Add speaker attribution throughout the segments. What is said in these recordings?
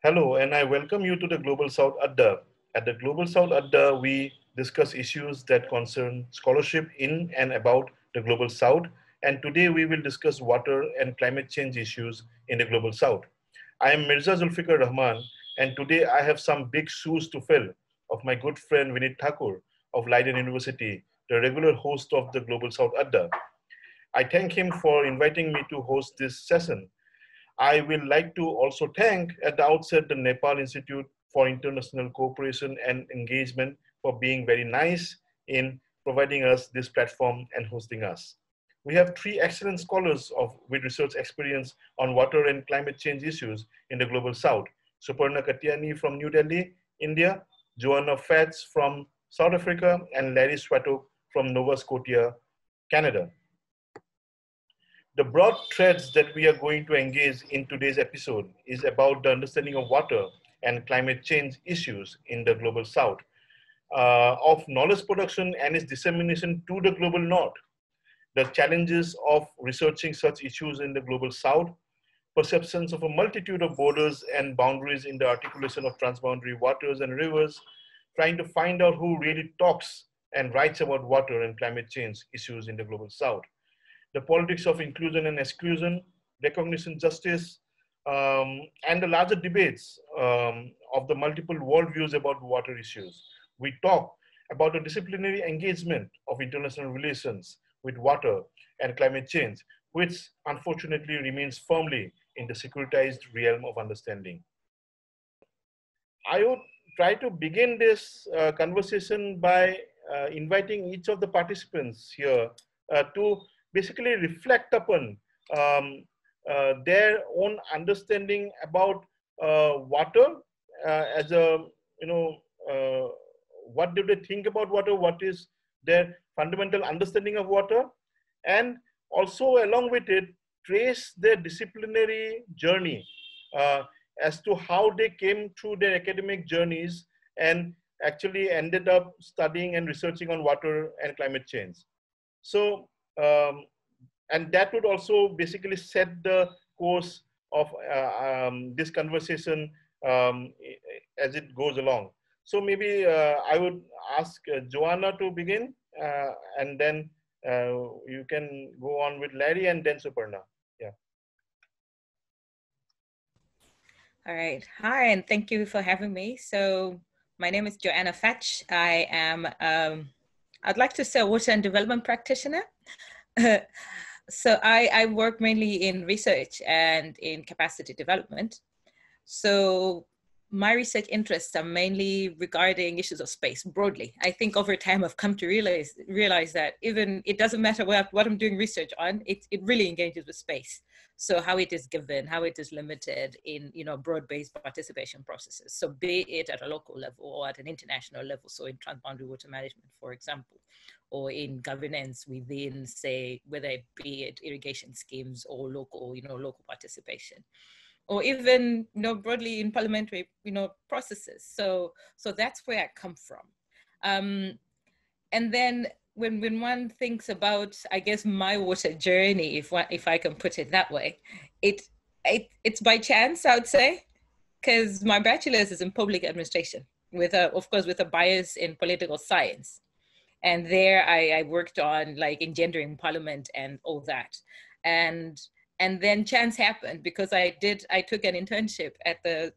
Speaker 1: Hello, and I welcome you to the Global South Adda. At the Global South Adda, we discuss issues that concern scholarship in and about the Global South. And today we will discuss water and climate change issues in the Global South. I am Mirza Zulfikar Rahman, and today I have some big shoes to fill of my good friend Vinit Thakur of Leiden University, the regular host of the Global South Adda. I thank him for inviting me to host this session. I will like to also thank at the outset the Nepal Institute for International Cooperation and Engagement for being very nice in providing us this platform and hosting us. We have three excellent scholars with research experience on water and climate change issues in the Global South. Suparana Katyaini from New Delhi, India, Joanna Fats from South Africa, and Larry Swatok from Nova Scotia, Canada. The broad threads that we are going to engage in today's episode is about the understanding of water and climate change issues in the global south, of knowledge production and its dissemination to the global north, the challenges of researching such issues in the global south, perceptions of a multitude of borders and boundaries in the articulation of transboundary waters and rivers, trying to find out who really talks and writes about water and climate change issues in the global south, the politics of inclusion and exclusion, recognition, justice, and the larger debates of the multiple worldviews about water issues. We talk about the disciplinary engagement of international relations with water and climate change, which unfortunately remains firmly in the securitized realm of understanding. I would try to begin this conversation by inviting each of the participants here to basically reflect upon their own understanding about water as a, you know, what do they think about water, what is their fundamental understanding of water, and also along with it, trace their disciplinary journey uh, as to how they came through their academic journeys and actually ended up studying and researching on water and climate change. So, and that would also basically set the course of this conversation as it goes along. So maybe I would ask Joanna to begin, and then you can go on with Larry and then Suparna. Yeah.
Speaker 2: All right. Hi, and thank you for having me. So my name is Joanna Fetch. I am, I'd like to say, a water and development practitioner. So I work mainly in research and in capacity development. So my research interests are mainly regarding issues of space broadly. I think over time I've come to realize that even it doesn't matter what I'm doing research on, it really engages with space. So how it is given, how it is limited in broad-based participation processes. So be it at a local level or at an international level. So in transboundary water management, for example, or in governance within, say, whether it be it irrigation schemes or local participation, or even broadly in parliamentary processes. So that's where I come from. And then when one thinks about, I guess, my water journey, if I can put it that way, it's by chance, I would say, because my bachelor's is in public administration with of course with a bias in political science. And there I worked on like engendering parliament and all that. And then chance happened because I took an internship at the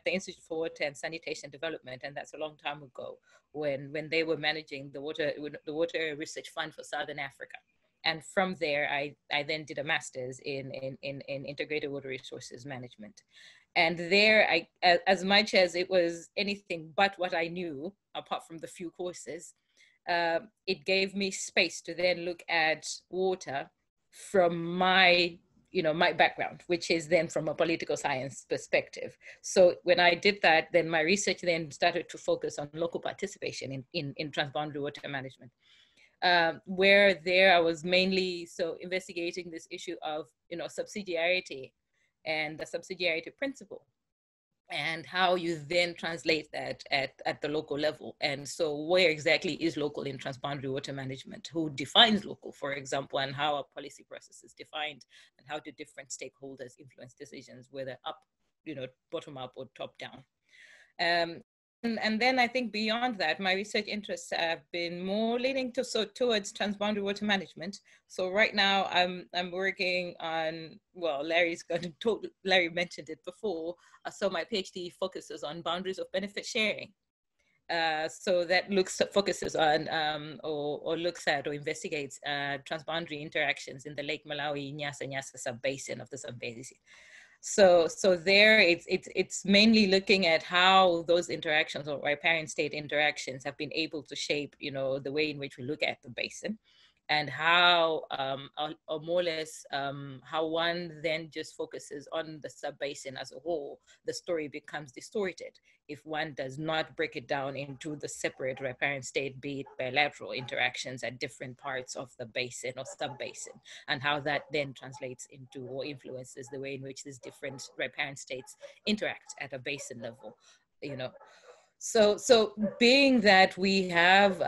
Speaker 2: Institute for Water and Sanitation Development, and that's a long time ago when they were managing the Water Research Fund for Southern Africa. And from there, I then did a master's in integrated water resources management. And there, as much as it was anything but what I knew, apart from the few courses, it gave me space to then look at water from my background, which is then from a political science perspective. So when I did that, then my research then started to focus on local participation in transboundary water management, where there I was mainly investigating this issue of subsidiarity and the subsidiarity principle, and how you then translate that at the local level. And so where exactly is local in transboundary water management? Who defines local, for example, and how are policy processes defined, and how do different stakeholders influence decisions, whether up bottom up or top down. And then I think beyond that, my research interests have been more leaning towards transboundary water management. So right now I'm working on, well, Larry mentioned it before. So my PhD focuses on boundaries of benefit sharing. So that focuses on or looks at or investigates transboundary interactions in the Lake Malawi Nyasa sub-basin of the Zambezi. So there it's mainly looking at how those interactions or riparian state interactions have been able to shape, the way in which we look at the basin, and how or more or less how one then just focuses on the sub-basin as a whole, the story becomes distorted if one does not break it down into the separate riparian state, be it bilateral interactions at different parts of the basin or sub-basin, and how that then translates into or influences the way in which these different riparian states interact at a basin level, So being that we have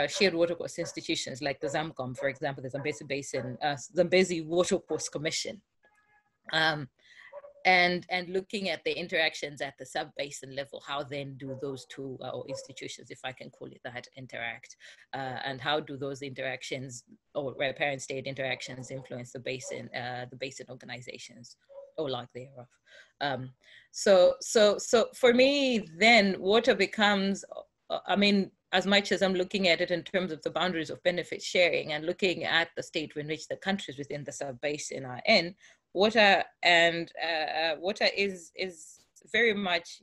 Speaker 2: shared watercourse institutions like the ZAMCOM, for example, the Zambezi Basin, Zambezi Watercourse Commission, and looking at the interactions at the sub-basin level, how then do those two institutions, if I can call it that, interact, and how do those interactions or riparian state interactions influence the basin organizations or lack thereof. So for me, then water becomes, as much as I'm looking at it in terms of the boundaries of benefit sharing and looking at the state in which the countries within the sub-basin are in, water is very much,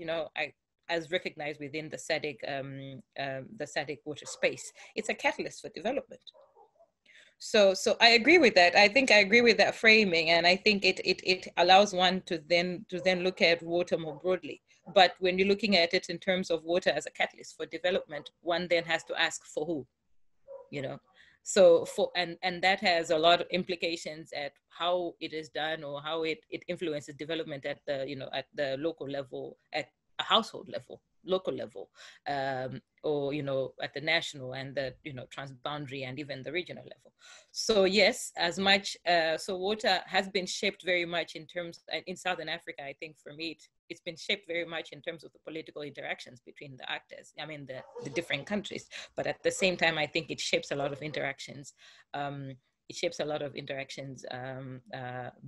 Speaker 2: as recognized within the SADC water space, it's a catalyst for development. So I agree with that. I think I agree with that framing, and I think it allows one to then look at water more broadly. But when you're looking at it in terms of water as a catalyst for development, one then has to ask for who, So and that has a lot of implications at how it is done or how it influences development at the at the local level, at a household level, local level, or at the national and the transboundary and even the regional level. So yes, as much so water has been shaped very much in terms in Southern Africa. I think for me it's been shaped very much in terms of the political interactions between the actors, the different countries, but at the same time I think it shapes a lot of interactions. It shapes a lot of interactions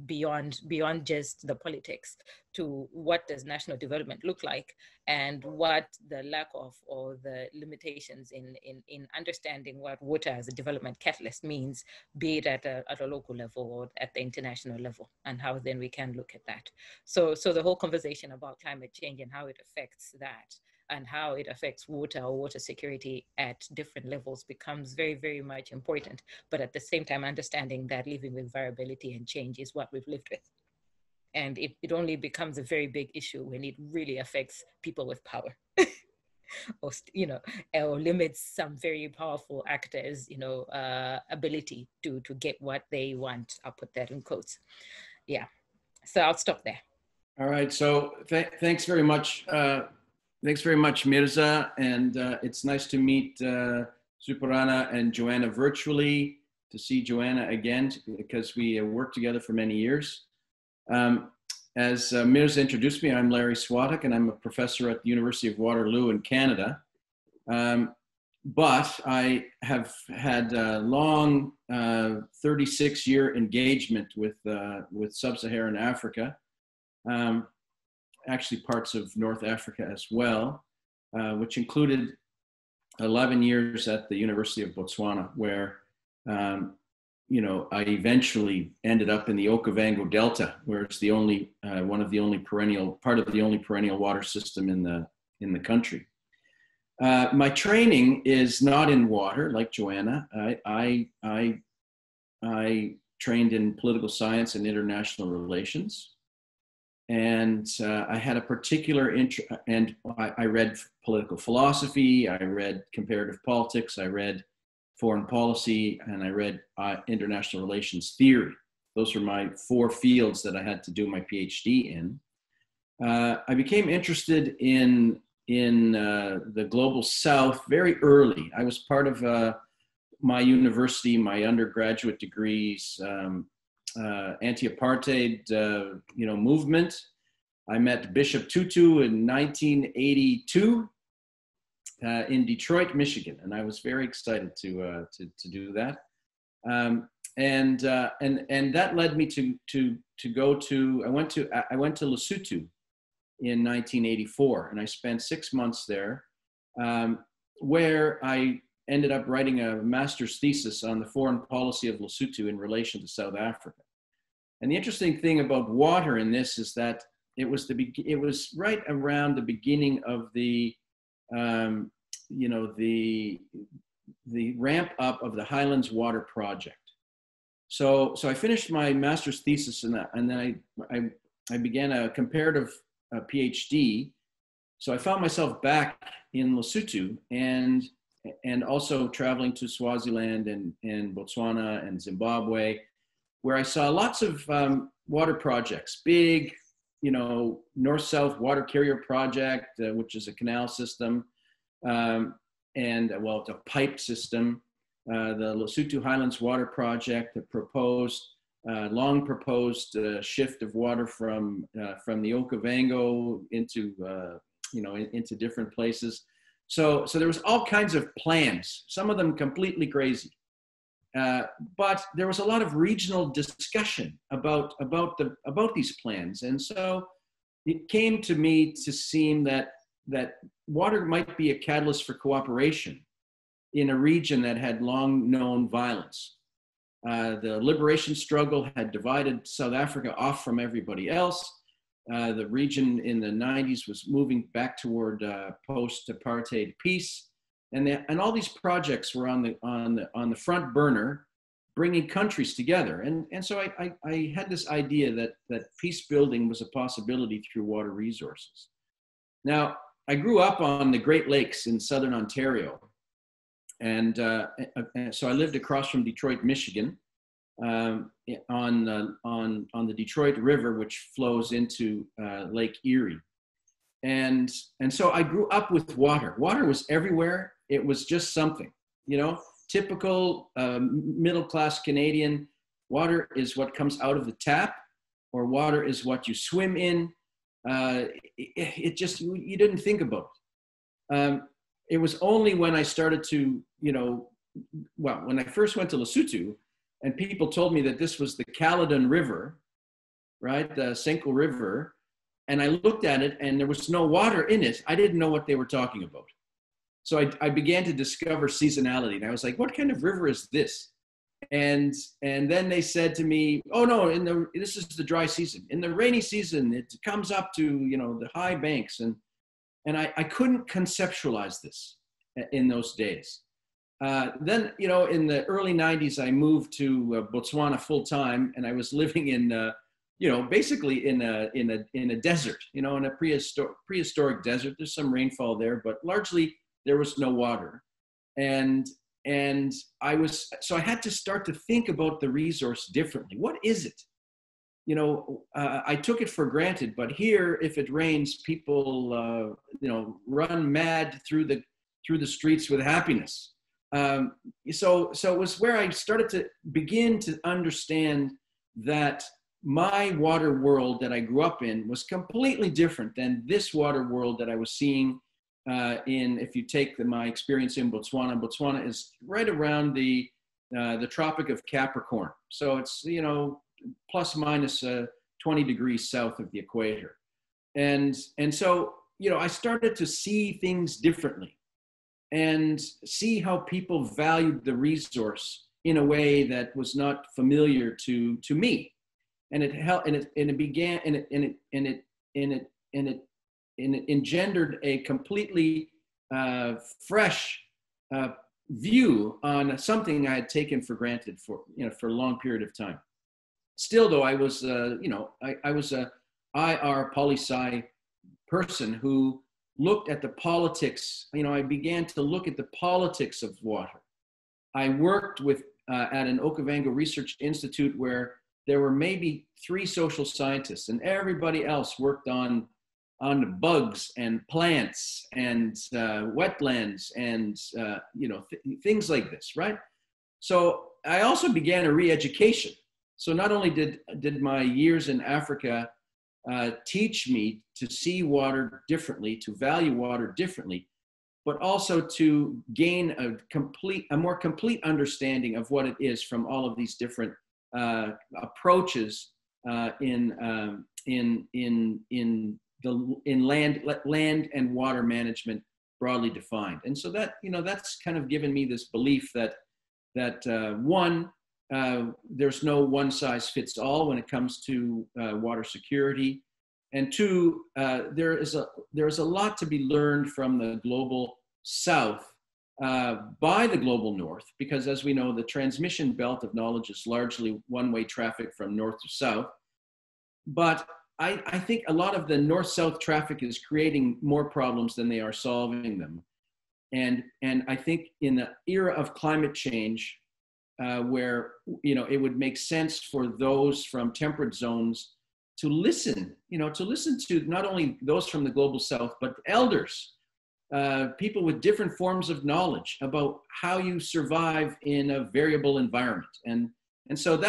Speaker 2: beyond just the politics, to what does national development look like, and what the lack of or the limitations in understanding what water as a development catalyst means, be it at a local level or at the international level, and how then we can look at that. So the whole conversation about climate change and how it affects that, and how it affects water or water security at different levels becomes very, very much important. But at the same time, understanding that living with variability and change is what we've lived with. And it only becomes a very big issue when it really affects people with power. Or limits some very powerful actors, ability to get what they want. I'll put that in quotes. Yeah, so I'll stop there.
Speaker 3: All right, so thanks very much. Thanks very much, Mirza, and it's nice to meet Suparana and Joanna virtually, to see Joanna again, because we worked together for many years. As Mirza introduced me, I'm Larry Swatek, and I'm a professor at the University of Waterloo in Canada. But I have had a long 36-year engagement with Sub-Saharan Africa. Actually parts of North Africa as well, which included 11 years at the University of Botswana, where, I eventually ended up in the Okavango Delta, where it's the only, part of the only perennial water system in the country. My training is not in water, like Joanna. I trained in political science and international relations. And I had a particular interest, and I read political philosophy, I read comparative politics, I read foreign policy, and I read international relations theory. Those were my 4 fields that I had to do my PhD in. I became interested in the global South very early. I was part of my university, my undergraduate degrees, anti-apartheid, movement, I met Bishop Tutu in 1982 in Detroit, Michigan, and I was very excited to do that. And that led me to go to, I went to Lesotho in 1984, and I spent 6 months there, where I ended up writing a master's thesis on the foreign policy of Lesotho in relation to South Africa. And the interesting thing about water in this is that it was right around the beginning of the the ramp up of the Highlands Water Project. So I finished my master's thesis in that, and then I began a comparative PhD. So I found myself back in Lesotho and also traveling to Swaziland and Botswana and Zimbabwe, where I saw lots of water projects, big, north-south water carrier project, which is a canal system, and it's a pipe system. The Lesotho Highlands Water Project, the long proposed shift of water from the Okavango into different places. So there was all kinds of plans, some of them completely crazy. But there was a lot of regional discussion about these plans. And so it came to me to seem that water might be a catalyst for cooperation in a region that had long known violence. The liberation struggle had divided South Africa off from everybody else. The region in the 90s was moving back toward post-apartheid peace. And all these projects were on the front burner, bringing countries together. And so I had this idea that peace building was a possibility through water resources. Now, I grew up on the Great Lakes in Southern Ontario. And so I lived across from Detroit, Michigan, on the Detroit River, which flows into Lake Erie. And so I grew up with water. Water was everywhere. It was just something, typical middle-class Canadian. Water is what comes out of the tap, or water is what you swim in. It just, you didn't think about it. It was only when I started to, when I first went to Lesotho and people told me that this was the Caledon River, right, the Senko River, and I looked at it and there was no water in it, I didn't know what they were talking about. So I began to discover seasonality, and I was like, what kind of river is this? And then they said to me, oh no, this is the dry season. In the rainy season, it comes up to, the high banks. And I couldn't conceptualize this in those days. Then, in the early 90s, I moved to Botswana full time, and I was living in, basically in a desert, in a prehistoric desert. There's some rainfall there, but largely there was no water. And I had to start to think about the resource differently. What is it? I took it for granted, but here, if it rains, people, run mad through the streets with happiness. So it was where I started to begin to understand that my water world that I grew up in was completely different than this water world that I was seeing if you take my experience in Botswana. Botswana is right around the Tropic of Capricorn. So it's, plus minus 20 degrees south of the equator. And so, I started to see things differently and see how people valued the resource in a way that was not familiar to me. And it helped, and it engendered a completely fresh view on something I had taken for granted for a long period of time. Still, though, I was I was a IR poli-sci person who looked at the politics. I began to look at the politics of water. I worked at an Okavango Research Institute where there were maybe 3 social scientists, and everybody else worked on the bugs and plants and wetlands and things like this, right? So I also began a re-education. So not only did my years in Africa teach me to see water differently, to value water differently, but also to gain a more complete understanding of what it is from all of these different approaches in land and water management broadly defined. And so that, that's kind of given me this belief that one, there's no one size fits all when it comes to water security. And two, there is a lot to be learned from the global south by the global north, because as we know, the transmission belt of knowledge is largely one-way traffic from north to south. But I think a lot of the north-south traffic is creating more problems than they are solving them. And I think in the era of climate change, where it would make sense for those from temperate zones to listen to not only those from the global south, but elders, people with different forms of knowledge about how you survive in a variable environment. And so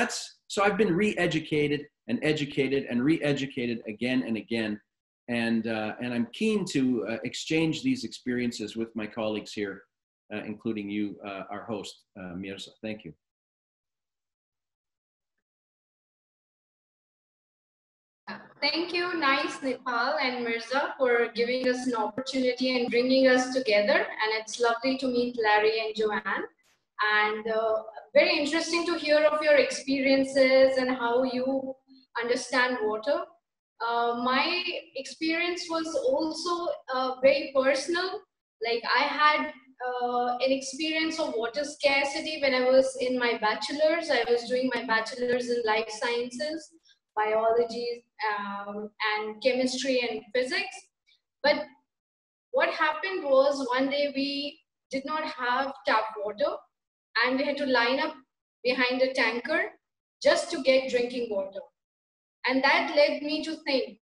Speaker 3: I've been re-educated and educated and re-educated again and again. And I'm keen to exchange these experiences with my colleagues here, including you, our host, Mirza. Thank you.
Speaker 4: Thank you, nice Nepal and Mirza, for giving us an opportunity and bringing us together. And it's lovely to meet Larry and Joanne. And very interesting to hear of your experiences and how you understand water. My experience was also very personal. Like I had an experience of water scarcity when I was in my bachelor's. I was doing my bachelor's in life sciences, biology, and chemistry and physics. But what happened was one day we did not have tap water and we had to line up behind a tanker just to get drinking water. And that led me to think,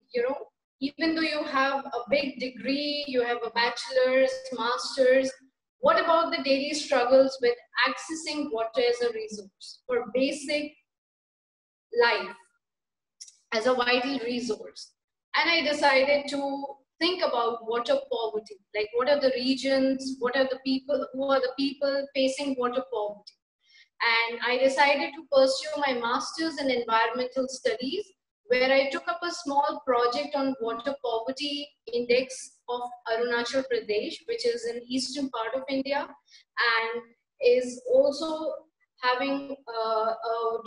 Speaker 4: even though you have a big degree, you have a bachelor's, master's, what about the daily struggles with accessing water as a resource for basic life, as a vital resource? And I decided to think about water poverty. Like, what are the regions, who are the people facing water poverty? And I decided to pursue my master's in environmental studies, where I took up a small project on water poverty index of Arunachal Pradesh, which is in eastern part of India, and is also having a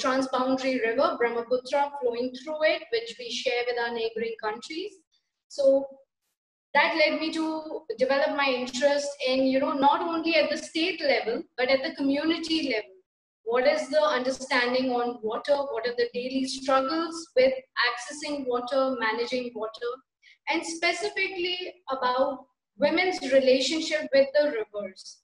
Speaker 4: transboundary river, Brahmaputra, flowing through it, which we share with our neighboring countries. So that led me to develop my interest in, not only at the state level, but at the community level. What is the understanding on water? What are the daily struggles with accessing water, managing water, and specifically about women's relationship with the rivers?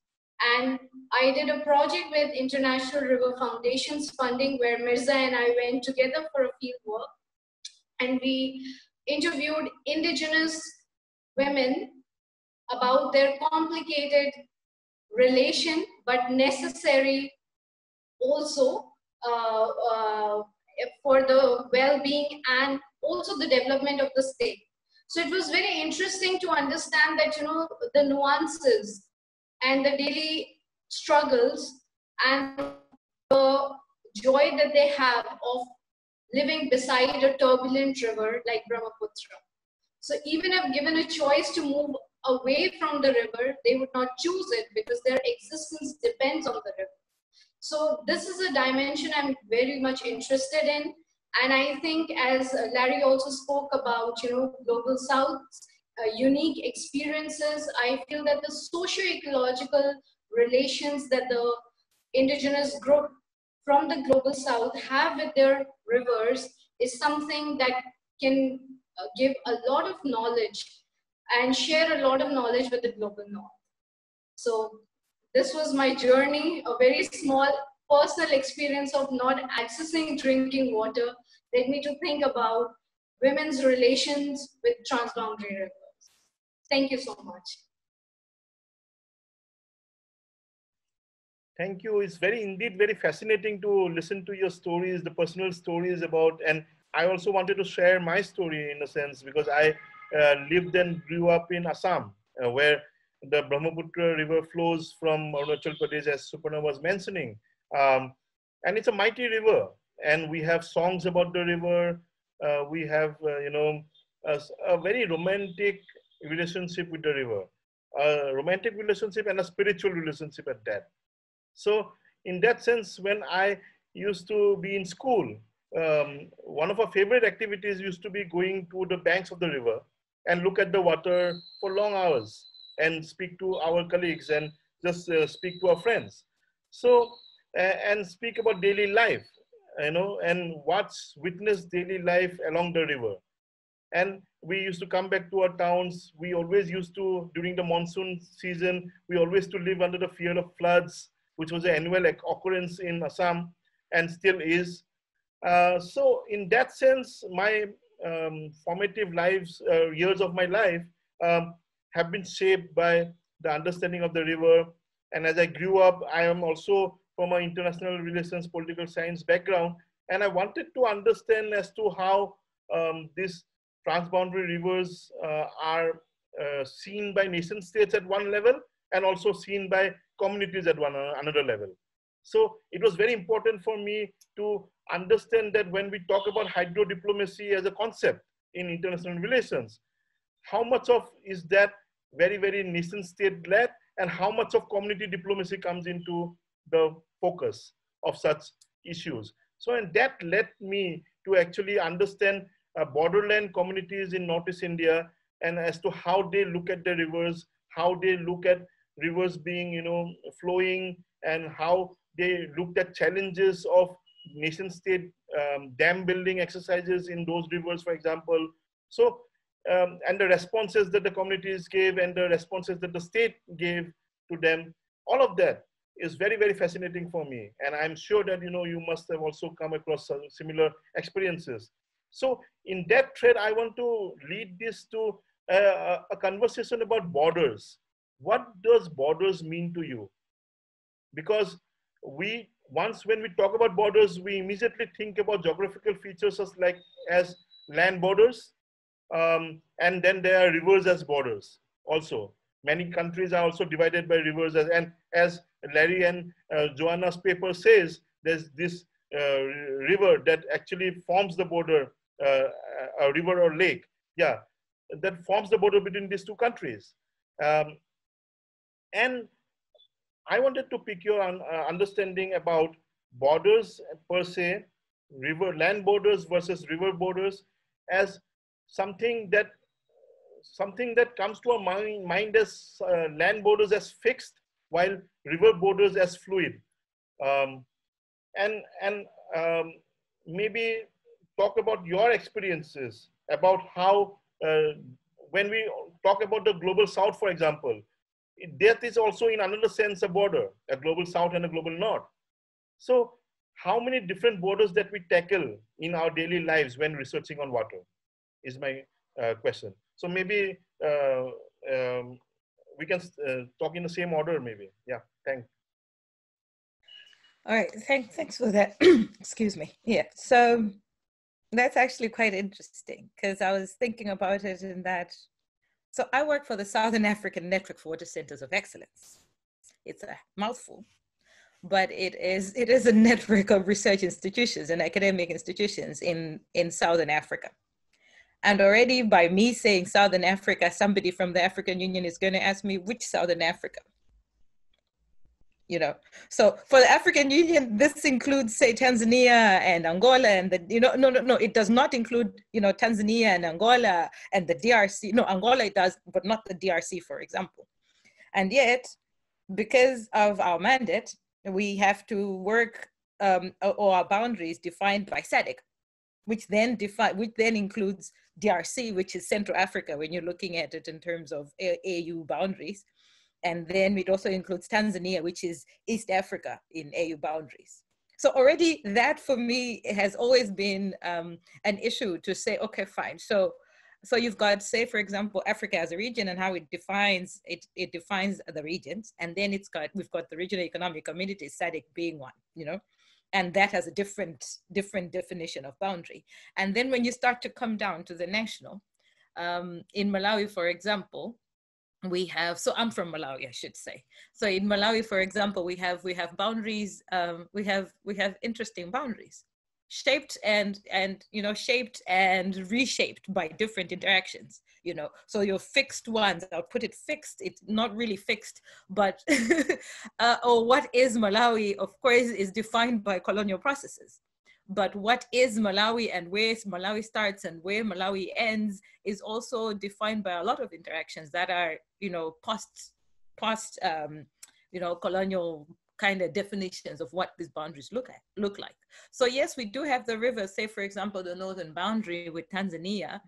Speaker 4: And I did a project with International River Foundation's funding, where Mirza and I went together for a field work, and we interviewed indigenous women about their complicated relation, but necessary also for the well-being and also the development of the state. So it was very interesting to understand that, the nuances and the daily struggles and the joy that they have of living beside a turbulent river like Brahmaputra. So even if given a choice to move away from the river, they would not choose it because their existence depends on the river. So this is a dimension I'm very much interested in. And I think, as Larry also spoke about, Global South's unique experiences, I feel that the socio-ecological relations that the indigenous group from the Global South have with their rivers is something that can give a lot of knowledge and share a lot of knowledge with the Global North. So this was my journey, a very small personal experience of not accessing drinking water led me to think about women's relations with transboundary rivers. Thank you so much.
Speaker 1: Thank you. It's indeed very fascinating to listen to your stories, the personal stories about, and I also wanted to share my story in a sense, because I lived and grew up in Assam, where the Brahmaputra river flows from Arunachal Pradesh, as Suparana was mentioning. And it's a mighty river. And we have songs about the river. We have, a very romantic relationship with the river, a romantic relationship and a spiritual relationship at that. So in that sense, when I used to be in school, one of our favorite activities used to be going to the banks of the river and look at the water for long hours and speak to our colleagues and just speak to our friends. So, and speak about daily life, and watch, witness daily life along the river. And we used to come back to our towns. We always used to, during the monsoon season, we always to live under the fear of floods, which was an annual occurrence in Assam and still is. So in that sense, my formative years of my life have been shaped by the understanding of the river. And as I grew up, I am also from an international relations, political science background. And I wanted to understand as to how these transboundary rivers are seen by nation states at one level and also seen by communities at another level. So it was very important for me to understand that when we talk about hydrodiplomacy as a concept in international relations, how much of is that very, very nation state led, and how much of community diplomacy comes into the focus of such issues. So, and that led me to actually understand borderland communities in Northeast India, and as to how they look at the rivers, how they look at rivers being, flowing, and how they looked at challenges of nation state dam building exercises in those rivers, for example. So, and the responses that the communities gave and the responses that the state gave to them, all of that is very, very fascinating for me. And I'm sure that, you must have also come across similar experiences. So in that thread, I want to lead this to a conversation about borders. What does borders mean to you? Because when we talk about borders, we immediately think about geographical features as land borders, and then there are rivers as borders also. Many countries are also divided by rivers, and as Larry and Joanna's paper says, there's this river that actually forms the border, a river or lake, that forms the border between these two countries. And I wanted to pick your understanding about borders per se, land borders versus river borders, as something that comes to our mind as land borders as fixed, while river borders as fluid. Maybe talk about your experiences about how, when we talk about the global south, for example, that is also in another sense a border, a global south and a global north. So how many different borders that we tackle in our daily lives when researching on water is my question. So maybe we can talk in the same order, maybe. Yeah, thanks.
Speaker 2: All right, thanks for that. Excuse me. Yeah, so that's actually quite interesting, because I was thinking about it in that. So I work for the Southern African Network for Water Centers of Excellence. It's a mouthful, but it is a network of research institutions and academic institutions in Southern Africa. And already by me saying Southern Africa, somebody from the African Union is going to ask me, which Southern Africa? So for the African Union, this includes, say, Tanzania and Angola, and no, it does not include, Tanzania and Angola and the DRC. No, Angola it does, but not the DRC, for example. And yet, because of our mandate, we have to work, or our boundaries defined by SADC, which then includes DRC, which is Central Africa, when you're looking at it in terms of AU boundaries. And then it also includes Tanzania, which is East Africa in AU boundaries. So already that for me has always been an issue to say, okay, fine. So you've got, say, for example, Africa as a region and how it defines the regions. And then we've got the regional economic communities, SADC being one, And that has a different definition of boundary. And then when you start to come down to the national, in Malawi, for example, we have, so I'm from Malawi, I should say. So in Malawi, for example, we have boundaries, we have interesting boundaries, shaped and shaped and reshaped by different interactions, so your fixed ones, I'll put it fixed, it's not really fixed, but or what is Malawi, of course, is defined by colonial processes. But what is Malawi and where Malawi starts and where Malawi ends is also defined by a lot of interactions that are, post colonial kind of definitions of what these boundaries look like. So yes, we do have the rivers. Say, for example, the northern boundary with Tanzania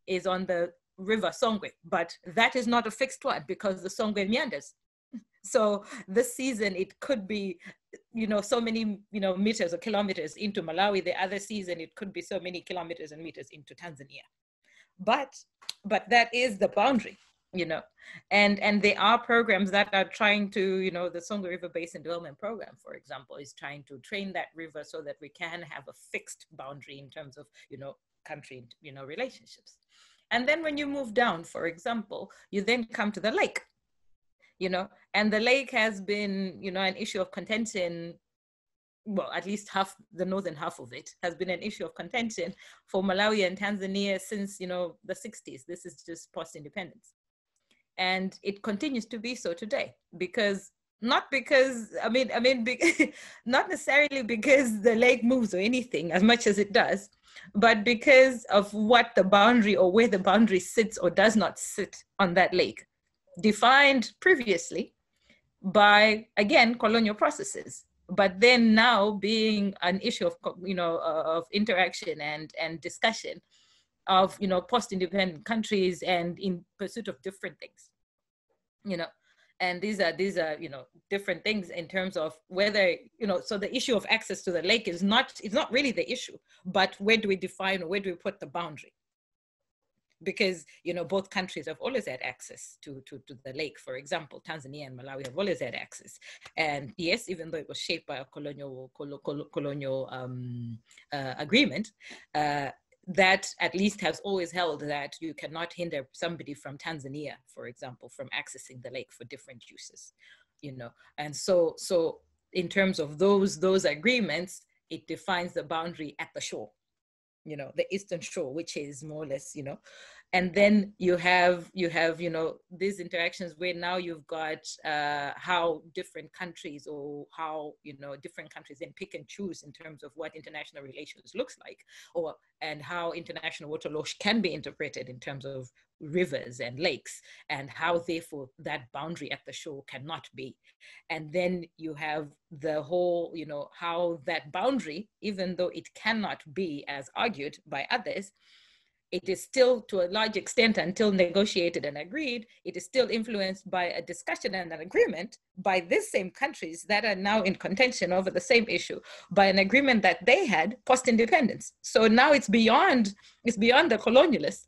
Speaker 2: is on the river Songwe, but that is not a fixed one because the Songwe meanders. So this season it could be, so many, meters or kilometers into Malawi. The other season it could be so many kilometers and meters into Tanzania. But that is the boundary, and there are programs that are trying to, the Songwe River Basin Development Program, for example, is trying to train that river so that we can have a fixed boundary in terms of, country, relationships. And then when you move down, for example, you then come to the lake. And the lake has been, an issue of contention. Well, at least the northern half of it has been an issue of contention for Malawi and Tanzania since, the 60s. This is just post-independence. And it continues to be so today, not necessarily because the lake moves or anything as much as it does, but because of what the boundary or where the boundary sits or does not sit on that lake, defined previously by, again, colonial processes, but then now being an issue of, of interaction and discussion of, post-independent countries and in pursuit of different things, and these are, different things in terms of whether, so the issue of access to the lake it's not really the issue, but where do we define or where do we put the boundary? Because, both countries have always had access to the lake. For example, Tanzania and Malawi have always had access. And yes, even though it was shaped by a colonial agreement, that at least has always held that you cannot hinder somebody from Tanzania, for example, from accessing the lake for different uses, And so in terms of those agreements, it defines the boundary at the shore, the eastern shore, which is more or less, and then you have, these interactions where now you've got how different countries or how, different countries then pick and choose in terms of what international relations looks like, and how international water law can be interpreted in terms of rivers and lakes, and how therefore that boundary at the shore cannot be. And then you have the whole, how that boundary, even though it cannot be as argued by others, it is still, to a large extent, until negotiated and agreed, it is still influenced by a discussion and an agreement by these same countries that are now in contention over the same issue, by an agreement that they had post-independence. So now it's beyond the colonialists.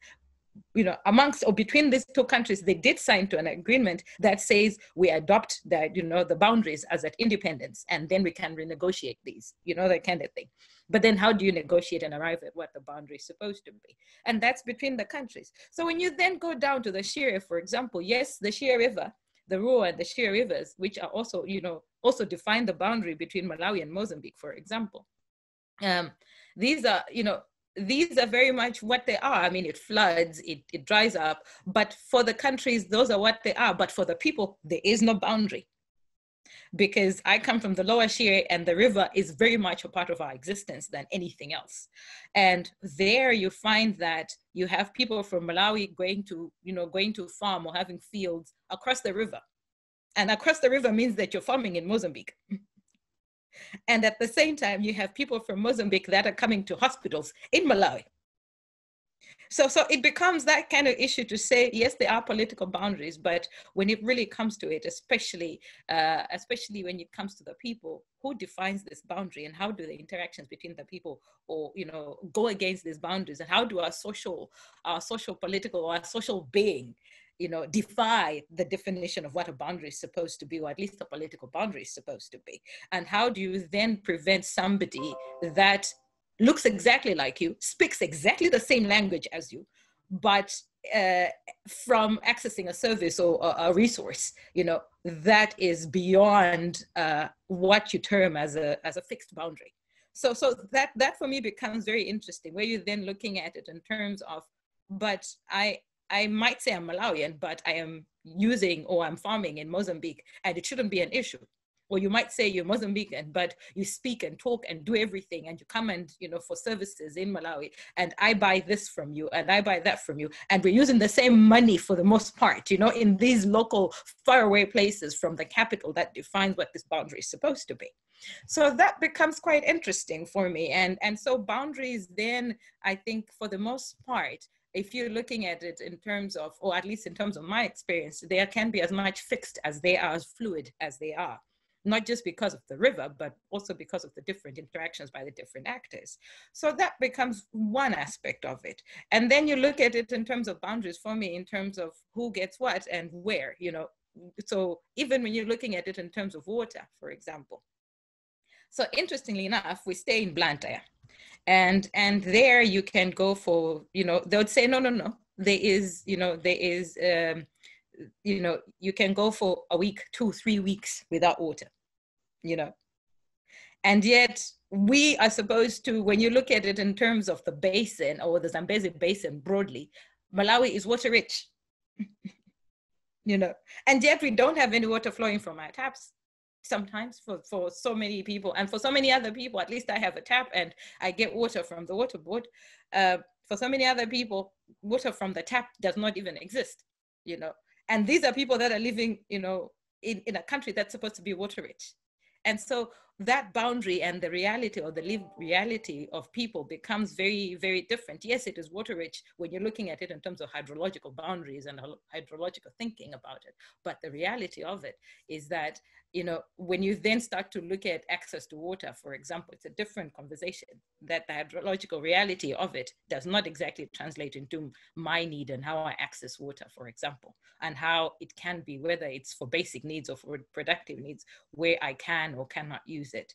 Speaker 2: Amongst or between these two countries, they did sign to an agreement that says we adopt that, the boundaries as at independence, and then we can renegotiate these, that kind of thing. But then how do you negotiate and arrive at what the boundary is supposed to be? And that's between the countries. So when you then go down to the Shire, for example, yes, the Shire River, the Ruhr and the Shire rivers, which are also, also define the boundary between Malawi and Mozambique, for example. These are, these are very much what they are. I mean, it floods, it dries up, but for the countries, those are what they are. But for the people, there is no boundary. Because I come from the lower Shire, and the river is very much a part of our existence than anything else. And there you find that you have people from Malawi going to farm or having fields across the river. And across the river means that you're farming in Mozambique. And at the same time, you have people from Mozambique that are coming to hospitals in Malawi. So it becomes that kind of issue to say, yes, there are political boundaries, but when it really comes to it, especially when it comes to the people, who defines this boundary, and how do the interactions between the people or, go against these boundaries, and how do our social, political, or our social being, defy the definition of what a boundary is supposed to be, or at least a political boundary is supposed to be? And how do you then prevent somebody that looks exactly like you, speaks exactly the same language as you, but from accessing a service or a resource, that is beyond what you term as a fixed boundary? So that for me becomes very interesting, where you're then looking at it in terms of, but I might say I'm Malawian, but I am using, or I'm farming in Mozambique, and it shouldn't be an issue. Or you might say you're Mozambican, but you speak and talk and do everything, and you come and, for services in Malawi, and I buy this from you, and I buy that from you, and we're using the same money for the most part, in these local faraway places from the capital that defines what this boundary is supposed to be. So that becomes quite interesting for me. And so boundaries then, I think for the most part, if you're looking at it in terms of, or at least in terms of my experience, they can be as much fixed as they are, as fluid as they are. Not just because of the river, but also because of the different interactions by the different actors. So that becomes one aspect of it. And then you look at it in terms of boundaries for me, in terms of who gets what and where, So even when you're looking at it in terms of water, for example. So interestingly enough, we stay in Blantyre. And there you can go for, they would say, no. There is, you can go for a week, 2-3 weeks without water, And yet we are supposed to, when you look at it in terms of the basin, or the Zambezi basin broadly, Malawi is water rich, And yet we don't have any water flowing from our taps. Sometimes for so many people, and for so many other people, at least I have a tap and I get water from the water board. For so many other people, water from the tap does not even exist, And these are people that are living, in a country that's supposed to be water rich. And so that boundary and the reality, or the lived reality of people, becomes very, very different. Yes, it is water rich when you're looking at it in terms of hydrological boundaries and hydrological thinking about it. But the reality of it is that, when you then start to look at access to water, for example, it's a different conversation, that the hydrological reality of it does not exactly translate into my need and how I access water, for example, and how it can be, whether it's for basic needs or for productive needs, where I can or cannot use it,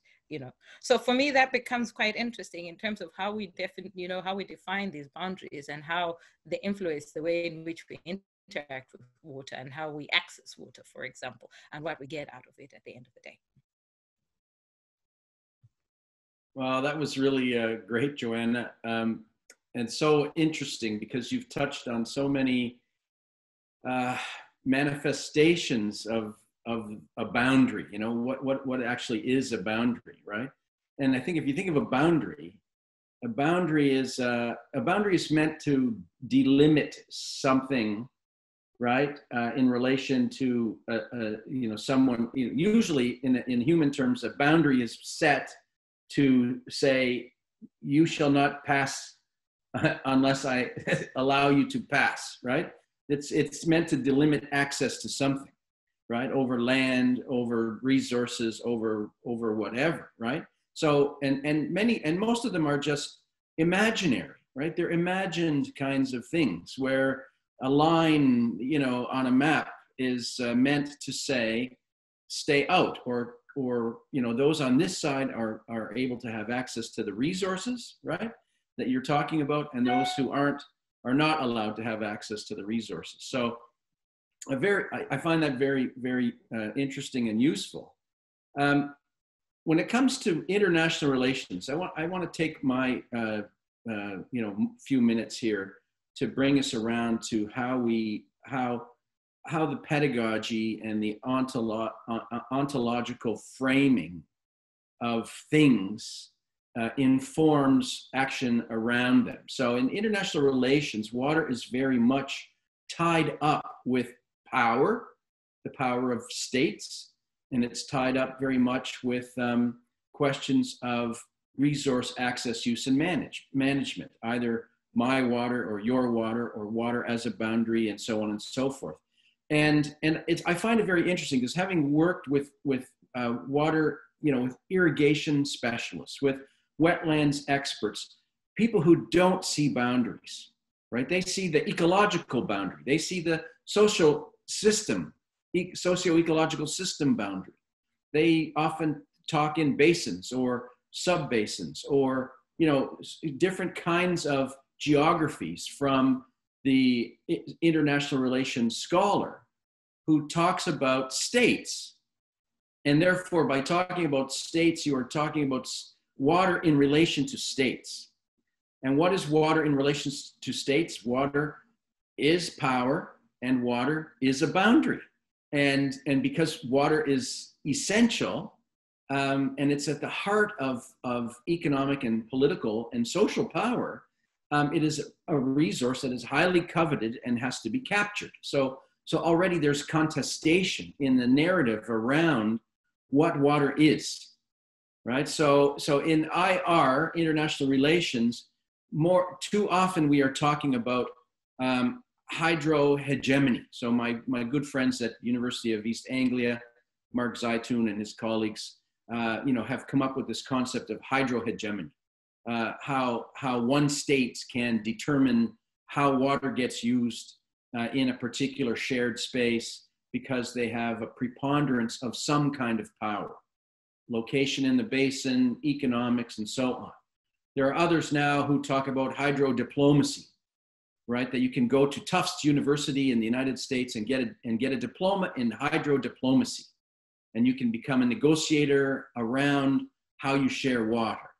Speaker 2: So for me, that becomes quite interesting in terms of how we how we define these boundaries and how they influence the way in which we interact with water and how we access water, for example, and what we get out of it at the end of the day.
Speaker 3: Well, that was really great, Joanna, and so interesting, because you've touched on so many manifestations of a boundary. What actually is a boundary, right? And I think if you think of a boundary is meant to delimit something, right? In relation to someone. Usually in human terms, a boundary is set to say, you shall not pass unless I allow you to pass, right? It's meant to delimit access to something, right? Over land, over resources, over whatever, right? So and most of them are just imaginary, right? They're imagined kinds of things, where a line, on a map is meant to say, stay out, or those on this side are able to have access to the resources, right, that you're talking about, and those who are not allowed to have access to the resources. So I find that very, very interesting and useful. When it comes to international relations, I want to take my few minutes here to bring us around to how the pedagogy and the ontological framing of things informs action around them. So in international relations, water is very much tied up with power, the power of states, and it's tied up very much with questions of resource access, use, and management, either my water or your water, or water as a boundary, and so on and so forth. And I find it very interesting, because having worked with water, with irrigation specialists, with wetlands experts, people who don't see boundaries, right? They see the ecological boundary. They see the social system, socio-ecological system boundary. They often talk in basins or sub-basins or, you know, different kinds of geographies from the international relations scholar who talks about states. And therefore, by talking about states, you are talking about water in relation to states. And what is water in relation to states? Water is power and water is a boundary. And because water is essential, and it's at the heart of economic and political and social power, it is a resource that is highly coveted and has to be captured. So already there's contestation in the narrative around what water is, right? So in IR, international relations, too often we are talking about hydrohegemony. So my good friends at University of East Anglia, Mark Zaitun and his colleagues, have come up with this concept of hydrohegemony, how one state can determine how water gets used in a particular shared space because they have a preponderance of some kind of power, location in the basin, economics, and so on. There are others now who talk about hydrodiplomacy, right? That you can go to Tufts University in the United States and get a diploma in hydrodiplomacy. And you can become a negotiator around how you share water,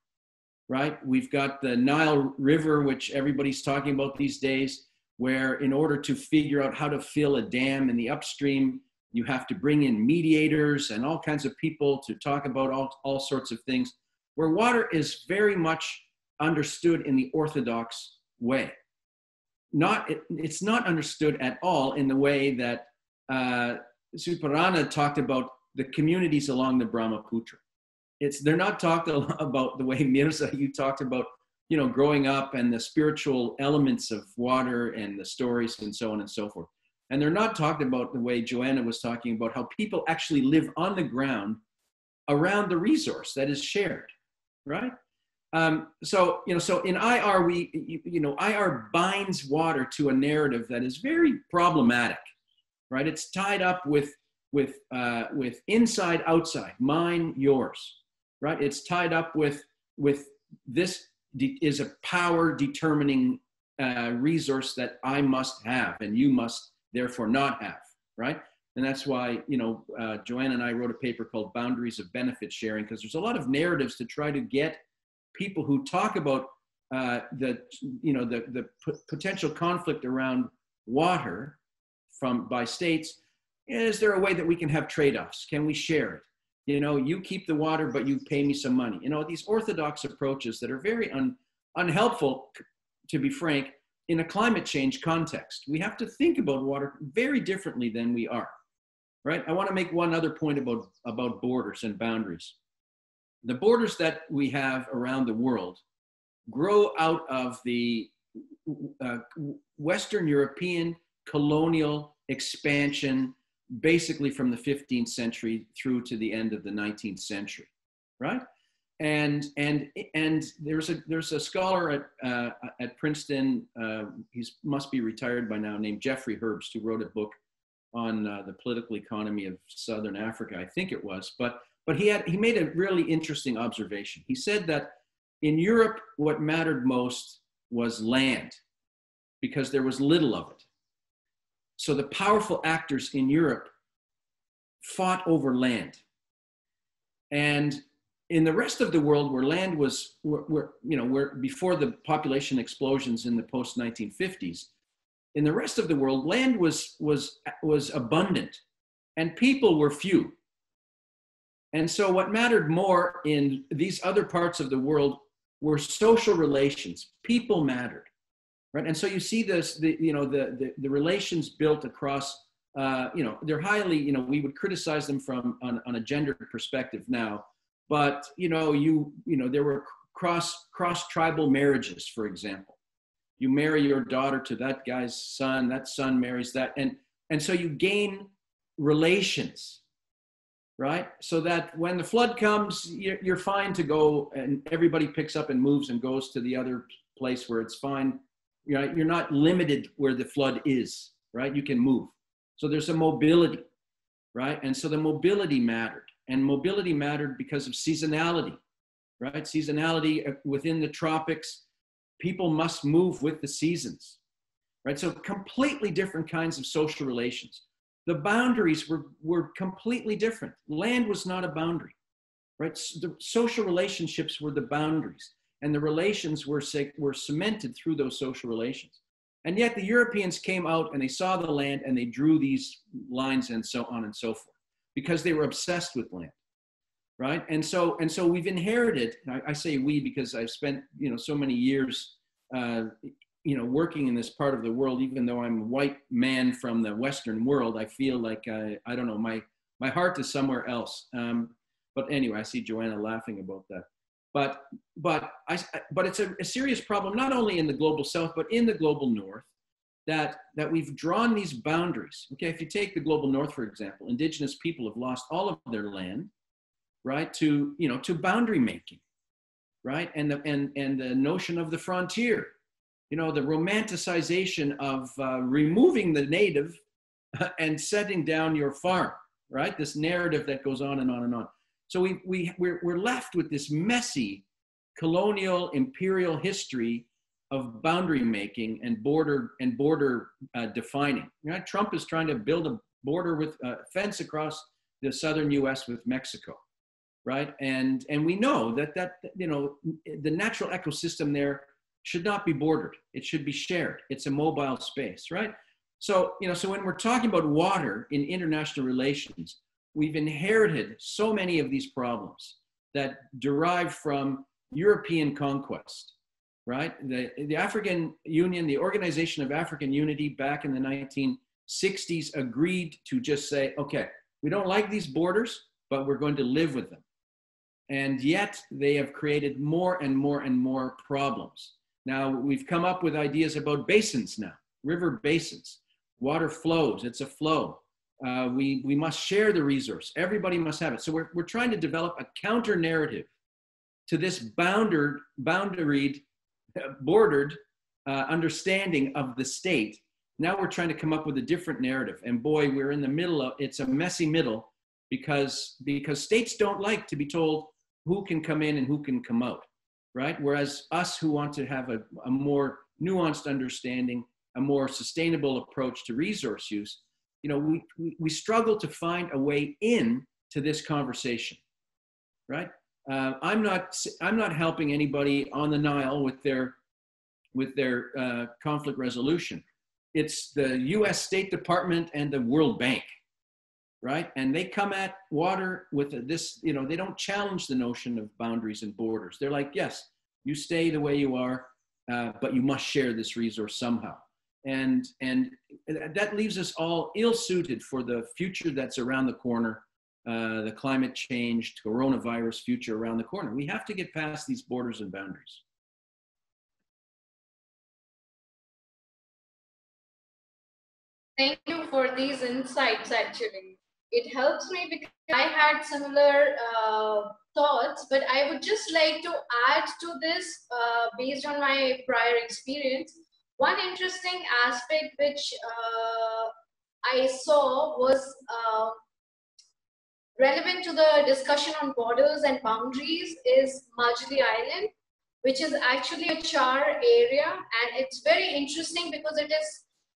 Speaker 3: right? We've got the Nile River, which everybody's talking about these days, where in order to figure out how to fill a dam in the upstream, you have to bring in mediators and all kinds of people to talk about all sorts of things, where water is very much understood in the orthodox way. It's not understood at all in the way that Suparana talked about the communities along the Brahmaputra. They're not talked about the way, Mirza, you talked about, growing up and the spiritual elements of water and the stories and so on and so forth. And they're not talked about the way Joanna was talking about how people actually live on the ground around the resource that is shared, right? So in IR, IR binds water to a narrative that is very problematic, right? It's tied up with inside, outside, mine, yours, right? It's tied up with this is a power determining resource that I must have and you must therefore not have, right? And that's why, Joanna and I wrote a paper called Boundaries of Benefit Sharing, because there's a lot of narratives to try to get people who talk about the potential conflict around water by states. Is there a way that we can have trade-offs? Can we share it? You keep the water, but you pay me some money. These orthodox approaches that are very unhelpful, to be frank, in a climate change context. We have to think about water very differently than we are, right? I want to make one other point about borders and boundaries. The borders that we have around the world grow out of the Western European colonial expansion, basically from the 15th century through to the end of the 19th century, right? And there's a scholar at Princeton, he must be retired by now, named Jeffrey Herbst, who wrote a book on the political economy of Southern Africa, I think it was, but he made a really interesting observation. He said that in Europe, what mattered most was land, because there was little of it. So the powerful actors in Europe fought over land. And in the rest of the world, where land was, where before the population explosions in the post-1950s, in the rest of the world, land was abundant and people were few. And so what mattered more in these other parts of the world were social relations. People mattered. Right, and so you see this, the relations built across, they're highly, we would criticize them on a gender perspective now, but there were cross tribal marriages, for example. You marry your daughter to that guy's son, that son marries that, and so you gain relations, right? So that when the flood comes, you're fine to go, and everybody picks up and moves and goes to the other place where it's fine. right? You're not limited where the flood is, right? You can move. So there's a mobility, right? And so the mobility mattered. And mobility mattered because of seasonality, right? Seasonality within the tropics, people must move with the seasons, right? So completely different kinds of social relations. The boundaries were completely different. Land was not a boundary, right? The social relationships were the boundaries, and the relations were cemented through those social relations. And yet the Europeans came out and they saw the land and they drew these lines and so on and so forth, because they were obsessed with land, right? And so we've inherited, I say we because I've spent, so many years, working in this part of the world. Even though I'm a white man from the Western world, I feel like, I don't know, my heart is somewhere else. But anyway, I see Joanna laughing about that. But it's a serious problem, not only in the global South, but in the global North, that we've drawn these boundaries. Okay, if you take the global North, for example, indigenous people have lost all of their land, right, to boundary making, right, and the notion of the frontier, the romanticization of removing the native and setting down your farm, right? This narrative that goes on and on and on. So we're left with this messy colonial imperial history of boundary making and border defining. Right? Trump is trying to build a border with a fence across the southern U.S. with Mexico, right? And we know that the natural ecosystem there should not be bordered. It should be shared. It's a mobile space, right? So so when we're talking about water in international relations, we've inherited so many of these problems that derive from European conquest, right? The African Union, the Organization of African Unity back in the 1960s agreed to just say, okay, we don't like these borders, but we're going to live with them. And yet they have created more and more and more problems. Now we've come up with ideas about basins now, river basins, water flows, it's a flow. We must share the resource. Everybody must have it. So we're trying to develop a counter narrative to this bordered understanding of the state. Now we're trying to come up with a different narrative. And boy, we're in the middle of, it's a messy middle because states don't like to be told who can come in and who can come out, right? Whereas us who want to have a more nuanced understanding, a more sustainable approach to resource use, we struggle to find a way in to this conversation, right? I'm not helping anybody on the Nile with their conflict resolution. It's the U.S. State Department and the World Bank, right? And they come at water with this, they don't challenge the notion of boundaries and borders. They're like, yes, you stay the way you are, but you must share this resource somehow. And that leaves us all ill-suited for the future that's around the corner, the climate change, coronavirus future around the corner. We have to get past these borders and boundaries.
Speaker 4: Thank you for these insights, actually. It helps me because I had similar thoughts, but I would just like to add to this based on my prior experience. One interesting aspect which I saw was relevant to the discussion on borders and boundaries is Majuli Island, which is actually a char area, and it's very interesting because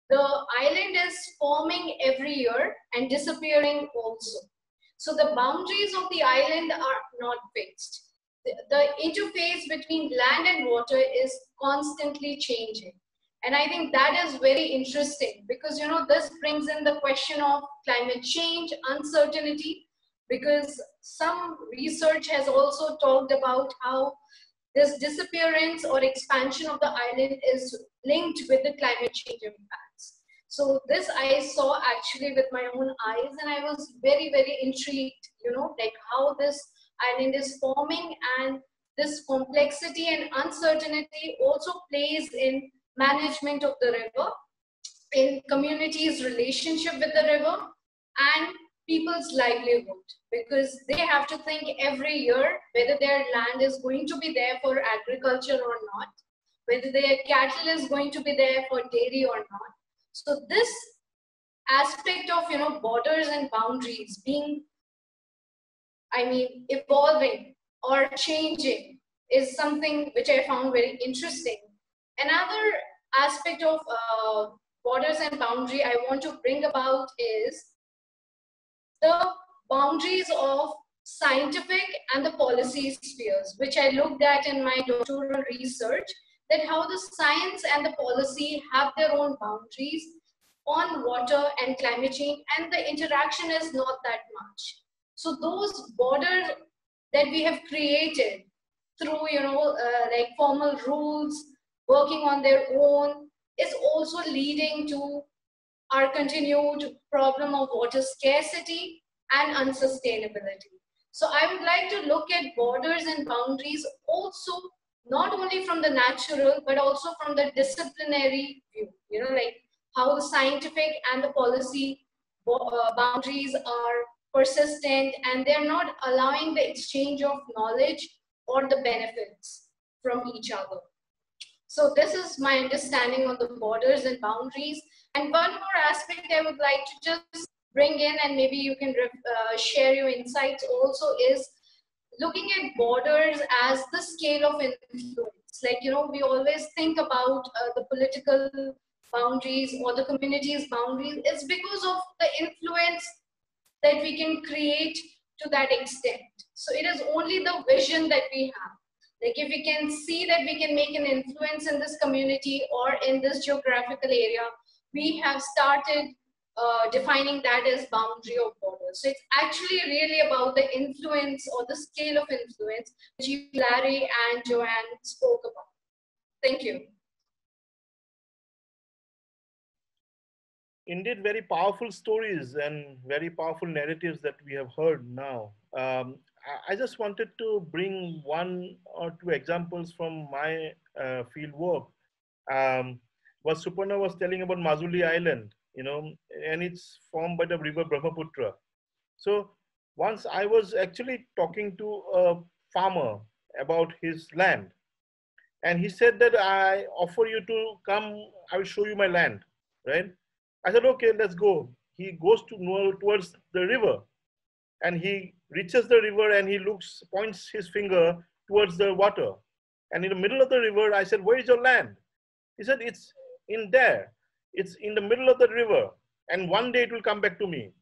Speaker 4: the island is forming every year and disappearing also. So the boundaries of the island are not fixed. The interface between land and water is constantly changing. And I think that is very interesting because, this brings in the question of climate change, uncertainty, because some research has also talked about how this disappearance or expansion of the island is linked with the climate change impacts. So this I saw actually with my own eyes, and I was very, very intrigued, like how this island is forming, and this complexity and uncertainty also plays in management of the river, in communities' relationship with the river, and people's livelihood, because they have to think every year whether their land is going to be there for agriculture or not, whether their cattle is going to be there for dairy or not. So this aspect of, borders and boundaries being, evolving or changing is something which I found very interesting. Another aspect of borders and boundary I want to bring about is the boundaries of scientific and the policy spheres, which I looked at in my doctoral research, that how the science and the policy have their own boundaries on water and climate change, and the interaction is not that much. So those borders that we have created through, like formal rules, working on their own, is also leading to our continued problem of water scarcity and unsustainability. So I would like to look at borders and boundaries also, not only from the natural, but also from the disciplinary view, like how the scientific and the policy boundaries are persistent, and they're not allowing the exchange of knowledge or the benefits from each other. So this is my understanding on the borders and boundaries. And one more aspect I would like to just bring in, and maybe you can share your insights also, is looking at borders as the scale of influence. Like, we always think about the political boundaries or the community's boundaries. It's because of the influence that we can create to that extent. So it is only the vision that we have. Like if we can see that we can make an influence in this community or in this geographical area, we have started defining that as boundary of borders. So it's actually really about the influence or the scale of influence, which you, Larry and Joanne, spoke about. Thank you.
Speaker 1: Indeed, very powerful stories and very powerful narratives that we have heard now. I just wanted to bring one or two examples from my field work. What Suparana was telling about Majuli Island, and it's formed by the river Brahmaputra. So once I was actually talking to a farmer about his land, and he said that I offer you to come, I will show you my land, right? I said, okay, let's go. He goes towards the river, and he reaches the river and he points his finger towards the water. And in the middle of the river, I said, where is your land? He said, it's in there. It's in the middle of the river. And one day it will come back to me.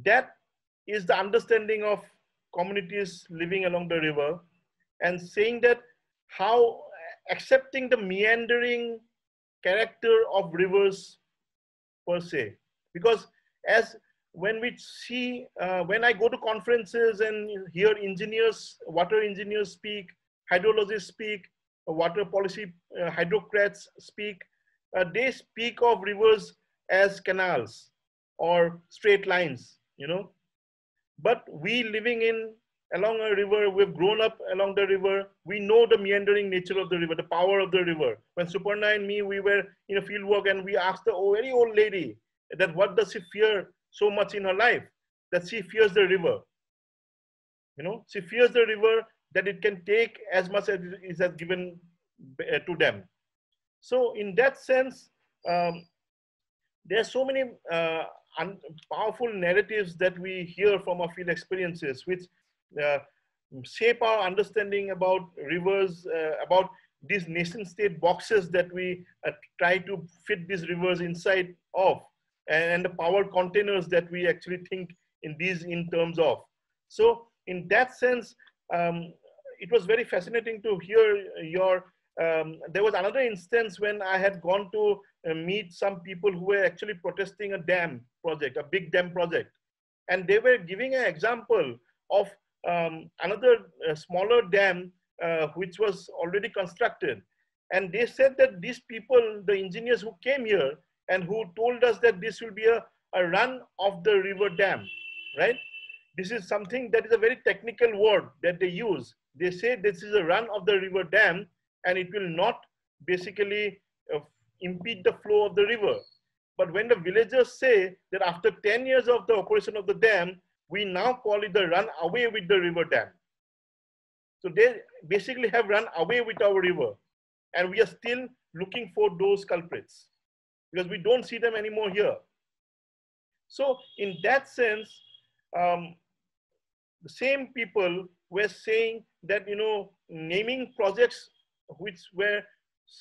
Speaker 1: That is the understanding of communities living along the river, and saying that how accepting the meandering character of rivers per se. Because as when we see, when I go to conferences and hear engineers, water engineers speak, hydrologists speak, water policy hydrocrats speak, they speak of rivers as canals or straight lines, But we living along a river, we've grown up along the river, we know the meandering nature of the river, the power of the river. When Suparana and me, we were in a field work and we asked the very old lady that what does she fear so much in her life, that she fears the river. She fears the river, that it can take as much as it has given to them. So in that sense, there are so many powerful narratives that we hear from our field experiences, which shape our understanding about rivers, about these nation state boxes that we try to fit these rivers inside of, and the power containers that we actually think in terms of. So in that sense, it was very fascinating to hear your, there was another instance when I had gone to meet some people who were actually protesting a dam project, a big dam project. And they were giving an example of another smaller dam which was already constructed. And they said that these people, the engineers who came here and who told us that this will be a run of the river dam, right? This is something that is a very technical word that they use. They say this is a run of the river dam, and it will not basically impede the flow of the river. But when the villagers say that after 10 years of the operation of the dam, we now call it the run away with the river dam. So they basically have run away with our river. And we are still looking for those culprits because we don't see them anymore here. So in that sense, the same people were saying that, naming projects which were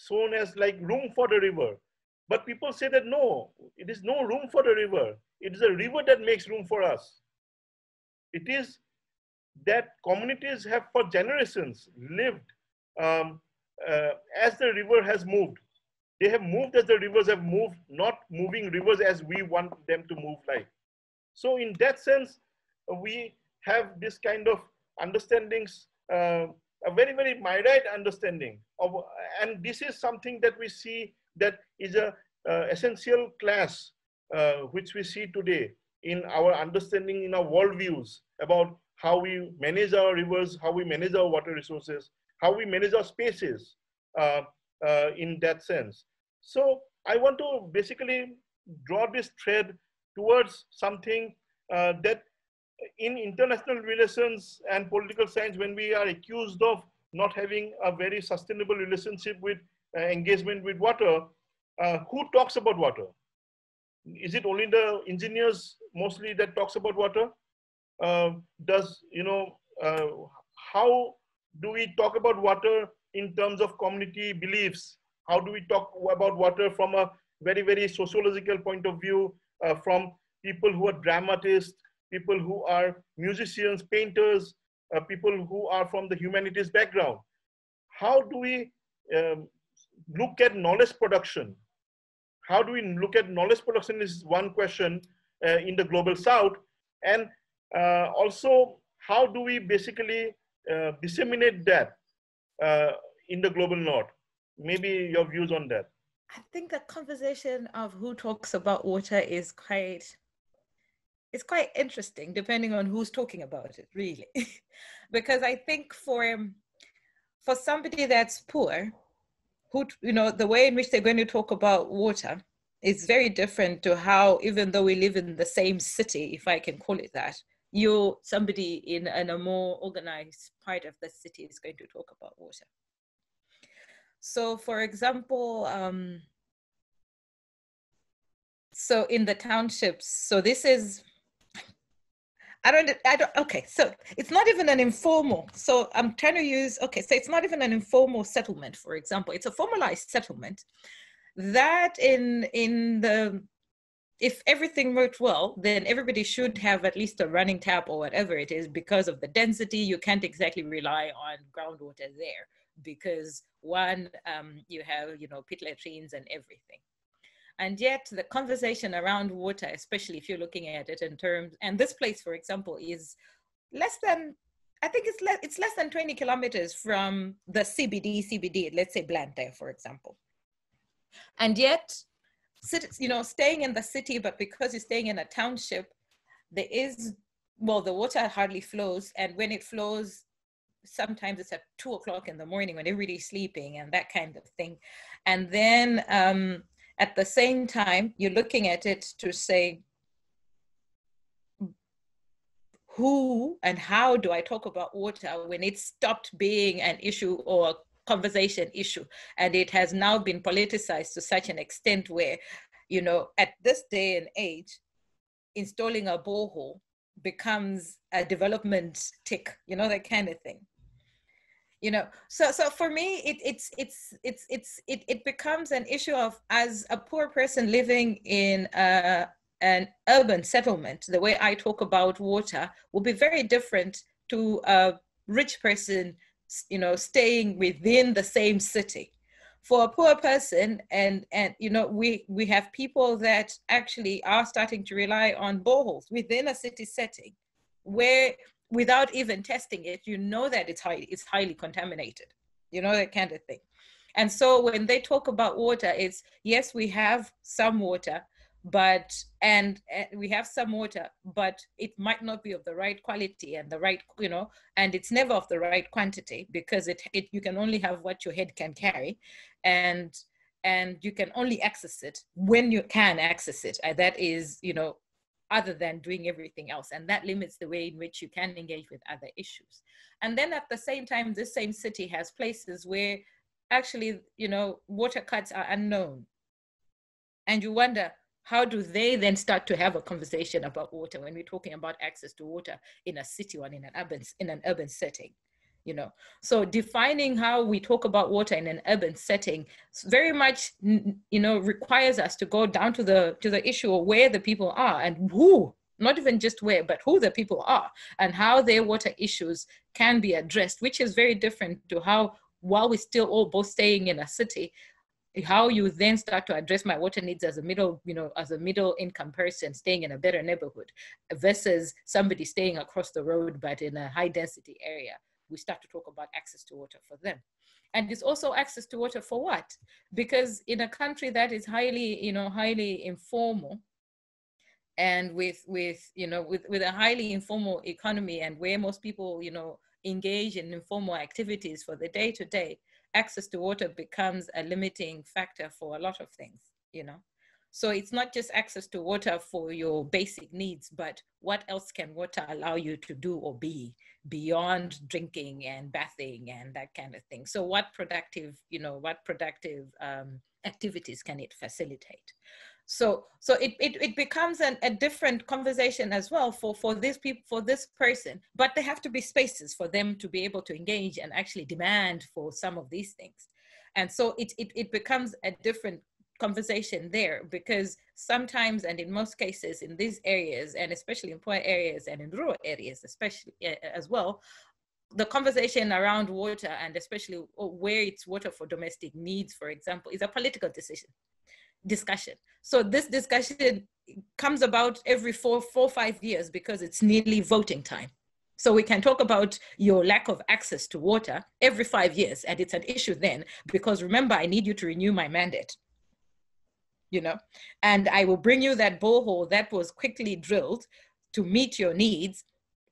Speaker 1: shown as like room for the river. But people say that no, it is no room for the river. It is a river that makes room for us. It is that communities have for generations lived as the river has moved. They have moved as the rivers have moved, not moving rivers as we want them to move like. So in that sense, we have this kind of understandings, a very, very Myrite understanding of, and this is something that we see that is a essential class which we see today in our understanding, in our worldviews about how we manage our rivers, how we manage our water resources, how we manage our spaces in that sense. So I want to basically draw this thread towards something that in international relations and political science, when we are accused of not having a very sustainable relationship with engagement with water, who talks about water? Is it only the engineers mostly that talks about water? How do we talk about water in terms of community beliefs? How do we talk about water from a very, very sociological point of view, from people who are dramatists, people who are musicians, painters, people who are from the humanities background? How do we look at knowledge production? How do we look at knowledge production is one question in the global south. And also, how do we basically disseminate that in the global north? Maybe your views on that.
Speaker 2: I think the conversation of who talks about water is quite interesting, depending on who's talking about it, really. Because I think for somebody that's poor, who, the way in which they're going to talk about water is very different to how, even though we live in the same city, if I can call it that, somebody in a more organized part of the city is going to talk about water. So for example, so in the townships, so this is, okay, so it's not even an informal, so I'm trying to use, okay, so it's not even an informal settlement, for example. It's a formalized settlement that if everything worked well, then everybody should have at least a running tap or whatever it is. Because of the density, you can't exactly rely on groundwater there because one, you have, pit latrines and everything. And yet the conversation around water, especially if you're looking at it in terms, and this place, for example, is less than, I think it's less than 20 kilometers from the CBD, let's say Blantyre, for example. And yet, staying in the city, but because you're staying in a township, the water hardly flows. And when it flows, sometimes it's at 2 o'clock in the morning when everybody's sleeping and that kind of thing. And then at the same time, you're looking at it to say, who and how do I talk about water when it stopped being an issue or a conversation issue? And it has now been politicized to such an extent where, at this day and age, installing a borehole becomes a development tick, that kind of thing. So for me, it becomes an issue of, as a poor person living in an urban settlement, the way I talk about water will be very different to a rich person, staying within the same city. For a poor person, and we have people that actually are starting to rely on boreholes within a city setting, where without even testing it, that it's highly contaminated, that kind of thing. And so when they talk about water, it's, yes, we have some water, but it might not be of the right quality and the right, and it's never of the right quantity, because you can only have what your head can carry, and you can only access it when you can access it. And that is, other than doing everything else. And that limits the way in which you can engage with other issues. And then at the same time, this same city has places where actually, you know, water cuts are unknown. And you wonder, how do they then start to have a conversation about water when we're talking about access to water in a city or in an urban setting? You know, so defining how we talk about water in an urban setting very much, you know, requires us to go down to the issue of where the people are and who, not even just where, but who the people are and how their water issues can be addressed, which is very different to how, while we're still all both staying in a city, how you then start to address my water needs as a middle, you know, as a middle income person staying in a better neighborhood versus somebody staying across the road, but in a high density area. We start to talk about access to water for them. And it's also access to water for what? Because in a country that is highly, you know, highly informal, and with a highly informal economy, and where most people, you know, engage in informal activities for the day-to-day, access to water becomes a limiting factor for a lot of things, you know. So it's not just access to water for your basic needs, but what else can water allow you to do or be beyond drinking and bathing and that kind of thing? So what productive, you know, activities can it facilitate? So it becomes a different conversation as well for these people, for this person, but there have to be spaces for them to be able to engage and actually demand for some of these things. And so it becomes a different conversation there, because sometimes, and in most cases in these areas, and especially in poor areas and in rural areas especially as well, the conversation around water, and especially where it's water for domestic needs, for example, is a political discussion. So this discussion comes about every four or 5 years because it's nearly voting time. So we can talk about your lack of access to water every 5 years, and it's an issue then, because remember, I need you to renew my mandate, you know, and I will bring you that borehole that was quickly drilled to meet your needs,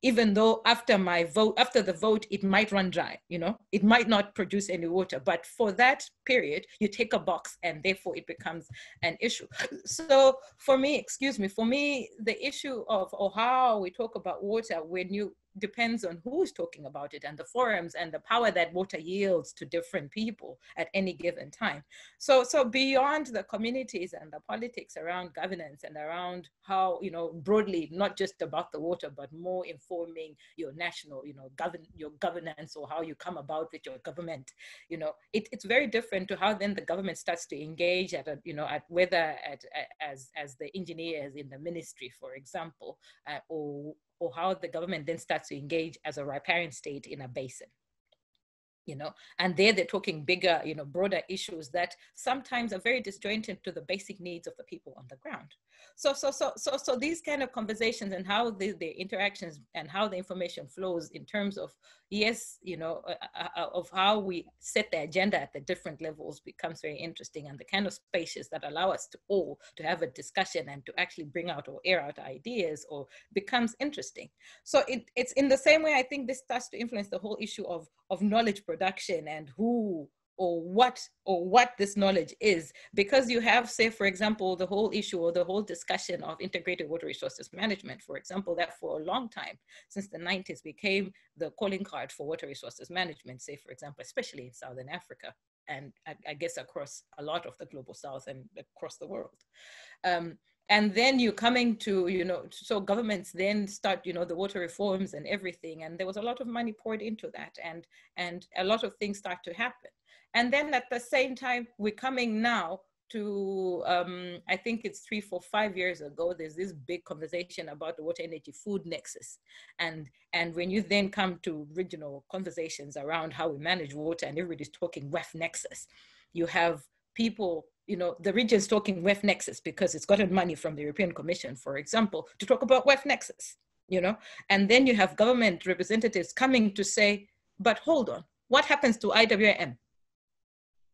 Speaker 2: even though after the vote, it might run dry, you know, it might not produce any water, but for that period, you take a box and therefore it becomes an issue. So for me, the issue of, or how we talk about water depends on who's talking about it and the forums and the power that water yields to different people at any given time. So beyond the communities and the politics around governance and around how, you know, broadly, not just about the water, but more informing your national, you know, your governance, or how you come about with your government, you know, it's very different to how then the government starts to engage as the engineers in the ministry, for example, or how the government then starts to engage as a riparian state in a basin, you know, and they're talking bigger, you know, broader issues that sometimes are very disjointed to the basic needs of the people on the ground. So these kind of conversations and how the interactions and how the information flows in terms of, yes, you know, of how we set the agenda at the different levels becomes very interesting, and the kind of spaces that allow us to all to have a discussion and to actually bring out or air out ideas or becomes interesting. So it's in the same way, I think this starts to influence the whole issue of knowledge production and who or what this knowledge is, because you have, say, for example, the whole issue or the whole discussion of integrated water resources management, for example, that for a long time, since the 90s, became the calling card for water resources management, say, for example, especially in Southern Africa, and I guess across a lot of the global South and across the world. And then you're coming to, you know, so governments then start, you know, the water reforms and everything. And there was a lot of money poured into that, and a lot of things start to happen. And then at the same time, we're coming now to, I think it's 3, 4, 5 years ago, there's this big conversation about the water, energy, food nexus. And when you then come to regional conversations around how we manage water, and everybody's talking WEF nexus, you have people, you know, the region's talking WEF nexus because it's gotten money from the European Commission, for example, to talk about WEF nexus, you know, and then you have government representatives coming to say, but hold on, what happens to IWM?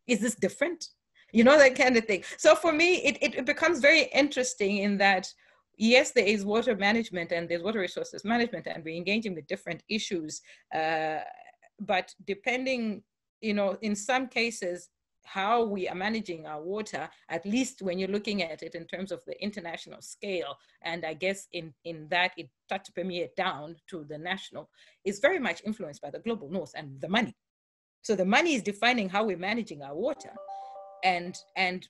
Speaker 2: Is this different? You know, that kind of thing. So for me, it becomes very interesting in that, yes, there is water management and there's water resources management, and we're engaging with different issues, but depending, you know, in some cases, how we are managing our water, at least when you're looking at it in terms of the international scale, and I guess in that it starts to permeate down to the national, is very much influenced by the global north and the money. So the money is defining how we're managing our water. And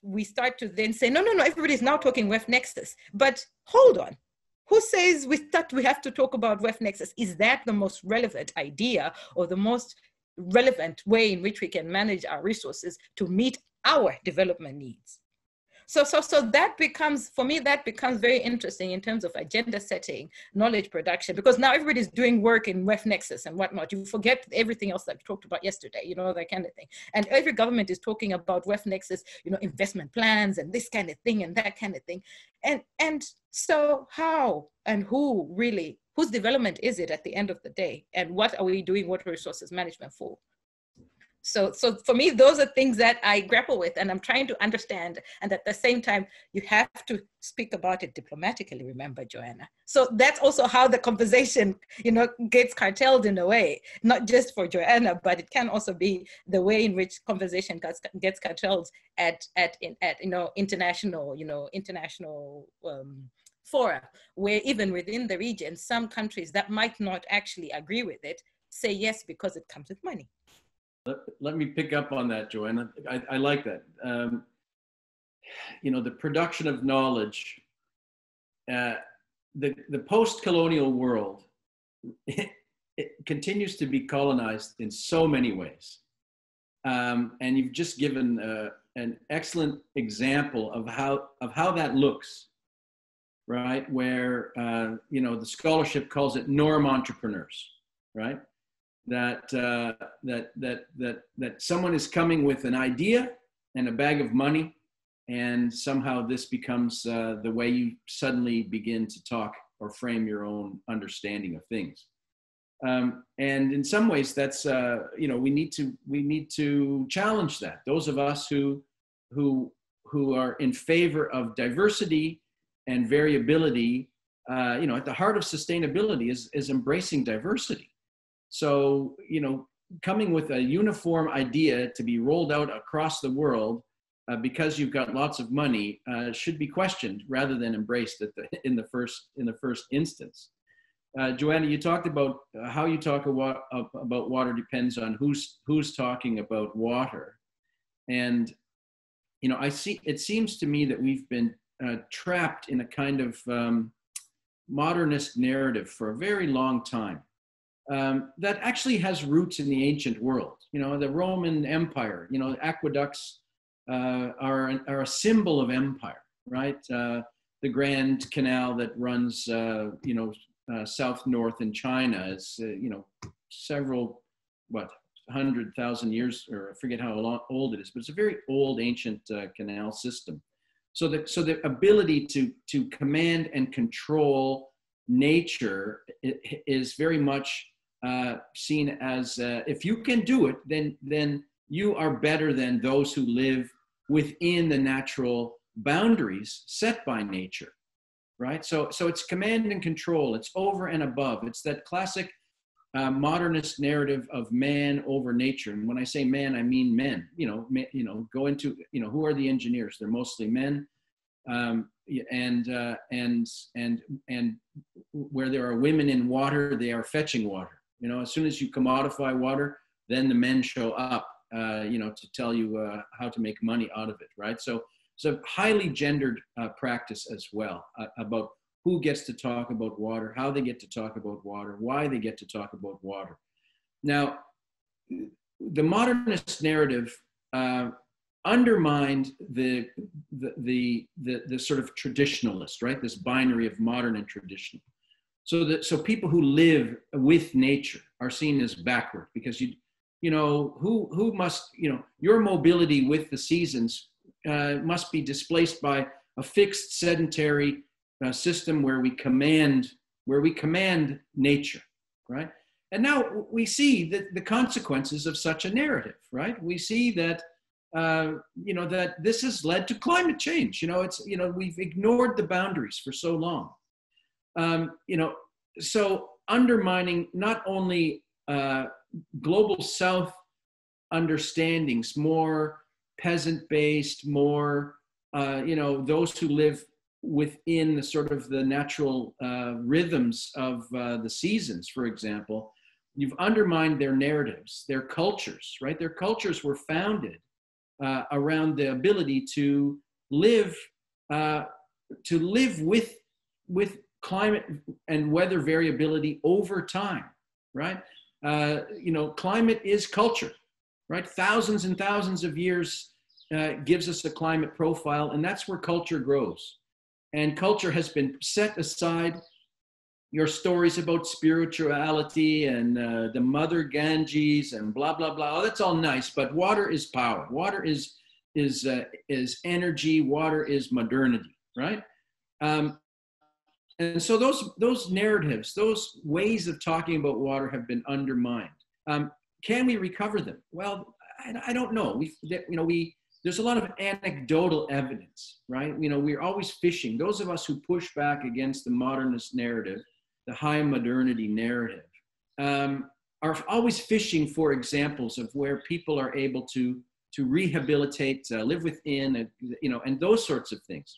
Speaker 2: we start to then say, no, everybody's now talking WEF Nexus. But hold on. Who says we have to talk about WEF Nexus? Is that the most relevant idea or the most relevant way in which we can manage our resources to meet our development needs? So that becomes, for me, that becomes very interesting in terms of agenda setting, knowledge production, because now everybody's doing work in WEF Nexus and whatnot. You forget everything else that we talked about yesterday, you know, that kind of thing. And every government is talking about WEF Nexus, you know, investment plans and this kind of thing and that kind of thing. And so how and who really, whose development is it at the end of the day? And what are we doing water resources management for? So for me, those are things that I grapple with and I'm trying to understand. And at the same time, you have to speak about it diplomatically, remember, Joanna. So that's also how the conversation, you know, gets cartelled in a way, not just for Joanna, but it can also be the way in which conversation gets cartelled at international fora, where even within the region, some countries that might not actually agree with it say yes because it comes with money.
Speaker 3: Let me pick up on that, Joanna. I like that. You know, the production of knowledge, the post-colonial world, it continues to be colonized in so many ways. And you've just given an excellent example of how that looks, right? Where, you know, the scholarship calls it norm entrepreneurs, right? That someone is coming with an idea and a bag of money, and somehow this becomes the way you suddenly begin to talk or frame your own understanding of things. And in some ways, that's you know, we need to challenge that. Those of us who are in favor of diversity and variability, you know, at the heart of sustainability is embracing diversity. So, you know, coming with a uniform idea to be rolled out across the world because you've got lots of money should be questioned rather than embraced in the first instance. Joanna, you talked about how you talk about water depends on who's talking about water, and you know, it seems to me that we've been trapped in a kind of modernist narrative for a very long time. That actually has roots in the ancient world. You know, the Roman Empire, you know, aqueducts are a symbol of empire, right? The Grand Canal that runs, you know, south-north in China is, you know, several, 100,000 years, or I forget how old it is, but it's a very old ancient canal system. So the ability to command and control nature is very much seen as if you can do it, then you are better than those who live within the natural boundaries set by nature, right? So it's command and control. It's over and above. It's that classic modernist narrative of man over nature. And when I say man, I mean men. You know, go into, you know, who are the engineers? They're mostly men. And where there are women in water, they are fetching water. You know, as soon as you commodify water, then the men show up, you know, to tell you how to make money out of it, right? So it's a highly gendered practice as well about who gets to talk about water, how they get to talk about water, why they get to talk about water. Now, the modernist narrative undermined the sort of traditionalist, right? This binary of modern and traditional. So people who live with nature are seen as backward because you know, who must, you know, your mobility with the seasons must be displaced by a fixed sedentary system where we command nature, right? And now we see the consequences of such a narrative, right? We see that you know, that this has led to climate change. You know, it's, you know, we've ignored the boundaries for so long. You know, so undermining not only global South understandings, more peasant-based, more, those who live within the sort of the natural rhythms of the seasons, for example, you've undermined their narratives, their cultures, right? Their cultures were founded around the ability to live with climate and weather variability over time, right? Climate is culture, right? Thousands and thousands of years gives us a climate profile, and that's where culture grows. And culture has been set aside. Your stories about spirituality and the mother Ganges and blah, blah, blah, that's all nice, but water is power. Water is energy. Water is modernity, right? And so those narratives, those ways of talking about water have been undermined. Can we recover them? Well, I don't know. There's a lot of anecdotal evidence, right? We're always fishing. Those of us who push back against the modernist narrative, the high modernity narrative, are always fishing for examples of where people are able to rehabilitate, live within, and those sorts of things.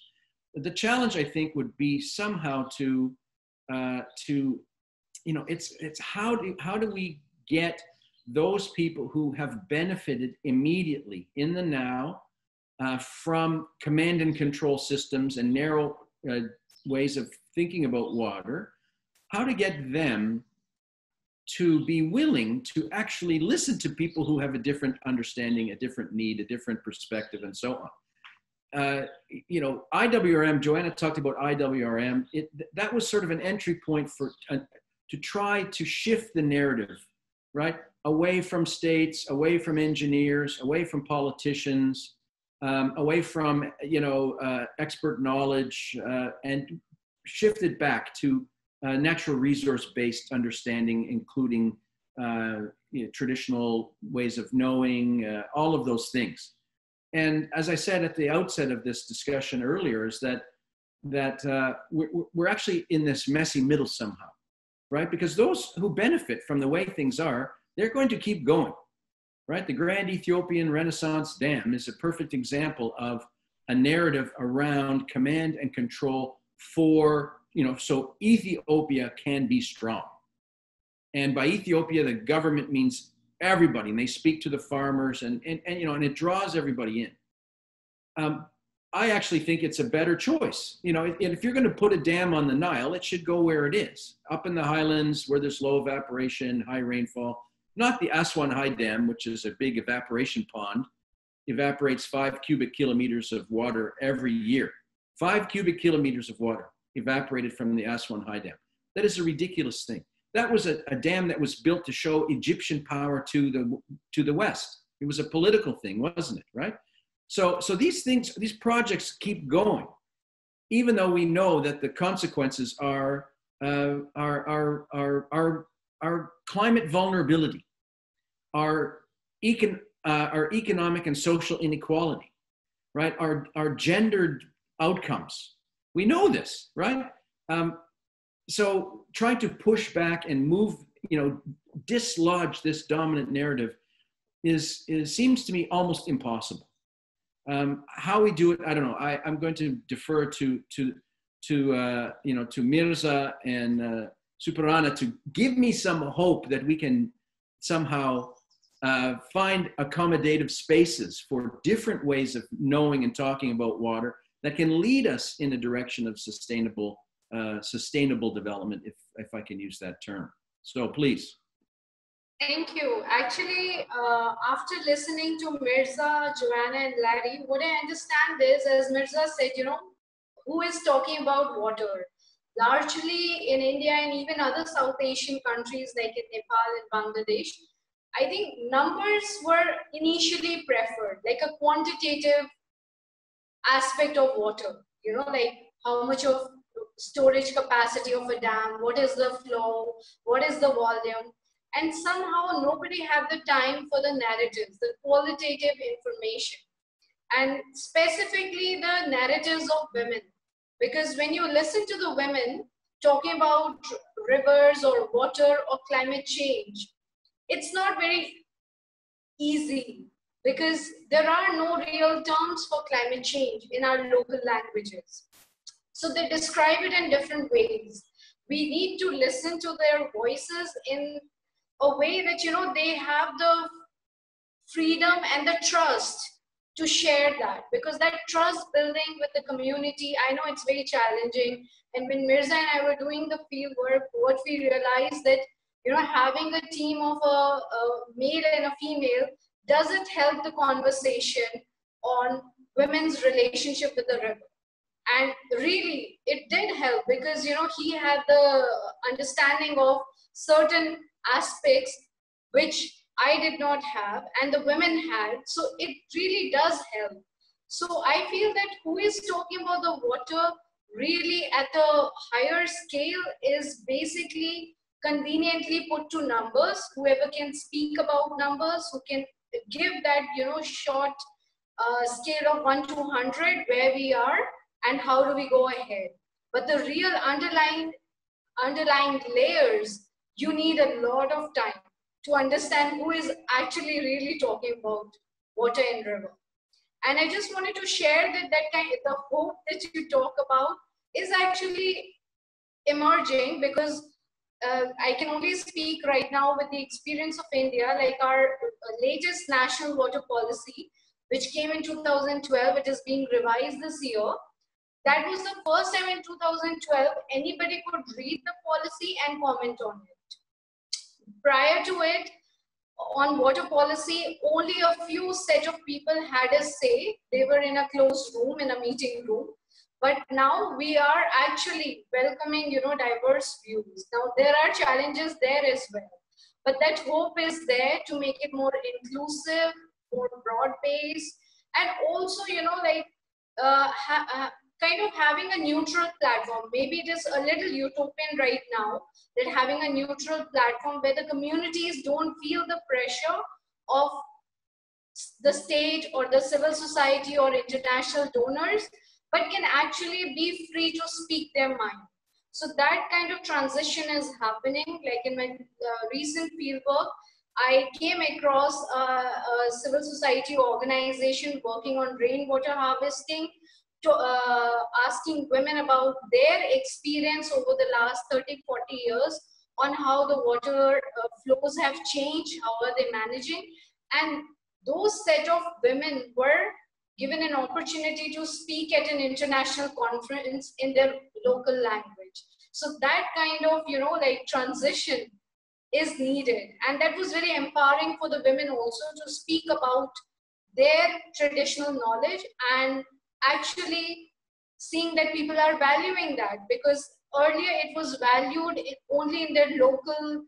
Speaker 3: The challenge, I think, would be somehow it's how do we get those people who have benefited immediately in the now from command and control systems and narrow ways of thinking about water, how to get them to be willing to actually listen to people who have a different understanding, a different need, a different perspective, and so on. IWRM, Joanna talked about IWRM, that was sort of an entry point to try to shift the narrative, right? Away from states, away from engineers, away from politicians, away from, expert knowledge, and shift it back to natural resource-based understanding, including traditional ways of knowing, all of those things. And as I said at the outset of this discussion earlier, is that we're actually in this messy middle somehow, right? Because those who benefit from the way things are, they're going to keep going, right? The Grand Ethiopian Renaissance Dam is a perfect example of a narrative around command and control for, so Ethiopia can be strong. And by Ethiopia, the government means everybody, and they speak to the farmers, and it draws everybody in. I actually think it's a better choice. If you're going to put a dam on the Nile, it should go where it is, up in the highlands where there's low evaporation, high rainfall. Not the Aswan High Dam, which is a big evaporation pond, evaporates 5 cubic kilometers of water every year. 5 cubic kilometers of water evaporated from the Aswan High Dam. That is a ridiculous thing. That was a dam that was built to show Egyptian power to the West. It was a political thing, wasn't it, right? So these things, these projects keep going, even though we know that the consequences are climate vulnerability, our economic and social inequality, right? Our gendered outcomes. We know this, right? So trying to push back and move, dislodge this dominant narrative seems to me almost impossible. How we do it, I don't know. I'm going to defer to Mirza and Suparana to give me some hope that we can somehow find accommodative spaces for different ways of knowing and talking about water that can lead us in a direction of sustainable development, if I can use that term. So please.
Speaker 4: Thank you. Actually, after listening to Mirza, Joanna, and Larry, what I understand is, as Mirza said, who is talking about water? Largely in India and even other South Asian countries like in Nepal and Bangladesh, I think numbers were initially preferred, like a quantitative aspect of water, like how much of storage capacity of a dam, what is the flow, what is the volume. And somehow nobody had the time for the narratives, the qualitative information, and specifically the narratives of women. Because when you listen to the women talking about rivers or water or climate change, it's not very easy. because there are no real terms for climate change in our local languages. So they describe it in different ways. We need to listen to their voices in a way that, you know, they have the freedom and the trust to share that, because that trust building with the community, I know it's very challenging. And when Mirza and I were doing the field work, what we realized that, you know, having a team of a male and a female doesn't help the conversation on women's relationship with the river. And really, it did help, because, you know, he had the understanding of certain aspects which I did not have and the women had. So it really does help. So I feel that who is talking about the water really at a higher scale is basically conveniently put to numbers. Whoever can speak about numbers, who can give that, you know, short scale of 1 to 100 where we are and how do we go ahead. But the real underlying layers, you need a lot of time to understand who is actually really talking about water and river. And I just wanted to share that the hope that you talk about is actually emerging, because I can only speak right now with the experience of India, like our latest national water policy, which came in 2012, it is being revised this year. That was the first time in 2012 anybody could read the policy and comment on it. Prior to it, on water policy, only a few set of people had a say. They were in a closed room, in a meeting room. But now we are actually welcoming, you know, diverse views. Now there are challenges there as well, but that hope is there to make it more inclusive, more broad-based, and also, you know, like kind of having a neutral platform. Maybe it is a little utopian right now, that having a neutral platform where the communities don't feel the pressure of the state or the civil society or international donors, but can actually be free to speak their mind. So that kind of transition is happening. Like in my recent fieldwork, I came across a civil society organization working on rainwater harvesting, to, asking women about their experience over the last 30, 40 years on how the water flows have changed, how are they managing. And those set of women were given an opportunity to speak at an international conference in their local language. So that kind of, you know, like transition is needed. And that was very empowering for the women also to speak about their traditional knowledge and actually seeing that people are valuing that, because earlier it was valued only in their local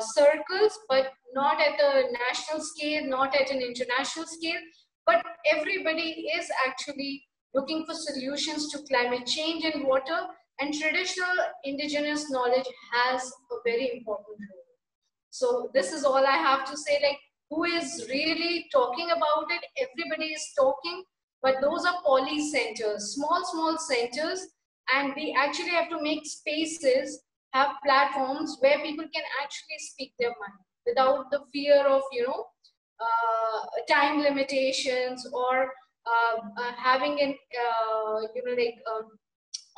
Speaker 4: circles, but not at a national scale, not at an international scale. But everybody is actually looking for solutions to climate change and water, and traditional indigenous knowledge has a very important role. So this is all I have to say. Like, who is really talking about it? Everybody is talking, but those are poly centers, small centers, and we actually have to make spaces, have platforms where people can actually speak their mind without the fear of, you know, time limitations or having an, you know, like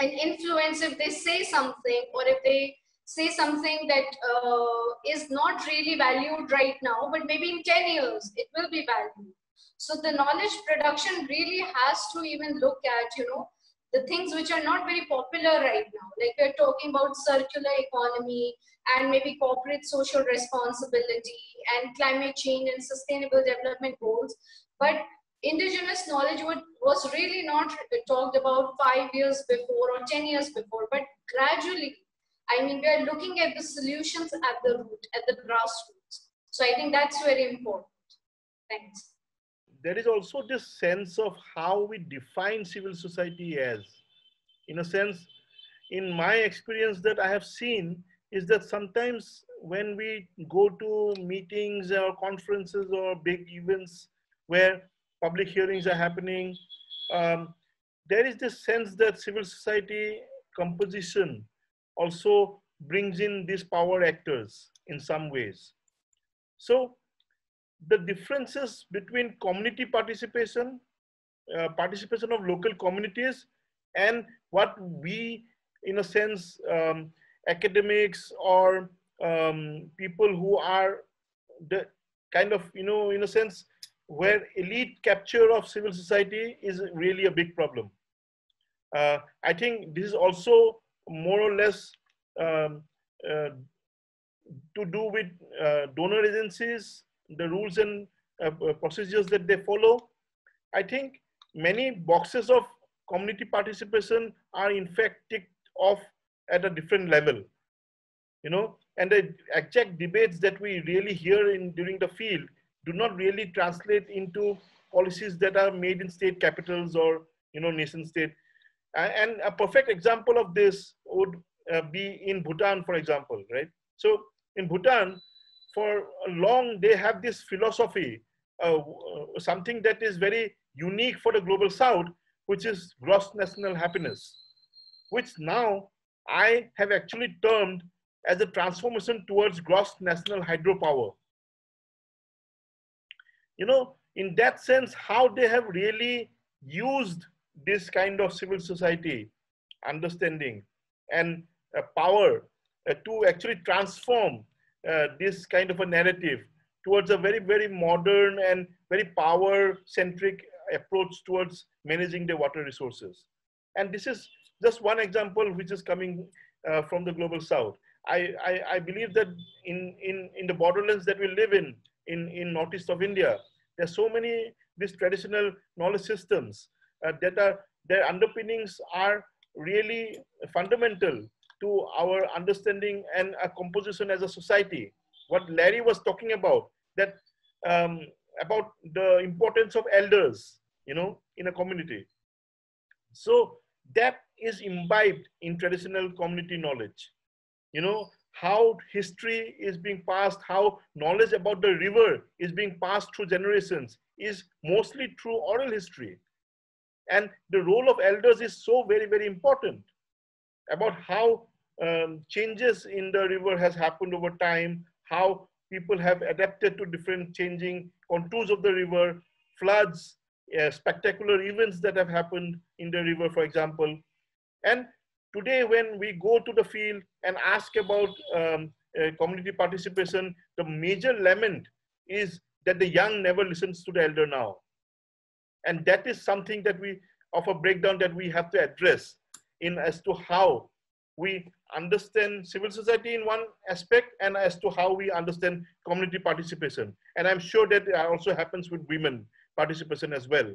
Speaker 4: an influence if they say something, or if they say something that is not really valued right now, but maybe in 10 years it will be valued. So the knowledge production really has to even look at, you know, the things which are not very popular right now. Like we're talking about circular economy and maybe corporate social responsibility and climate change and sustainable development goals. But indigenous knowledge was really not talked about 5 years before or 10 years before, but gradually, I mean, we are looking at the solutions at the root, at the grassroots. So I think that's very important. Thanks.
Speaker 1: There is also this sense of how we define civil society as. In a sense, in my experience that I have seen is that sometimes when we go to meetings or conferences or big events where public hearings are happening, there is this sense that civil society composition also brings in these power actors in some ways. So the differences between community participation, participation of local communities, and what we, in a sense, academics or people who are the kind of, in a sense, where elite capture of civil society is really a big problem. I think this is also more or less um, uh, to do with donor agencies, the rules and procedures that they follow. I think many boxes of community participation are in fact ticked off at a different level, and the exact debates that we really hear during the field do not really translate into policies that are made in state capitals or, nation state. And a perfect example of this would be in Bhutan, for example, right? So in Bhutan, for long, they have this philosophy, something that is very unique for the global South, which is gross national happiness, which now I have actually termed as a transformation towards gross national hydropower. In that sense, how they have really used this kind of civil society understanding and power to actually transform this kind of a narrative towards a very, very modern and very power-centric approach towards managing the water resources. And this is just one example which is coming from the global South. I believe that in the borderlands that we live in northeast of India, there are so many these traditional knowledge systems their underpinnings are really fundamental to our understanding and a composition as a society. What Larry was talking about, that about the importance of elders, in a community. So that is imbibed in traditional community knowledge. How history is being passed, how knowledge about the river is being passed through generations is mostly through oral history. And the role of elders is so very, very important about how changes in the river has happened over time, how people have adapted to different changing contours of the river, floods, spectacular events that have happened in the river, for example. And today, when we go to the field and ask about community participation, the major lament is that the young never listens to the elder now. And that is something that of a breakdown that we have to address in as to how we understand civil society in one aspect and as to how we understand community participation. And I'm sure that also happens with women participation as well.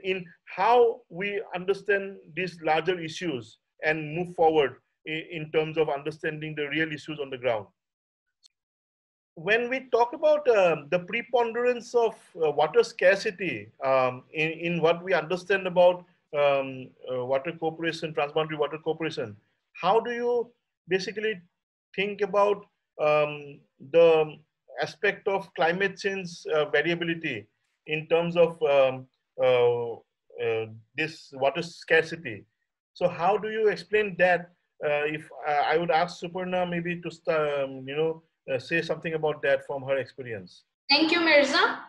Speaker 1: In how we understand these larger issues and move forward in terms of understanding the real issues on the ground. When we talk about the preponderance of water scarcity in what we understand about water cooperation, transboundary water cooperation, how do you basically think about the aspect of climate change variability in terms of this water scarcity? So how do you explain that? If I would ask Suparana maybe to start, say something about that from her experience.
Speaker 4: Thank you, Mirza.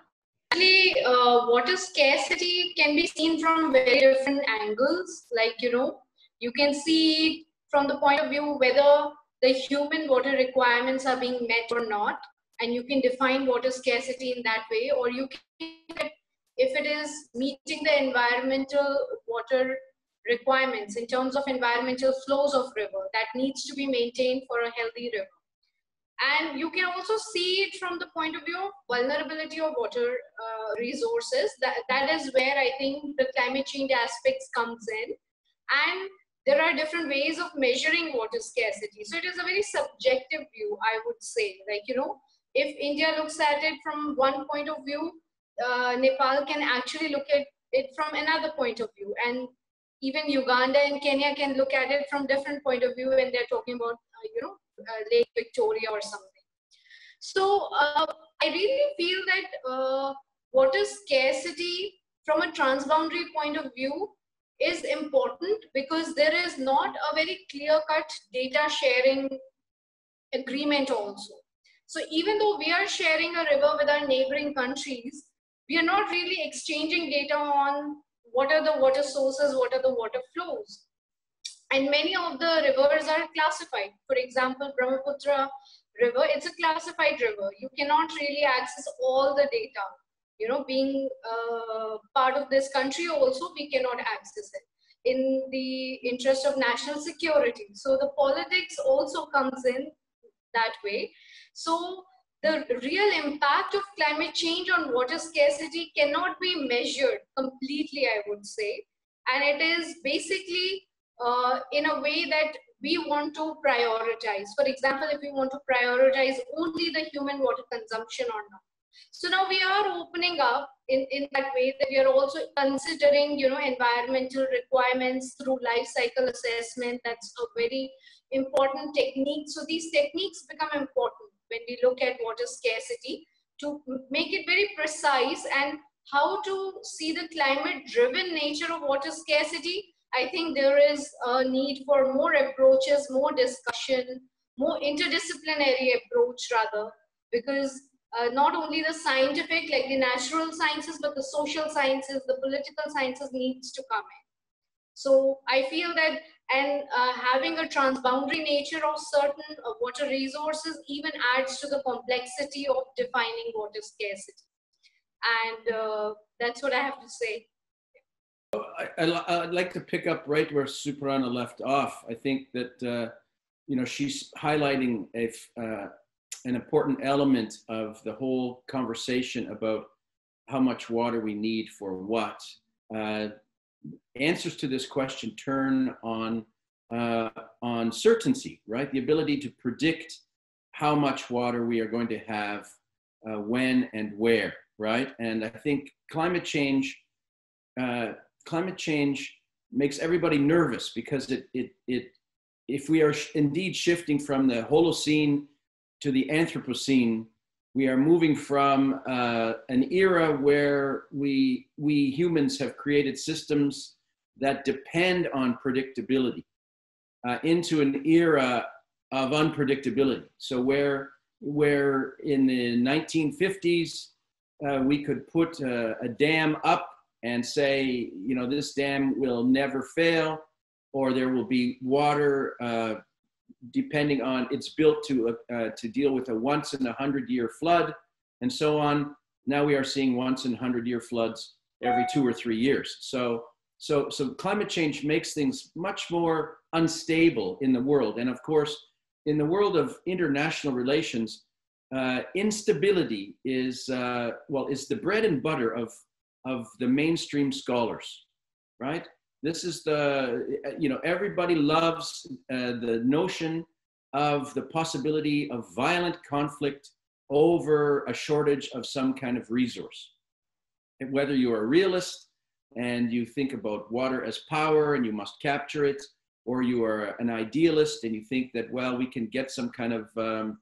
Speaker 4: Actually, water scarcity can be seen from very different angles. Like, you can see from the point of view whether the human water requirements are being met or not. And you can define water scarcity in that way, or you can, if it is meeting the environmental water requirements in terms of environmental flows of river that needs to be maintained for a healthy river. And you can also see it from the point of view of vulnerability of water resources. That is where I think the climate change aspects comes in. And there are different ways of measuring water scarcity. So it is a very subjective view, I would say. Like, if India looks at it from one point of view, Nepal can actually look at it from another point of view. And even Uganda and Kenya can look at it from different point of view when they're talking about, Lake Victoria or something. So I really feel that water scarcity from a transboundary point of view is important because there is not a very clear-cut data sharing agreement also. So even though we are sharing a river with our neighboring countries, we are not really exchanging data on what are the water sources, what are the water flows. And many of the rivers are classified. For example, Brahmaputra river, it's a classified river. You cannot really access all the data. You know, being part of this country also, we cannot access it in the interest of national security. So the politics also comes in that way. So the real impact of climate change on water scarcity cannot be measured completely, I would say. And it is basically in a way that we want to prioritize. For example, if we want to prioritize only the human water consumption or not. So now we are opening up in that way that we are also considering, you know, environmental requirements through life cycle assessment. That's a very important technique. So these techniques become important when we look at water scarcity to make it very precise, and how to see the climate driven nature of water scarcity. I think there is a need for more approaches, more discussion, more interdisciplinary approach rather, because not only the scientific, like the natural sciences, but the social sciences, the political sciences needs to come in. So I feel that, and having a transboundary nature of certain water resources even adds to the complexity of defining water scarcity. And that's what I have to say.
Speaker 3: I'd like to pick up right where Suparana left off. I think that you know, she's highlighting an important element of the whole conversation about how much water we need for what. Answers to this question turn on certainty, right? The ability to predict how much water we are going to have, when and where, right? And I think climate change makes everybody nervous, because if we are indeed shifting from the Holocene to the Anthropocene, we are moving from an era where we humans have created systems that depend on predictability into an era of unpredictability. So where in the 1950s, we could put a dam up and say, you know, this dam will never fail, or there will be water depending on, it's built to deal with a once in 100-year flood, and so on. Now we are seeing once in 100-year floods every 2 or 3 years. So climate change makes things much more unstable in the world. And of course, in the world of international relations, instability is the bread and butter of the mainstream scholars, right? This is you know, everybody loves the notion of the possibility of violent conflict over a shortage of some kind of resource. And whether you're a realist and you think about water as power and you must capture it, or you are an idealist and you think that, well, we can get some kind of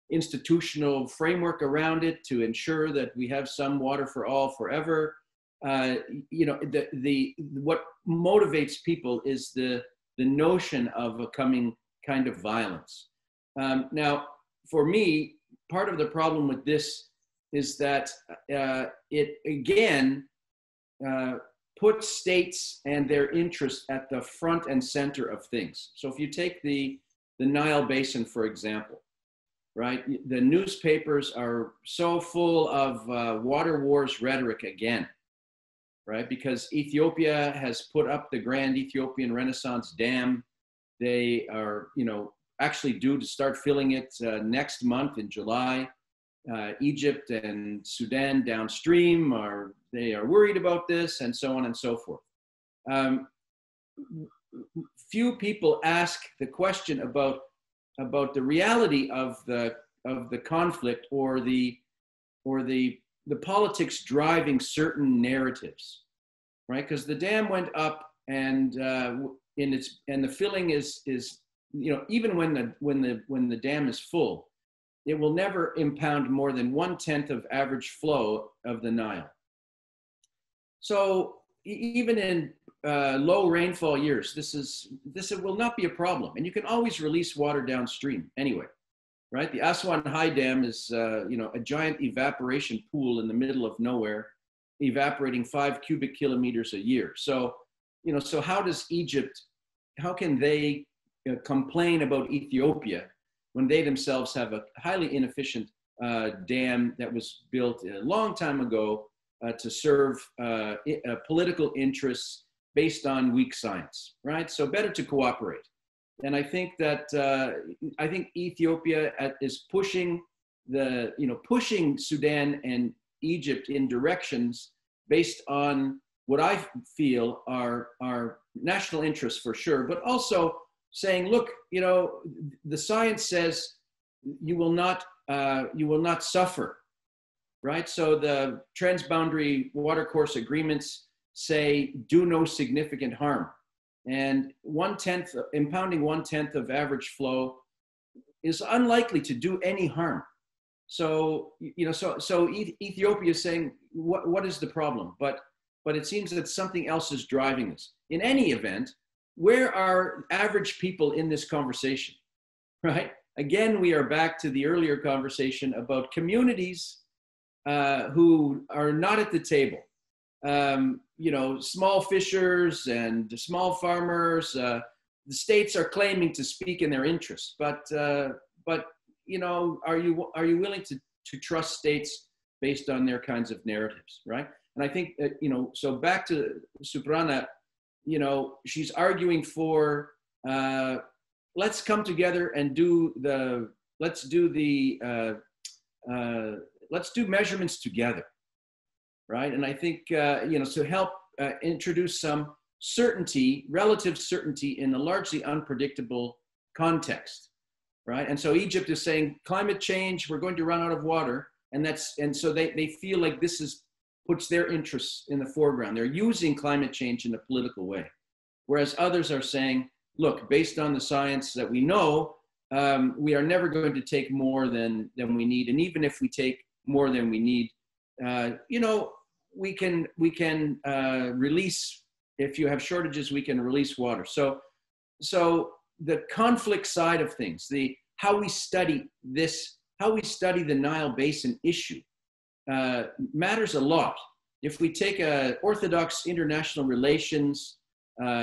Speaker 3: institutional framework around it to ensure that we have some water for all forever. You know, what motivates people is the notion of a coming kind of violence. Now, for me, part of the problem with this is that it again puts states and their interests at the front and center of things. So if you take the Nile Basin, for example, right? The newspapers are so full of water wars rhetoric again, right? Because Ethiopia has put up the Grand Ethiopian Renaissance Dam. They are, you know, actually due to start filling it next month in July. Egypt and Sudan downstream they are worried about this, and so on and so forth. Few people ask the question about the reality of the conflict or the politics driving certain narratives, right? Because the dam went up, and the filling is, you know, even when the dam is full, it will never impound more than 1/10 of average flow of the Nile. So even in low rainfall years, this will not be a problem, and you can always release water downstream anyway. right? The Aswan High Dam is, a giant evaporation pool in the middle of nowhere, evaporating 5 cubic kilometers a year. So, so how does Egypt, how can they complain about Ethiopia when they themselves have a highly inefficient dam that was built a long time ago to serve political interests based on weak science, right? So better to cooperate. And I think that Ethiopia is pushing pushing Sudan and Egypt in directions based on what I feel are national interests for sure, but also saying, look, the science says you will not suffer, right? So the transboundary watercourse agreements say do no significant harm. And impounding 1/10 of average flow is unlikely to do any harm. So, so Ethiopia is saying, what is the problem? But it seems that something else is driving this. In any event, where are average people in this conversation, right? Again, we are back to the earlier conversation about communities who are not at the table. Small fishers and small farmers, the states are claiming to speak in their interests, but are you willing to trust states based on their kinds of narratives, right? And I think that, so back to Suparana, she's arguing for let's come together and let's do measurements together. Right, and I think to help introduce some certainty, relative certainty in a largely unpredictable context, right? And so Egypt is saying climate change, we're going to run out of water, and so they feel like this puts their interests in the foreground. They're using climate change in a political way, whereas others are saying, look, based on the science that we know, we are never going to take more than we need, and even if we take more than we need, we can release, if you have shortages, we can release water. So the conflict side of things, how we study the Nile Basin issue matters a lot. If we take an orthodox international relations,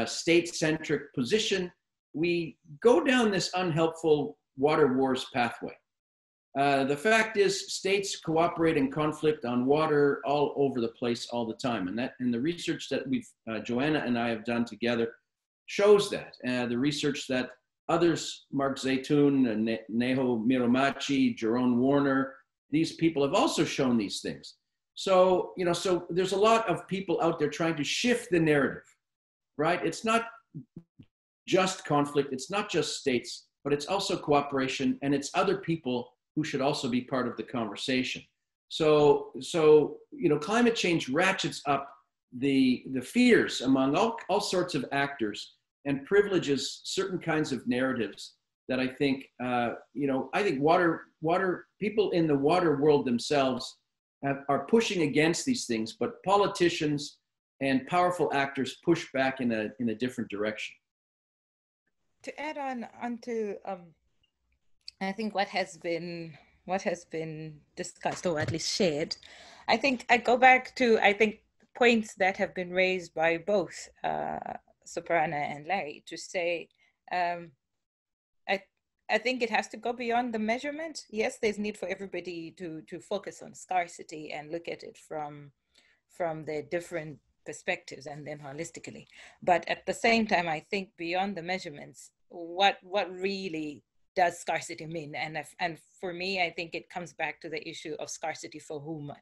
Speaker 3: state-centric position, we go down this unhelpful water wars pathway. The fact is, states cooperate in conflict on water all over the place all the time, and the research that Joanna and I have done together shows that. The research that others, Mark Zaytoun, Neho Miromachi, Jerome Warner, these people have also shown these things. So so there's a lot of people out there trying to shift the narrative, right? It's not just conflict, it's not just states, but it's also cooperation, and it's other people who should also be part of the conversation. So climate change ratchets up the fears among all sorts of actors and privileges certain kinds of narratives that I think, I think water people in the water world themselves are pushing against these things, but politicians and powerful actors push back in a different direction.
Speaker 2: To add on to I think what has been discussed, or at least shared, I think I go back to points that have been raised by both Suparana and Larry to say, I think it has to go beyond the measurement. Yes, there's need for everybody to focus on scarcity and look at it from their different perspectives and then holistically. But at the same time, I think beyond the measurements, what really does scarcity mean? And for me, I think it comes back to the issue of scarcity for whom,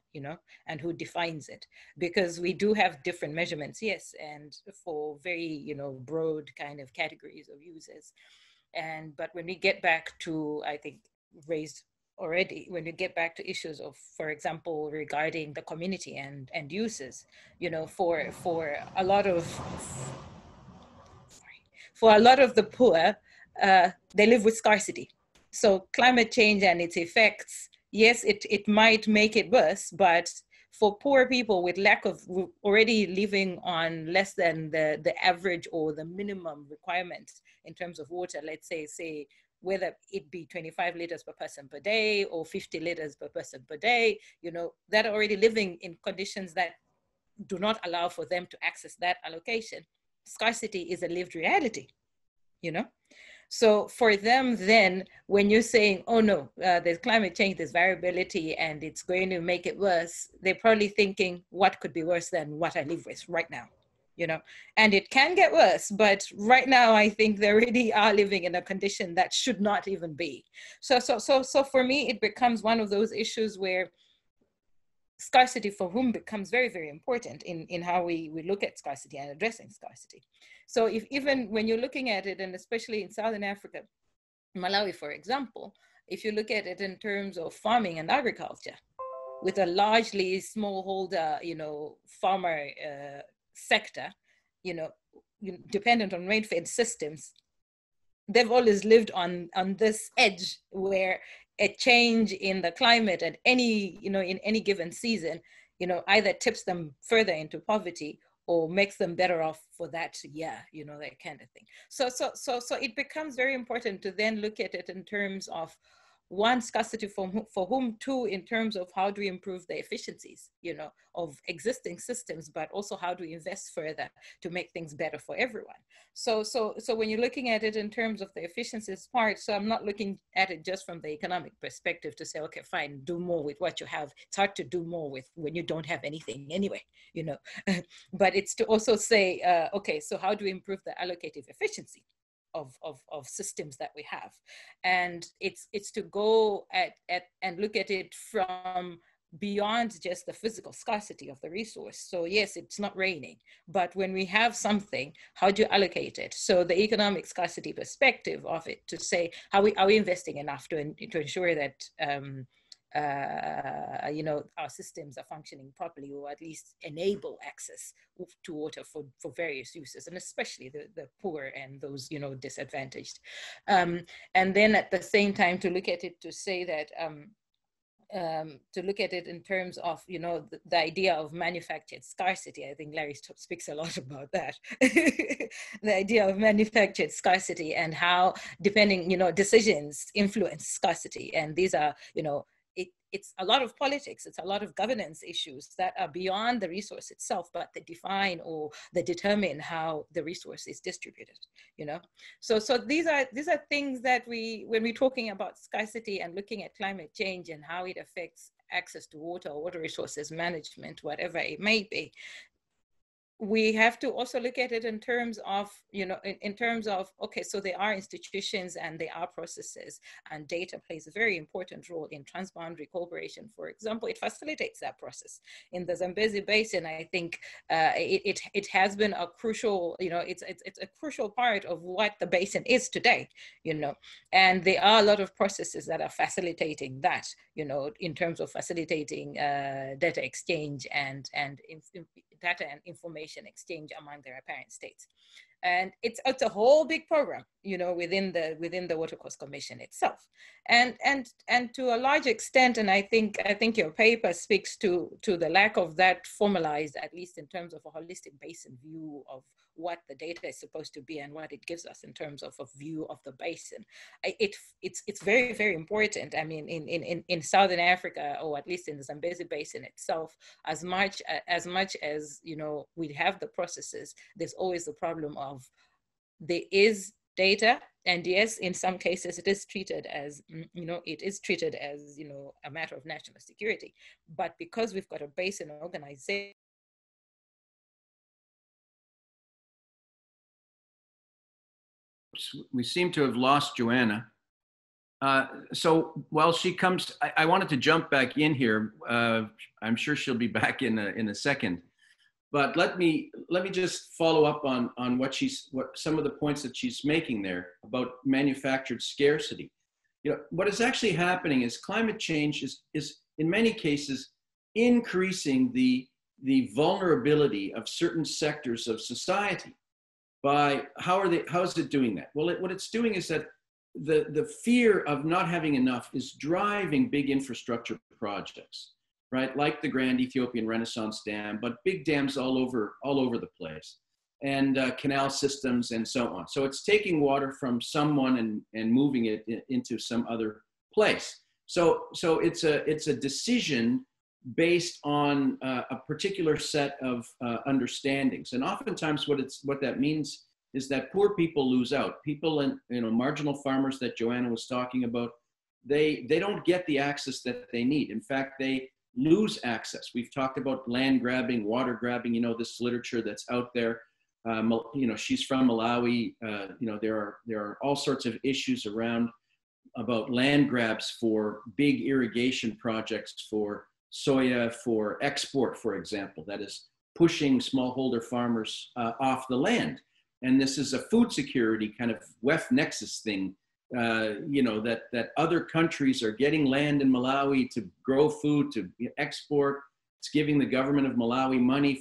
Speaker 2: and who defines it, because we do have different measurements, yes, and for very, broad kind of categories of users. But when we get back to, I think, raised already, when we get back to issues of, for example, regarding the community and uses, for a lot of the poor, they live with scarcity. So climate change and its effects, yes, it might make it worse, but for poor people with lack of already living on less than the average or the minimum requirements in terms of water, let's say whether it be 25 liters per person per day or 50 liters per person per day, you know, that are already living in conditions that do not allow for them to access that allocation. Scarcity is a lived reality, you know? So for them then, when you're saying, oh no, there's climate change, there's variability, and it's going to make it worse, they're probably thinking, what could be worse than what I live with right now? You know, and it can get worse, but right now I think they already are living in a condition that should not even be. So for me, it becomes one of those issues where scarcity for whom becomes very, very important in how we look at scarcity and addressing scarcity. So if even when you're looking at it, and especially in Southern Africa, Malawi, for example, if you look at it in terms of farming and agriculture, with a largely smallholder, you know, farmer sector, you know, dependent on rain-fed systems, they've always lived on this edge where a change in the climate at any, you know, in any given season, you know, either tips them further into poverty or makes them better off for that year, you know, that kind of thing. So it becomes very important to then look at it in terms of, one, scarcity for whom, two, in terms of how do we improve the efficiencies, you know, of existing systems, but also how do we invest further to make things better for everyone. So when you're looking at it in terms of the efficiencies part, so I'm not looking at it just from the economic perspective to say, okay, fine, do more with what you have. It's hard to do more with when you don't have anything anyway, you know, but it's to also say, okay, so how do we improve the allocative efficiency of systems that we have? And it's to go at and look at it from beyond just the physical scarcity of the resource. So yes, it's not raining, but when we have something, how do you allocate it? So the economic scarcity perspective of it, to say, are we investing enough to ensure that you know, our systems are functioning properly, or at least enable access to water for various uses, and especially the poor and those, you know, disadvantaged. And then at the same time to look at it to say that, to look at it in terms of, you know, the idea of manufactured scarcity. I think Larry speaks a lot about that. The idea of manufactured scarcity and how, depending, you know, decisions influence scarcity. And these are, you know, it's a lot of politics, it's a lot of governance issues that are beyond the resource itself, but they define or they determine how the resource is distributed, you know? So these are things that when we're talking about scarcity and looking at climate change and how it affects access to water or water resources management, whatever it may be, we have to also look at it in terms of, you know, in terms of, okay, so there are institutions and there are processes, and data plays a very important role in transboundary cooperation. For example, it facilitates that process. In the Zambezi Basin, I think it has been a crucial, you know, it's a crucial part of what the basin is today, you know, and there are a lot of processes that are facilitating that, you know, in terms of facilitating data exchange and data and information exchange among their parent states. And it's a whole big program, you know, within the Watercourse Commission itself. And to a large extent, and I think your paper speaks to the lack of that formalized, at least in terms of a holistic basin view of what the data is supposed to be and what it gives us in terms of a view of the basin. It's very, very important. I mean, in Southern Africa, or at least in the Zambezi Basin itself, as much as, you know, we have the processes, there's always the problem of there is data, and yes, in some cases it is treated as, you know, a matter of national security. But because we've got a basin organization,
Speaker 3: we seem to have lost Joanna. So while she comes, I wanted to jump back in here. I'm sure she'll be back in a second. But let me just follow up on what some of the points that she's making there about manufactured scarcity. You know, what is actually happening is climate change is in many cases increasing the vulnerability of certain sectors of society. By how is it doing that? Well, what it's doing is that the fear of not having enough is driving big infrastructure projects, right? Like the Grand Ethiopian Renaissance Dam, but big dams all over the place, and canal systems and so on. So it's taking water from someone and moving it into some other place. So it's a decision based on a particular set of understandings, and oftentimes what that means is that poor people lose out. People and marginal farmers that Joanna was talking about, they don't get the access that they need. In fact, they lose access. We've talked about land grabbing, water grabbing. This literature that's out there. She's from Malawi. There are all sorts of issues around about land grabs for big irrigation projects for soya, for export, for example. That is pushing smallholder farmers off the land. And this is a food security kind of West nexus thing, that other countries are getting land in Malawi to grow food, to export. It's giving the government of Malawi money,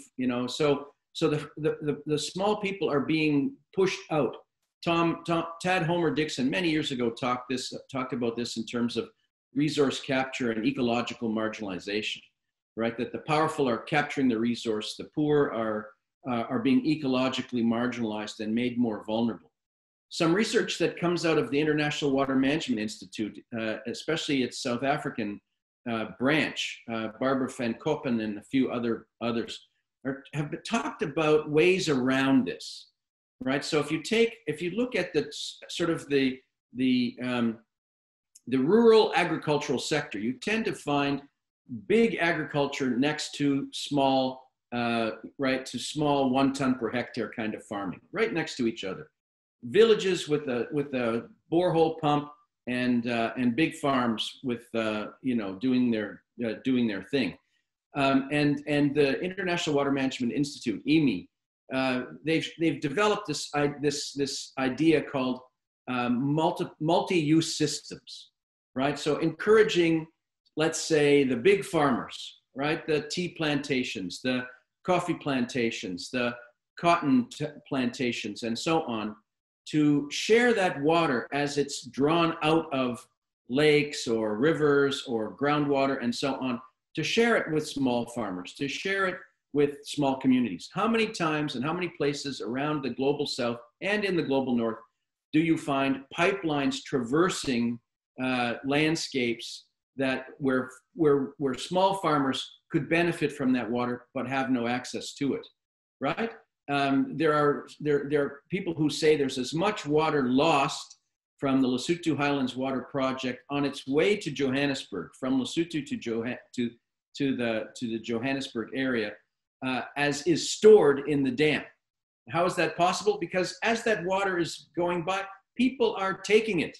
Speaker 3: so the small people are being pushed out. Tad Homer Dixon many years ago talked about this in terms of resource capture and ecological marginalization, right? That the powerful are capturing the resource, the poor are being ecologically marginalized and made more vulnerable. Some research that comes out of the International Water Management Institute, especially its South African branch, Barbara van Koppen and a few others, have talked about ways around this, right? So if you look at the sort of the rural agricultural sector, you tend to find big agriculture next to small, to small 1 ton per hectare kind of farming, right next to each other. Villages with a borehole pump and big farms with doing their thing. And the International Water Management Institute, IMI, they've developed this idea called multi-use systems, right? So encouraging, let's say, the big farmers, right? The tea plantations, the coffee plantations, the cotton plantations, and so on, to share that water as it's drawn out of lakes or rivers or groundwater and so on, to share it with small farmers, to share it with small communities. How many times and how many places around the global south and in the global north do you find pipelines traversing landscapes that where small farmers could benefit from that water but have no access to it, right? There are people who say there's as much water lost from the Lesotho Highlands Water Project on its way to Johannesburg, from Lesotho to the Johannesburg area, as is stored in the dam. How is that possible? Because as that water is going by, people are taking it,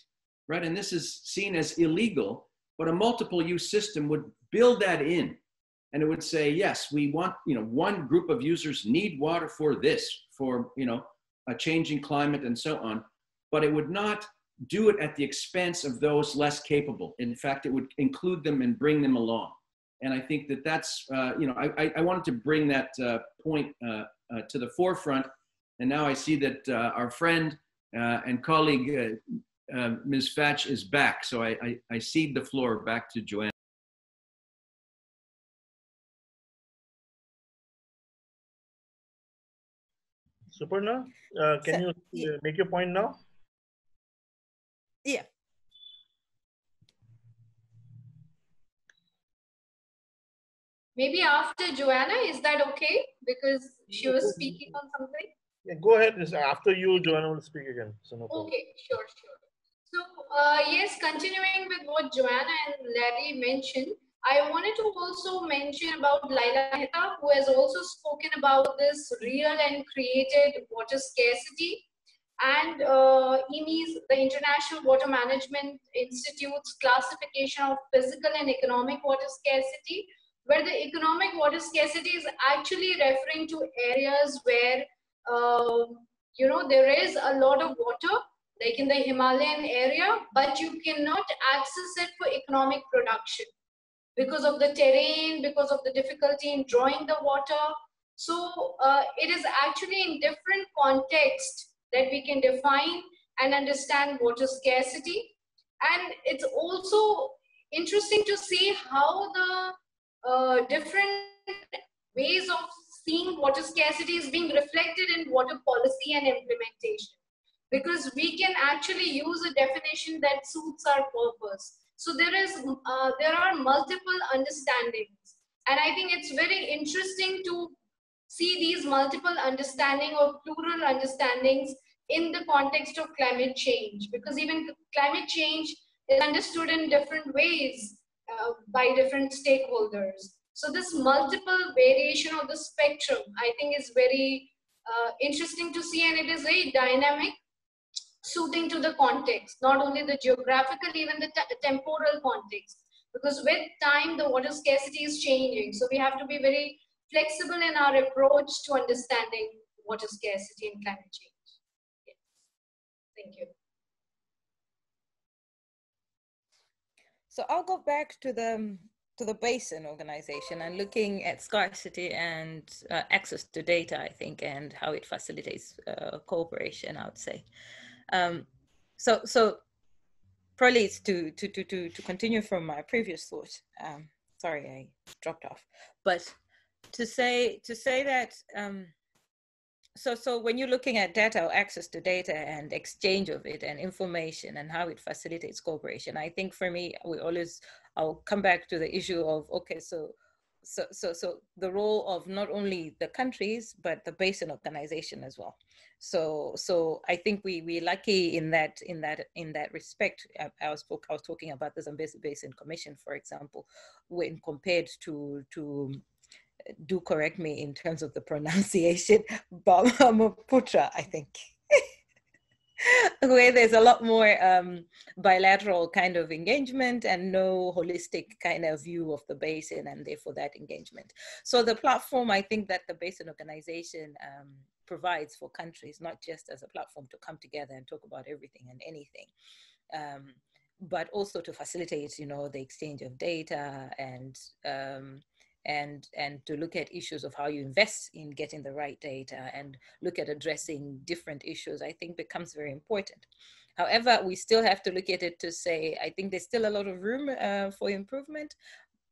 Speaker 3: right? And this is seen as illegal, but a multiple use system would build that in. And it would say, yes, we want, one group of users need water for this, for, a changing climate and so on, but it would not do it at the expense of those less capable. In fact, it would include them and bring them along. And I think that's, I wanted to bring that point to the forefront. And now I see that our friend and colleague, Ms. Fatch, is back. So I cede the floor back to Joanna.
Speaker 1: Suparana, can you make your point now?
Speaker 2: Yeah.
Speaker 4: Maybe after Joanna, is that okay? Because she was speaking on something.
Speaker 1: Yeah, go ahead. After you, Joanna will speak again. So no problem.
Speaker 4: Okay, sure. So yes, continuing with what Joanna and Larry mentioned, I wanted to also mention about Laila Mehta, who has also spoken about this real and created water scarcity, and IMI's, the International Water Management Institute's classification of physical and economic water scarcity, where the economic water scarcity is actually referring to areas where there is a lot of water, like in the Himalayan area, but you cannot access it for economic production because of the terrain, because of the difficulty in drawing the water. So it is actually in different contexts that we can define and understand water scarcity. And it's also interesting to see how the different ways of seeing water scarcity is being reflected in water policy and implementation, because we can actually use a definition that suits our purpose. So there are multiple understandings, and I think it's very interesting to see these multiple understanding or plural understandings in the context of climate change, because even climate change is understood in different ways by different stakeholders. So this multiple variation of the spectrum, I think, is very interesting to see, and it is very dynamic, suiting to the context, not only the geographical, even the temporal context, because with time the water scarcity is changing. So we have to be very flexible in our approach to understanding water scarcity and climate change. Yes. Thank you.
Speaker 2: So I'll go back to the basin organization and looking at scarcity and access to data, I think, and how it facilitates cooperation, I would say. So probably it's to continue from my previous thought. Sorry, I dropped off, but to say that so when you're looking at data or access to data and exchange of it and information and how it facilitates cooperation, I think for me, I'll come back to the issue of, okay, so the role of not only the countries, but the basin organization as well. So I think we're lucky in that respect. I was talking about the Zambezi Basin Commission, for example, when compared to do correct me in terms of the pronunciation, Brahmaputra, I think, where there's a lot more bilateral kind of engagement and no holistic kind of view of the basin, and therefore that engagement. So the platform, I think, that the basin organization provides for countries, not just as a platform to come together and talk about everything and anything, but also to facilitate, the exchange of data and to look at issues of how you invest in getting the right data and look at addressing different issues, I think becomes very important. However, we still have to look at it to say, I think there's still a lot of room for improvement,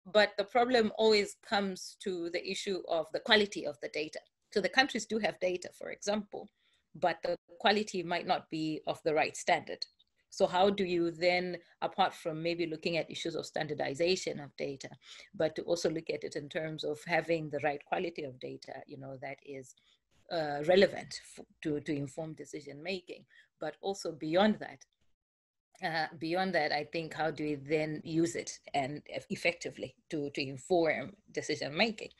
Speaker 2: but the problem always comes to the issue of the quality of the data. So the countries do have data, for example, but the quality might not be of the right standard. So how do you then, apart from maybe looking at issues of standardization of data, but to also look at it in terms of having the right quality of data, that is relevant to inform decision making, but also beyond that, I think, how do we then use it and effectively to inform decision making?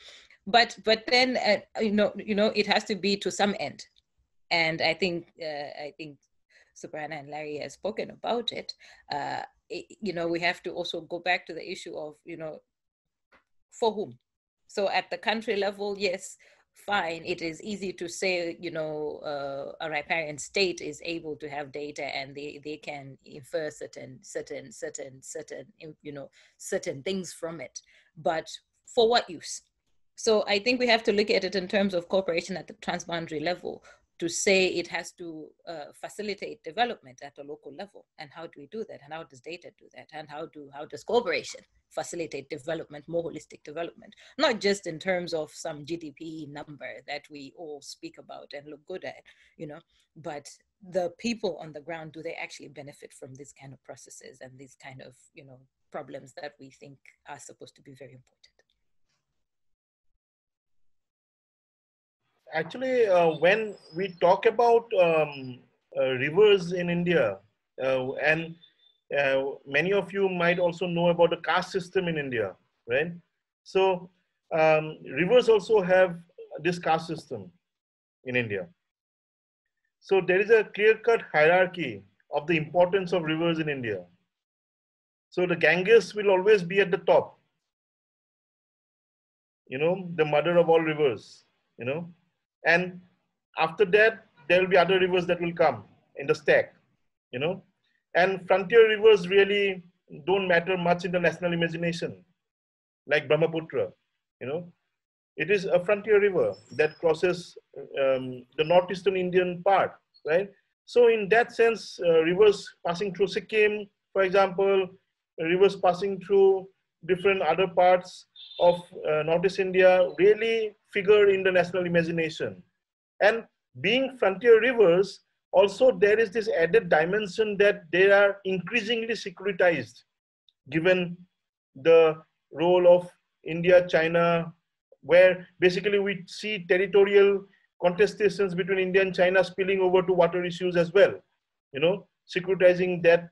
Speaker 2: But then it has to be to some end, and I think Suparana and Larry has spoken about it. We have to also go back to the issue of, for whom. So at the country level, yes, fine. It is easy to say, a riparian state is able to have data and they can infer certain things from it. But for what use? So I think we have to look at it in terms of cooperation at the transboundary level, to say it has to facilitate development at a local level. And how do we do that? And how does data do that? And how does cooperation facilitate development, more holistic development? Not just in terms of some GDP number that we all speak about and look good at, but the people on the ground, do they actually benefit from these kind of processes and these kind of, problems that we think are supposed to be very important?
Speaker 1: Actually, when we talk about rivers in India, and many of you might also know about the caste system in India, right? So rivers also have this caste system in India. So there is a clear-cut hierarchy of the importance of rivers in India. So the Ganges will always be at the top, the mother of all rivers, and after that, there will be other rivers that will come in the stack, and frontier rivers really don't matter much in the national imagination, like Brahmaputra, It is a frontier river that crosses the northeastern Indian part, right? So in that sense, rivers passing through Sikkim, for example, rivers passing through different other parts of Northeast India really figure in the national imagination. And being frontier rivers, also there is this added dimension that they are increasingly securitized, given the role of India, China, where basically we see territorial contestations between India and China spilling over to water issues as well, securitizing that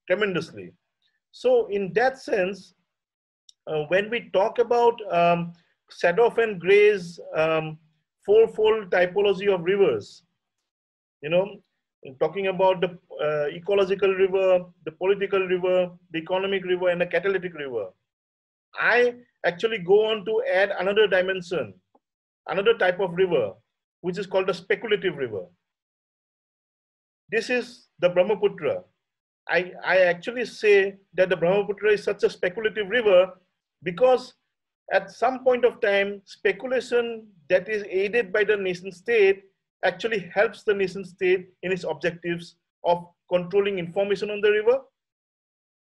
Speaker 1: tremendously. So in that sense, when we talk about Sadoff and Gray's fourfold typology of rivers, talking about the ecological river, the political river, the economic river, and the catalytic river, I actually go on to add another dimension, another type of river, which is called the speculative river. This is the Brahmaputra. I actually say that the Brahmaputra is such a speculative river because at some point of time, speculation that is aided by the nation state actually helps the nation state in its objectives of controlling information on the river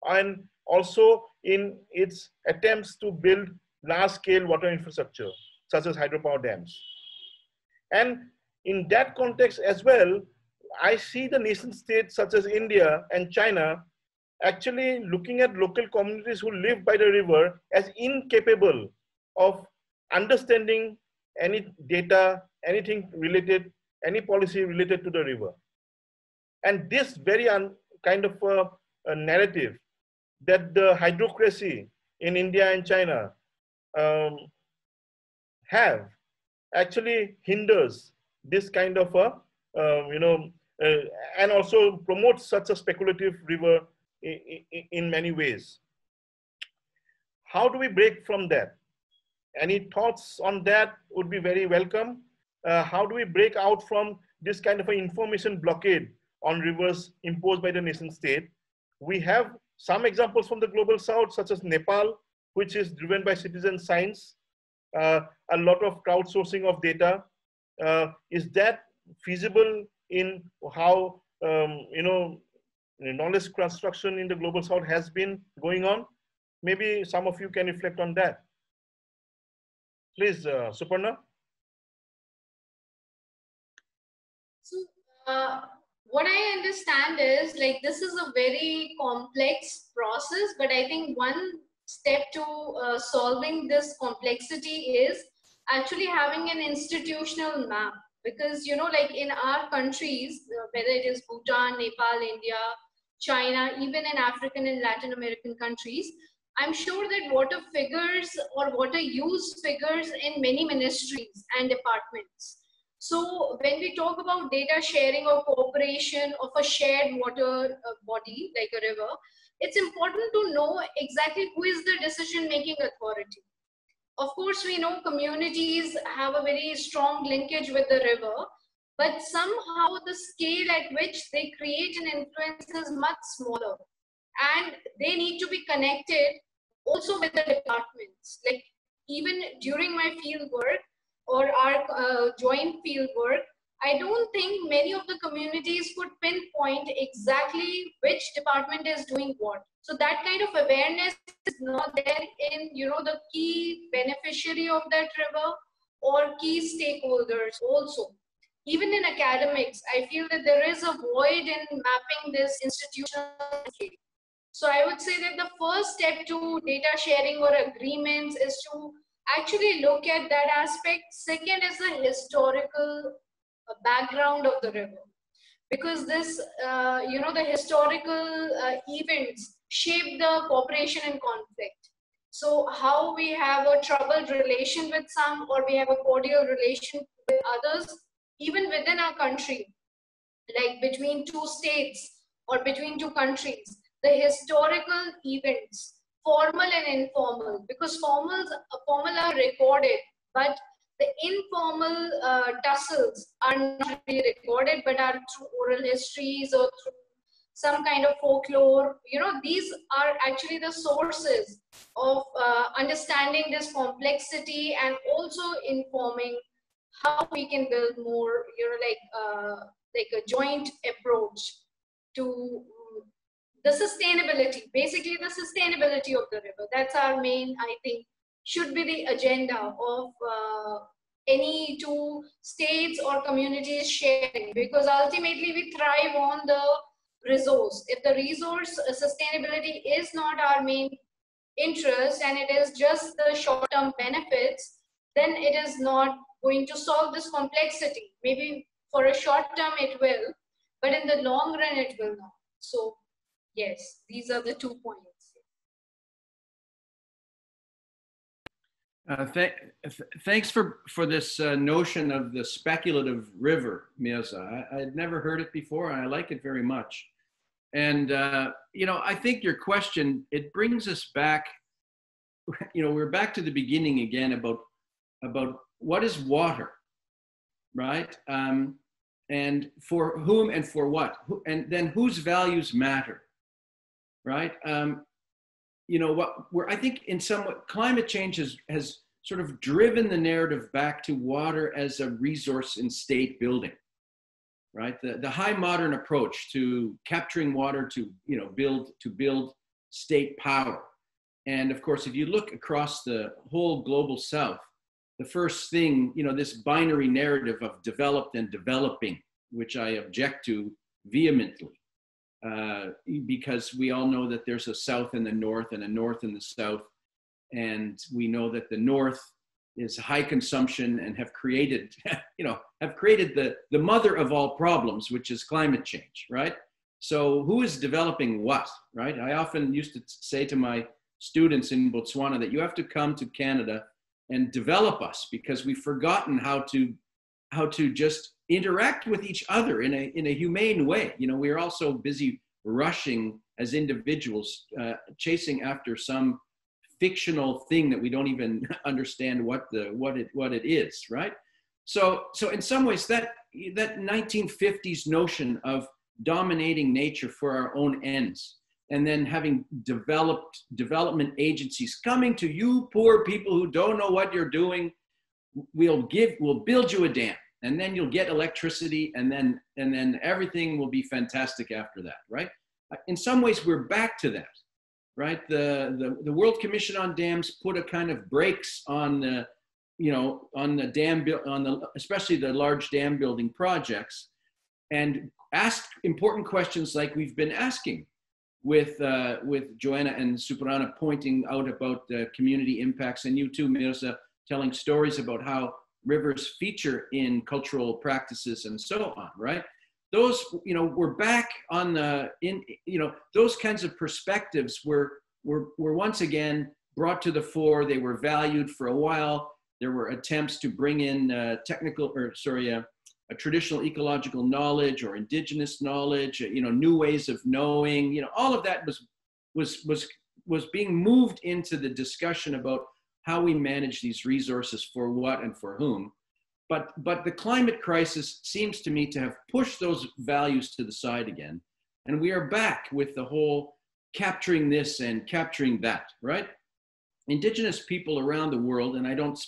Speaker 1: and also in its attempts to build large-scale water infrastructure, such as hydropower dams. And in that context as well, I see the nation states such as India and China actually looking at local communities who live by the river as incapable of understanding any data, anything related, any policy related to the river. And this very kind of a narrative that the hydrocracy in India and China have actually hinders this kind of a, and also promotes such a speculative river in many ways. How do we break from that? Any thoughts on that would be very welcome. How do we break out from this kind of an information blockade on rivers imposed by the nation state? We have some examples from the global south, such as Nepal, which is driven by citizen science, a lot of crowdsourcing of data. Is that feasible in how, knowledge construction in the global south has been going on? Maybe some of you can reflect on that. Please, Suparna.
Speaker 4: So, what I understand is like this is a very complex process, but I think one step to solving this complexity is actually having an institutional map. Because, like in our countries, whether it is Bhutan, Nepal, India, China, even in African and Latin American countries, I'm sure that water figures or water use figures in many ministries and departments. So when we talk about data sharing or cooperation of a shared water body like a river, it's important to know exactly who is the decision-making authority. Of course, we know communities have a very strong linkage with the river, but somehow the scale at which they create an influence is much smaller. And they need to be connected also with the departments. Like even during my field work or our joint field work, I don't think many of the communities could pinpoint exactly which department is doing what. So that kind of awareness is not there in, the key beneficiary of that river or key stakeholders also. Even in academics, I feel that there is a void in mapping this institutional landscape. So I would say that the first step to data sharing or agreements is to actually look at that aspect. Second is the historical background of the river, because this, the historical events shape the cooperation and conflict. So how we have a troubled relation with some or we have a cordial relation with others, even within our country, like between two states or between two countries, the historical events, formal and informal, because formal are recorded, but the informal tussles are not really recorded, but are through oral histories or through some kind of folklore. These are actually the sources of understanding this complexity and also informing how we can build more, like a joint approach to the sustainability, basically the sustainability of the river. That's our main, I think, should be the agenda of any two states or communities sharing, because ultimately we thrive on the resource. If the resource sustainability is not our main interest and it is just the short-term benefits, then it is not going to solve this complexity. Maybe for a short term it will, but in the long run it will not. So yes, these are the 2 points.
Speaker 3: Thanks for this notion of the speculative river, Mirza. I'd never heard it before, and I like it very much. And you know, I think your question, it brings us back. You know, we're back to the beginning again about what is water, right? And for whom and for what, and then whose values matter, right? You know, I think in somewhat climate change has sort of driven the narrative back to water as a resource in state building, right? The high modern approach to capturing water to, you know, build state power. And of course, if you look across the whole global South, the first thing, you know, this binary narrative of developed and developing, which I object to vehemently. Because we all know that there's a South and the North and a North and the South. And we know that the North is high consumption and have created, you know, the mother of all problems, which is climate change, right? So who is developing what, right? I often used to say to my students in Botswana that you have to come to Canada and develop us, because we've forgotten how to just interact with each other in a humane way. You know, we're all so busy rushing as individuals, chasing after some fictional thing that we don't even understand what it is, right? So in some ways that 1950s notion of dominating nature for our own ends, and then having development agencies coming to you poor people who don't know what you're doing, we'll build you a dam, and then you'll get electricity, and then everything will be fantastic after that, right? In some ways, we're back to that, right? The World Commission on Dams put a kind of brakes on the, you know, on the especially the large dam building projects, and asked important questions like we've been asking with Joanna and Suparana pointing out about community impacts, and you too, Mirza, telling stories about how rivers feature in cultural practices and so on, right? Those, you know, we're back on you know, those kinds of perspectives were once again brought to the fore. They were valued for a while. There were attempts to bring in a traditional ecological knowledge or indigenous knowledge, you know, new ways of knowing, you know, all of that was being moved into the discussion about how we manage these resources for what and for whom. But the climate crisis seems to me to have pushed those values to the side again. And we are back with the whole capturing this and capturing that, right? Indigenous people around the world, and I don't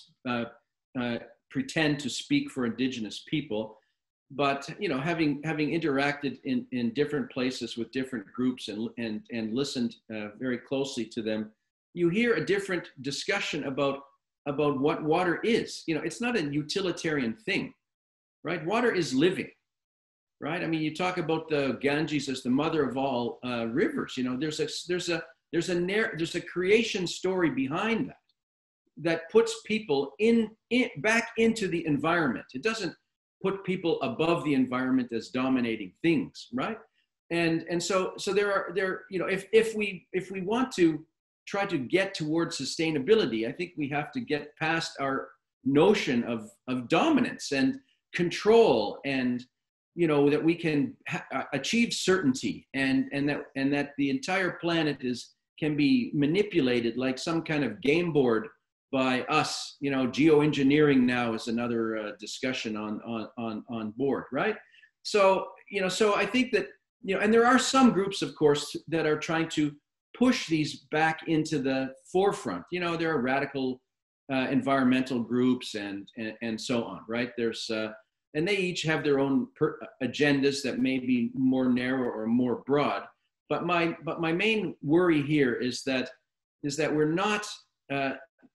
Speaker 3: pretend to speak for indigenous people, but you know, having interacted in different places with different groups and listened very closely to them, you hear a different discussion about what water is. You know, it's not a utilitarian thing, right? Water is living, right? I mean, you talk about the Ganges as the mother of all rivers. You know, there's a creation story behind that puts people back into the environment. It doesn't put people above the environment as dominating things, right? And so there you know, if we want to try to get towards sustainability, I think we have to get past our notion of dominance and control, and you know, that we can achieve certainty, and that the entire planet can be manipulated like some kind of game board by us. You know, geoengineering now is another discussion on board, right? So, you know, so I think that, you know, and there are some groups, of course, that are trying to push these back into the forefront. You know, there are radical environmental groups and so on, right? There's and they each have their own agendas that may be more narrow or more broad. But my main worry here is that we're not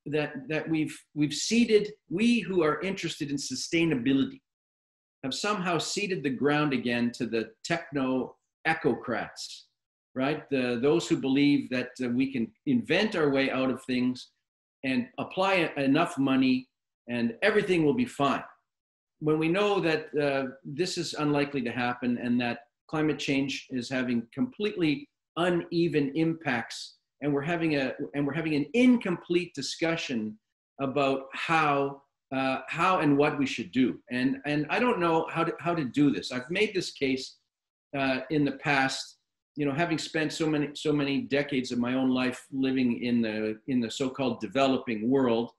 Speaker 3: that we've ceded, we who are interested in sustainability have somehow ceded the ground again to the techno echocrats, right? Those who believe that we can invent our way out of things and apply enough money and everything will be fine. When we know that this is unlikely to happen and that climate change is having completely uneven impacts, and we're having an incomplete discussion about how and what we should do. And I don't know how to do this. I've made this case in the past, you know, having spent so many decades of my own life living in the so-called developing world.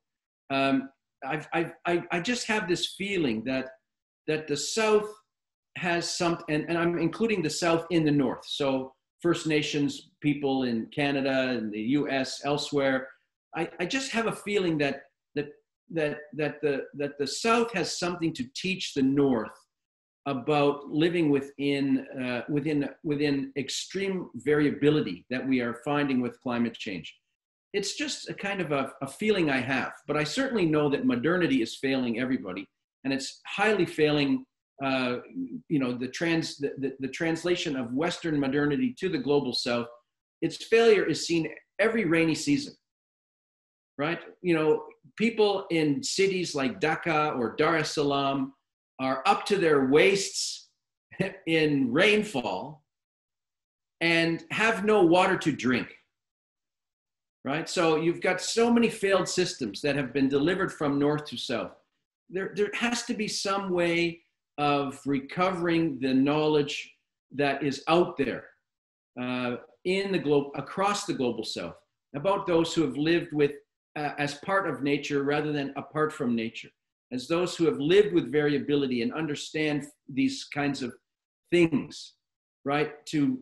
Speaker 3: I just have this feeling that the South has something, and I'm including the South in the North. So First Nations people in Canada and the US, elsewhere. I just have a feeling that the South has something to teach the North about living within extreme variability that we are finding with climate change. It's just a kind of a feeling I have, but I certainly know that modernity is failing everybody, and it's highly failing. You know, the translation of Western modernity to the global South. Its failure is seen every rainy season, right? You know, people in cities like Dhaka or Dar es Salaam are up to their waists in rainfall and have no water to drink, right? So you've got so many failed systems that have been delivered from north to south. There has to be some way of recovering the knowledge that is out there in the globe, across the global south, about those who have lived with as part of nature rather than apart from nature, as those who have lived with variability and understand these kinds of things, right? To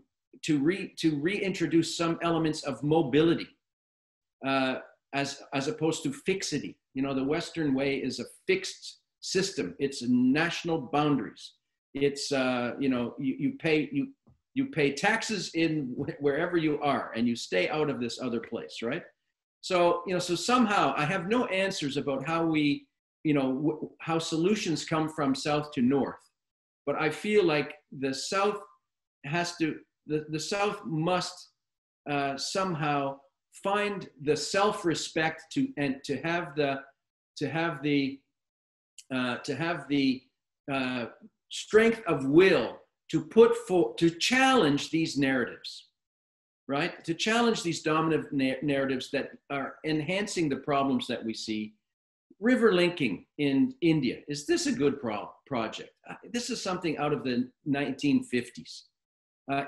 Speaker 3: reintroduce some elements of mobility as opposed to fixity. You know, the Western way is a fixed system. It's national boundaries. It's you know, you pay taxes in wherever you are, and you stay out of this other place, right? So, you know, so somehow I have no answers about how we, you know, how solutions come from south to north, but I feel like the South has to, the South must somehow find the self-respect to have the strength of will to challenge these narratives, right? To challenge these dominant narratives that are enhancing the problems that we see. River linking in India, is this a good project? This is something out of the 1950s.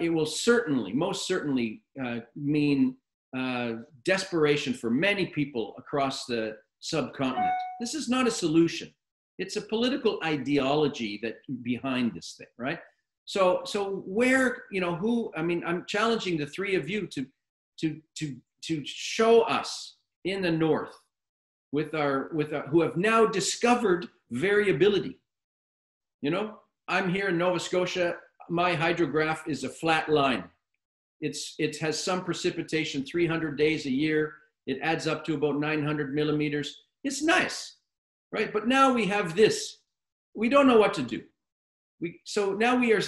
Speaker 3: It will certainly, most certainly mean desperation for many people across the subcontinent. This is not a solution. It's a political ideology that behind this thing, right? So where, you know, who, I mean, I'm challenging the three of you to show us in the North with our who have now discovered variability. You know, I'm here in Nova Scotia. My hydrograph is a flat line. It has some precipitation 300 days a year. It adds up to about 900 millimeters. It's nice, right? But now we have this. We don't know what to do. So now we are,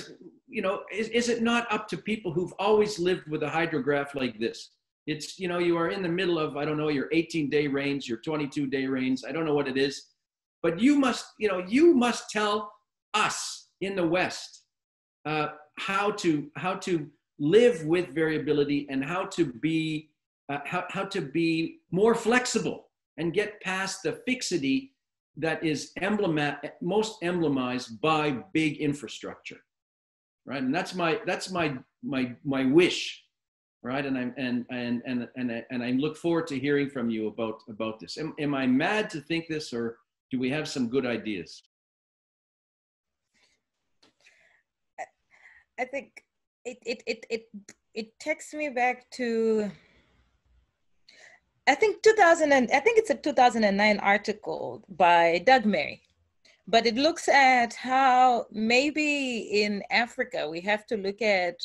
Speaker 3: you know, is it not up to people who've always lived with a hydrograph like this? It's, you know, you are in the middle of, I don't know, your 18-day rains, your 22-day rains. I don't know what it is, but you must, you know, you must tell us in the West how to live with variability and how to be more flexible and get past the fixity that is most emblemized by big infrastructure, right? And that's my wish, right? And I look forward to hearing from you about this. Am I mad to think this, or do we have some good ideas?
Speaker 2: I think it takes me back to, I think it's a 2009 article by Doug Murray, but it looks at how maybe in Africa we have to look at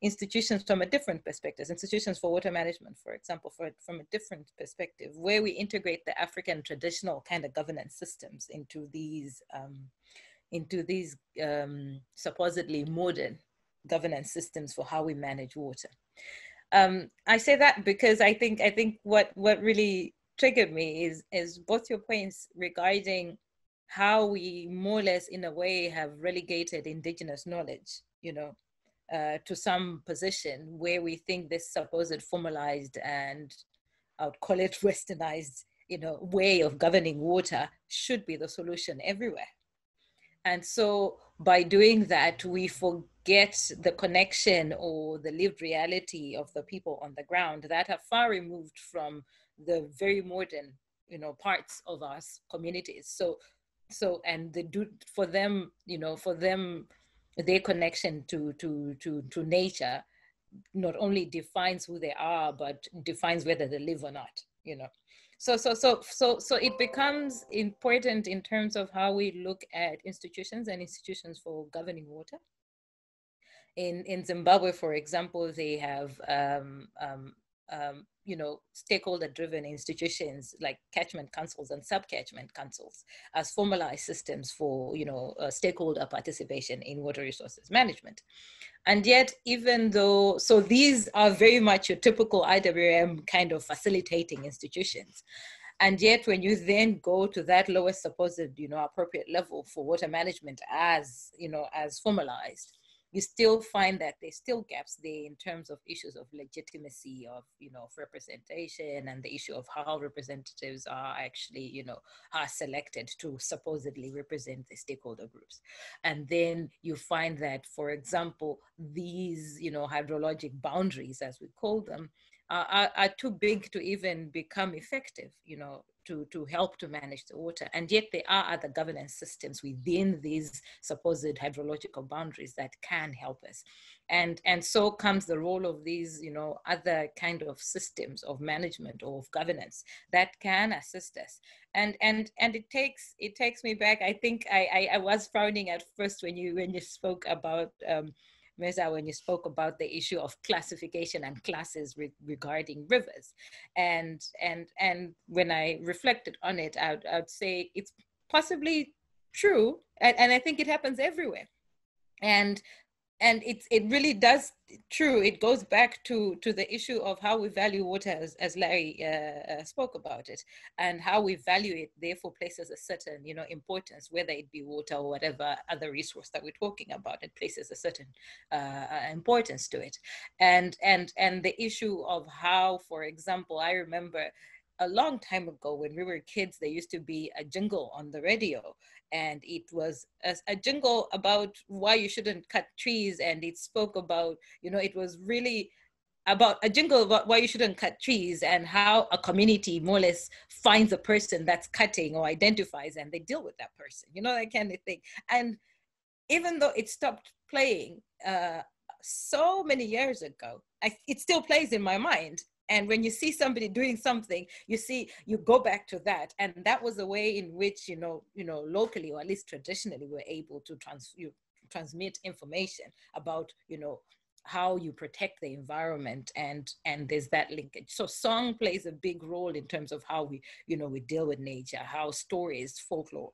Speaker 2: institutions from a different perspective, institutions for water management, for example, from a different perspective, where we integrate the African traditional kind of governance systems into these supposedly modern governance systems for how we manage water. I say that because I think what really triggered me is both your points regarding how we more or less in a way have relegated indigenous knowledge, to some position where we think this supposed formalized and I would call it westernized, way of governing water should be the solution everywhere. And so by doing that, we forget the connection or the lived reality of the people on the ground that are far removed from the very modern, parts of our communities. So, and they do for them, their connection to nature not only defines who they are, but defines whether they live or not, So it becomes important in terms of how we look at institutions and institutions for governing water. In Zimbabwe, for example, they have stakeholder-driven institutions like catchment councils and sub-catchment councils as formalized systems for, stakeholder participation in water resources management. And yet, even though, so these are very much your typical IWM kind of facilitating institutions. And yet, when you then go to that lowest supposed, appropriate level for water management as, as formalized, you still find that there's still gaps there in terms of issues of legitimacy of, of representation, and the issue of how representatives are actually, are selected to supposedly represent the stakeholder groups. And then you find that, for example, these, hydrologic boundaries, as we call them, are too big to even become effective, to help to manage the water. And yet there are other governance systems within these supposed hydrological boundaries that can help us. And so comes the role of these, other kind of systems of management or of governance that can assist us. And it takes me back. I think I was frowning at first when you spoke about Mirza, when you spoke about the issue of classification and classes regarding rivers. And when I reflected on it, I'd say it's possibly true. And I think it happens everywhere. And it really does true. It goes back to the issue of how we value water, as Larry spoke about it, and how we value it therefore places a certain importance, whether it be water or whatever other resource that we're talking about. It places a certain importance to it, and the issue of how, for example, I remember a long time ago when we were kids, there used to be a jingle on the radio, and it was a jingle about why you shouldn't cut trees, and it spoke about, it was really about a jingle about why you shouldn't cut trees, and how a community more or less finds a person that's cutting or identifies, and they deal with that person, that kind of thing. And even though it stopped playing so many years ago, it still plays in my mind. And when you see somebody doing something, you go back to that. And that was a way in which, locally, or at least traditionally, we're able to transmit information about, how you protect the environment, and there's that linkage. So song plays a big role in terms of how we, we deal with nature, how stories, folklore,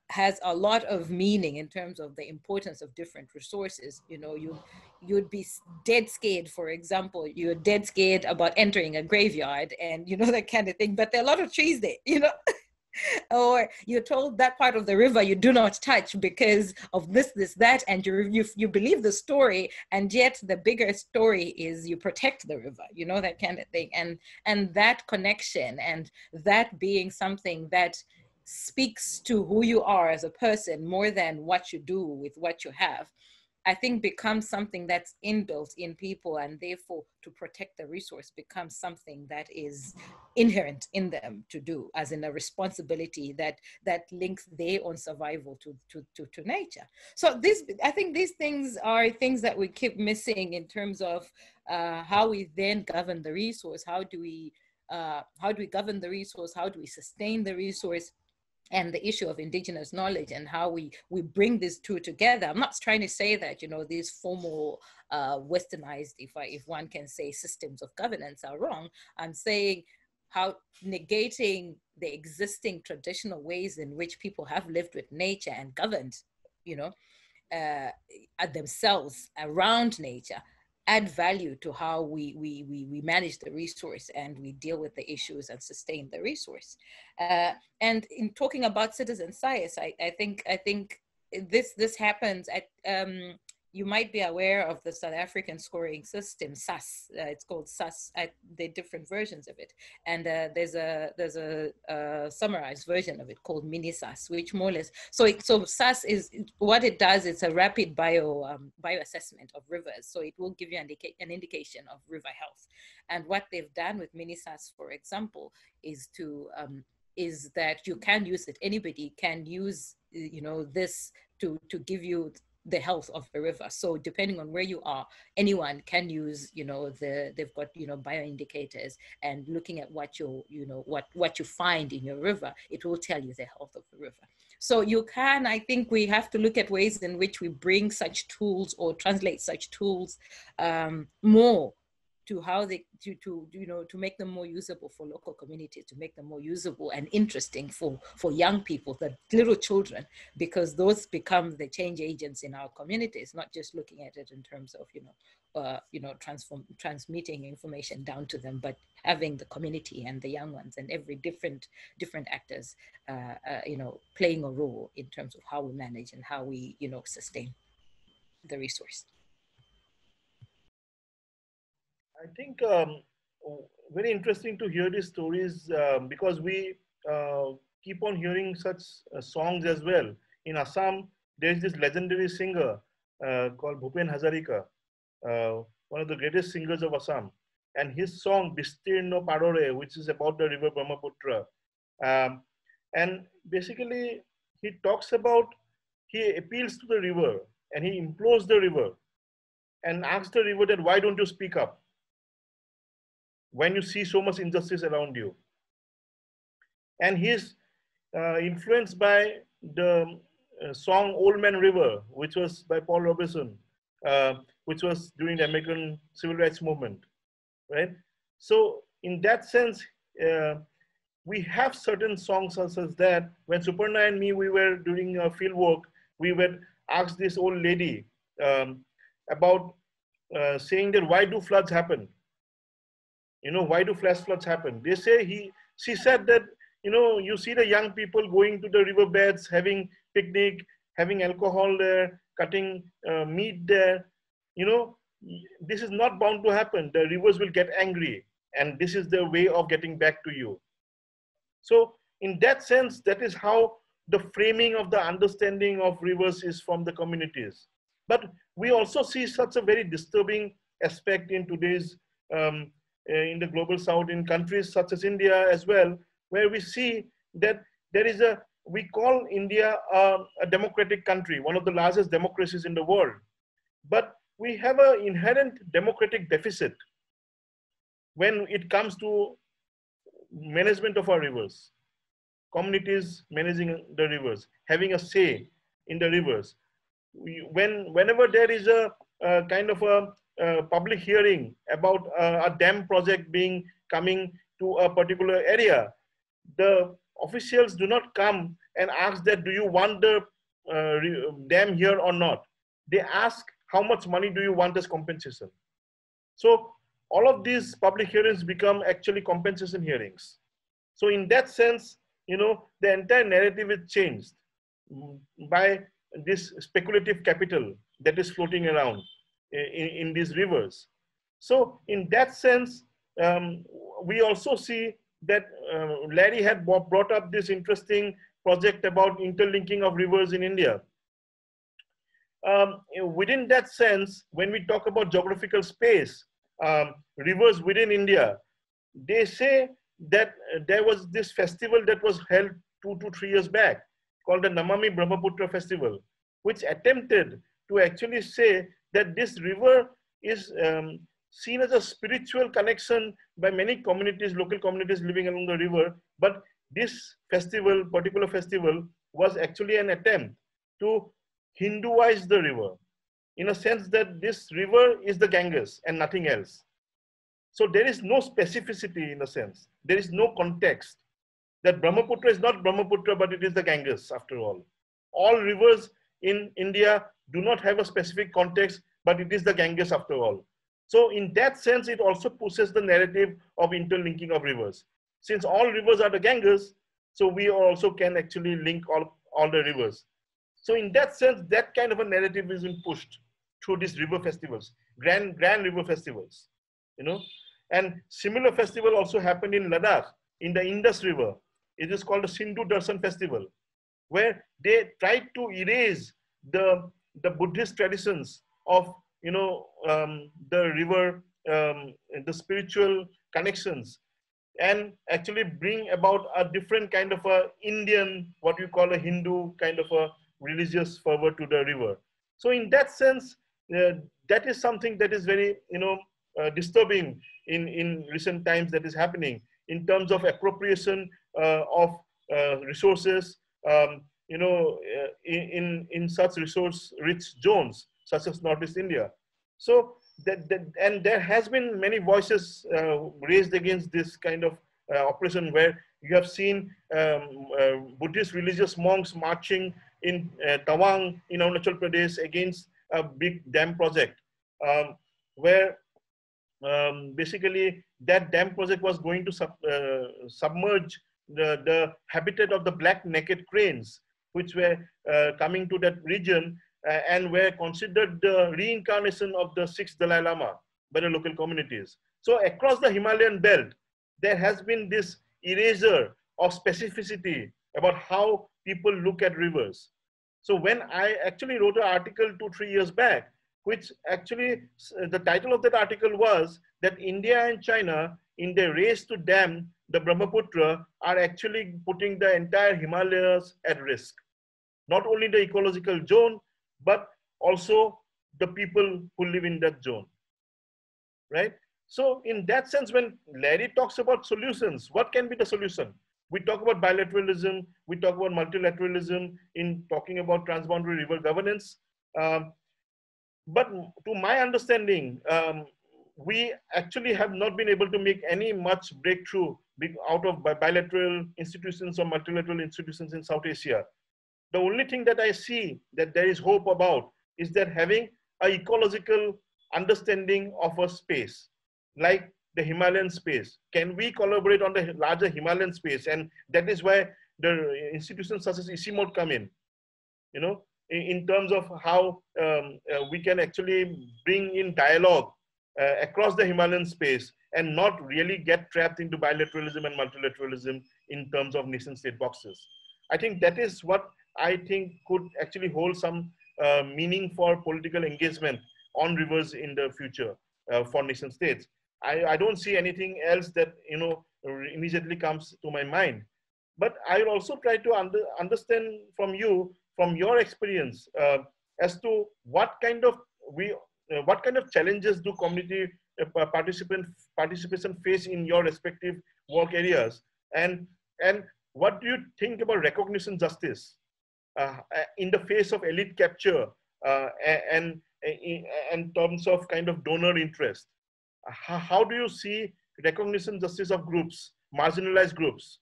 Speaker 2: has a lot of meaning in terms of the importance of different resources. You'd be dead scared, for example, you're dead scared about entering a graveyard and, that kind of thing, but there are a lot of trees there, or you're told that part of the river you do not touch because of this, that, and you believe the story, and yet the bigger story is you protect the river, that kind of thing. And that connection, and that being something that speaks to who you are as a person more than what you do with what you have, I think becomes something that's inbuilt in people, and therefore to protect the resource becomes something that is inherent in them to do, as in a responsibility that links their own survival to nature. So I think these things are things that we keep missing in terms of how we then govern the resource. How do we govern the resource? How do we sustain the resource? and the issue of indigenous knowledge and how we bring these two together. I'm not trying to say that, you know, these formal westernized, if one can say, systems of governance are wrong. I'm saying how negating the existing traditional ways in which people have lived with nature and governed, you know, themselves around nature, add value to how we manage the resource and we deal with the issues and sustain the resource. And in talking about citizen science, I think this happens at you might be aware of the South African scoring system, SAS. It's called SAS. There are different versions of it, and there's a summarized version of it called mini SAS, which more or less. So SAS is what it does. It's a rapid bio assessment of rivers. So it will give you an indication of river health. And what they've done with mini SAS, for example, is that you can use it. Anybody can use, you know, this to give you the health of a river. So depending on where you are, anyone can use, you know, they've got, you know, bioindicators, and looking at what what you find in your river, it will tell you the health of the river. So you can, I think we have to look at ways in which we bring such tools or translate such tools more to how they to make them more usable for local communities, to make them more usable and interesting for young people, the little children, because those become the change agents in our communities, not just looking at it in terms of transmitting information down to them, but having the community and the young ones and every different actors playing a role in terms of how we manage and how we sustain the resource.
Speaker 1: I think very interesting to hear these stories because we keep on hearing such songs as well. In Assam, there is this legendary singer called Bhupen Hazarika, one of the greatest singers of Assam. And his song, Bistirno Parore, which is about the river Brahmaputra. And basically, he talks about, he appeals to the river and he implores the river and asks the river that, why don't you speak up when you see so much injustice around you? And he's influenced by the song Old Man River, which was by Paul Robeson, which was during the American Civil Rights Movement, right? So in that sense, we have certain songs such as that. When Suparana and me, we were doing field work, we would ask this old lady about saying that, why do floods happen? You know, why do flash floods happen? They say she said that, you know, you see the young people going to the riverbeds, having picnic, having alcohol there, cutting meat there. You know, this is not bound to happen. The rivers will get angry, and this is their way of getting back to you. So in that sense, that is how the framing of the understanding of rivers is from the communities. But we also see such a very disturbing aspect in today's in the global south, in countries such as India as well, where we see that there is we call India a democratic country, one of the largest democracies in the world. But we have an inherent democratic deficit when it comes to management of our rivers, communities managing the rivers, having a say in the rivers. Whenever there is a kind of a public hearing about a dam project coming to a particular area, the officials do not come and ask that, do you want the dam here or not? They ask, how much money do you want as compensation? So all of these public hearings become actually compensation hearings. So in that sense, you know, the entire narrative is changed by this speculative capital that is floating around in these rivers. So in that sense, we also see that Larry had brought up this interesting project about interlinking of rivers in India. Within that sense, when we talk about geographical space, rivers within India, they say that there was this festival that was held 2 to 3 years back called the Namami Brahmaputra Festival, which attempted to actually say that this river is seen as a spiritual connection by many communities, local communities living along the river, but this festival, particular festival, was actually an attempt to Hinduize the river, in a sense that this river is the Ganges and nothing else. So there is no specificity in a sense. There is no context. That Brahmaputra is not Brahmaputra, but it is the Ganges after all. All rivers in India do not have a specific context, but it is the Ganges after all. So in that sense, it also pushes the narrative of interlinking of rivers. Since all rivers are the Ganges, so we also can actually link all the rivers. So in that sense, that kind of a narrative is being pushed through these river festivals, grand river festivals, you know. And similar festival also happened in Ladakh, in the Indus River. It is called the Sindhu Darshan Festival, where they tried to erase the Buddhist traditions of, you know, the river, the spiritual connections, and actually bring about a different kind of a Indian, what you call a Hindu kind of a religious fervor to the river. So in that sense, that is something that is very, you know, disturbing in recent times that is happening in terms of appropriation of resources, you know, in such resource-rich zones, such as Northeast India. So and there has been many voices raised against this kind of operation, where you have seen Buddhist religious monks marching in Tawang in Arunachal Pradesh against a big dam project, where basically that dam project was going to submerge the habitat of the black naked cranes, which were coming to that region and were considered the reincarnation of the sixth Dalai Lama by the local communities. So across the Himalayan belt, there has been this erasure of specificity about how people look at rivers. So when I actually wrote an article 2-3 years back, which actually, the title of that article was that India and China, in their race to dam the Brahmaputra, are actually putting the entire Himalayas at risk. Not only the ecological zone, but also the people who live in that zone, right? So in that sense, when Larry talks about solutions, what can be the solution? We talk about bilateralism, we talk about multilateralism in talking about transboundary river governance. But to my understanding, we actually have not been able to make any much breakthrough out of bilateral institutions or multilateral institutions in South Asia. The only thing that I see that there is hope about is that having an ecological understanding of a space, like the Himalayan space. Can we collaborate on the larger Himalayan space? And that is why the institutions such as ICIMOD come in, you know, in terms of how we can actually bring in dialogue across the Himalayan space and not really get trapped into bilateralism and multilateralism in terms of nation state boxes. I think that is what I think could actually hold some meaning for political engagement on rivers in the future for nation states. I don't see anything else that, you know, immediately comes to my mind. But I will also try to understand from you, from your experience, as to what kind of challenges do community participation face in your respective work areas, and what do you think about recognition justice in the face of elite capture and in terms of kind of donor interest? How do you see recognition justice of groups, marginalized groups,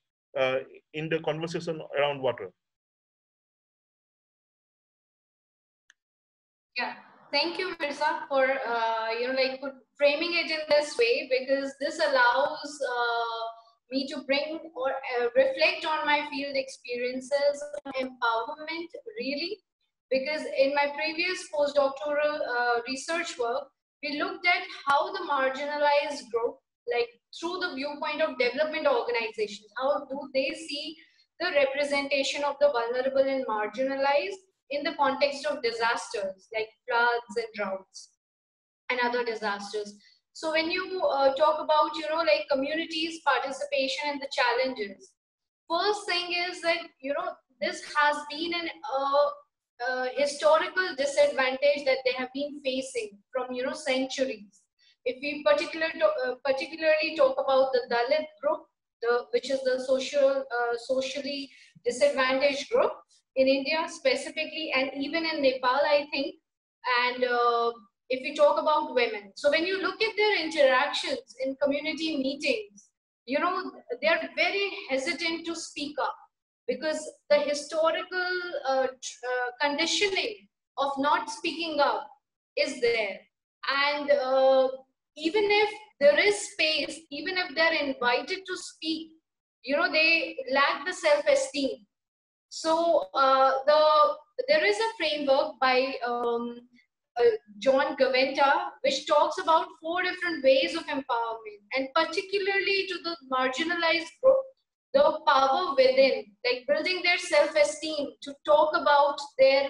Speaker 1: in the conversation around water?
Speaker 4: Yeah, thank you, Mirza, for framing it in this way, because this allows me to bring or reflect on my field experiences on empowerment, really. Because in my previous postdoctoral research work, we looked at how the marginalized group, like through the viewpoint of development organizations, how do they see the representation of the vulnerable and marginalized in the context of disasters like floods and droughts and other disasters. So when you talk about, like communities' participation and the challenges, first thing is that, this has been an historical disadvantage that they have been facing from, centuries. If we particularly talk about the Dalit group, which is the socially disadvantaged group in India specifically, and even in Nepal, I think. And if we talk about women, so when you look at their interactions in community meetings, you know, they're very hesitant to speak up because the historical conditioning of not speaking up is there. And even if there is space, even if they're invited to speak, you know, they lack the self-esteem. So there is a framework by John Gaventa, which talks about 4 different ways of empowerment, and particularly to the marginalized group, the power within, like building their self-esteem to talk about their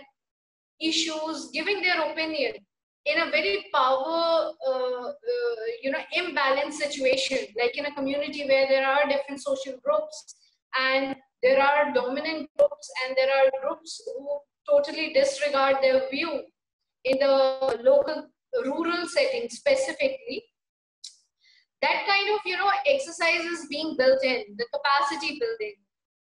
Speaker 4: issues, giving their opinion in a very power, you know, imbalanced situation, like in a community where there are different social groups and there are dominant groups and there are groups who totally disregard their view in the local rural setting specifically. That kind of, you know, exercise is being built in, the capacity building.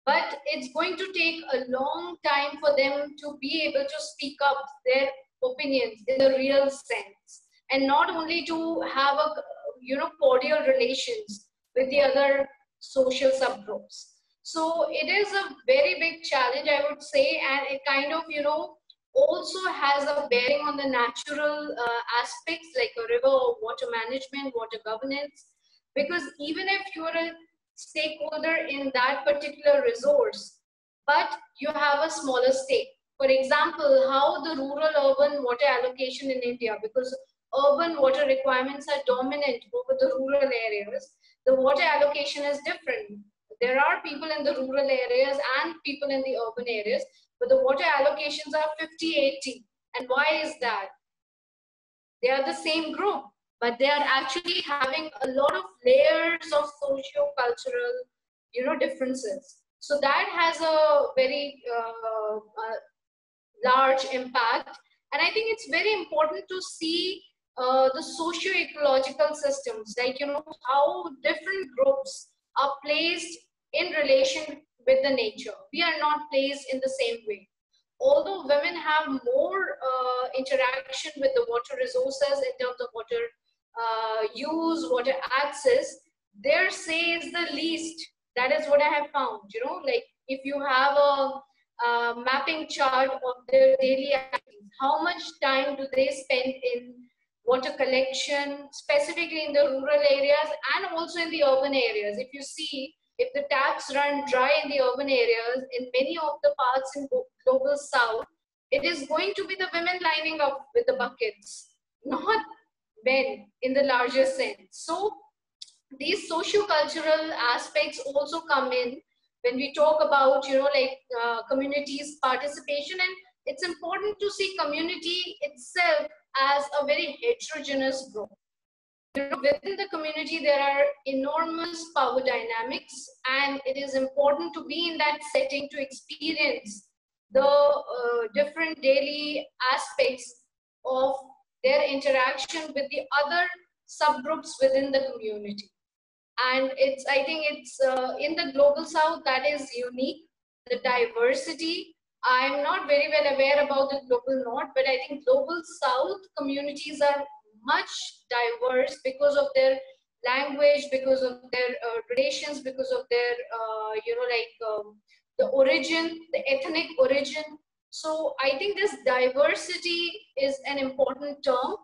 Speaker 4: But it's going to take a long time for them to be able to speak up their opinions in the real sense, and not only to have a, you know, cordial relations with the other social subgroups. So it is a very big challenge, I would say, and it kind of, you know, also has a bearing on the natural aspects like a river or water management, water governance, because even if you're a stakeholder in that particular resource, but you have a smaller stake. For example, how the rural-urban water allocation in India, because urban water requirements are dominant over the rural areas, the water allocation is different. There are people in the rural areas and people in the urban areas, but the water allocations are 50-80. And why is that? They are the same group, but they are actually having a lot of layers of socio-cultural, you know, differences. So that has a very large impact. And I think it's very important to see the socio-ecological systems, like, you know, how different groups are placed in relation with the nature. We are not placed in the same way. Although women have more interaction with the water resources in terms of water use, water access, their say is the least. That is what I have found, you know, like if you have a mapping chart of their daily activities, how much time do they spend in water collection, specifically in the rural areas and also in the urban areas. If you see, if the taps run dry in the urban areas, in many of the parts in global south, it is going to be the women lining up with the buckets, not men in the larger sense. So these socio-cultural aspects also come in when we talk about, you know, like communities' participation. And it's important to see community itself as a very heterogeneous group. You know, within the community, there are enormous power dynamics, and it is important to be in that setting to experience the different daily aspects of their interaction with the other subgroups within the community. And it's, I think it's in the global south that is unique, the diversity. I'm not very well aware about the global north, but I think global south communities are much diverse because of their language, because of their relations, because of their, you know, like the origin, the ethnic origin. So I think this diversity is an important term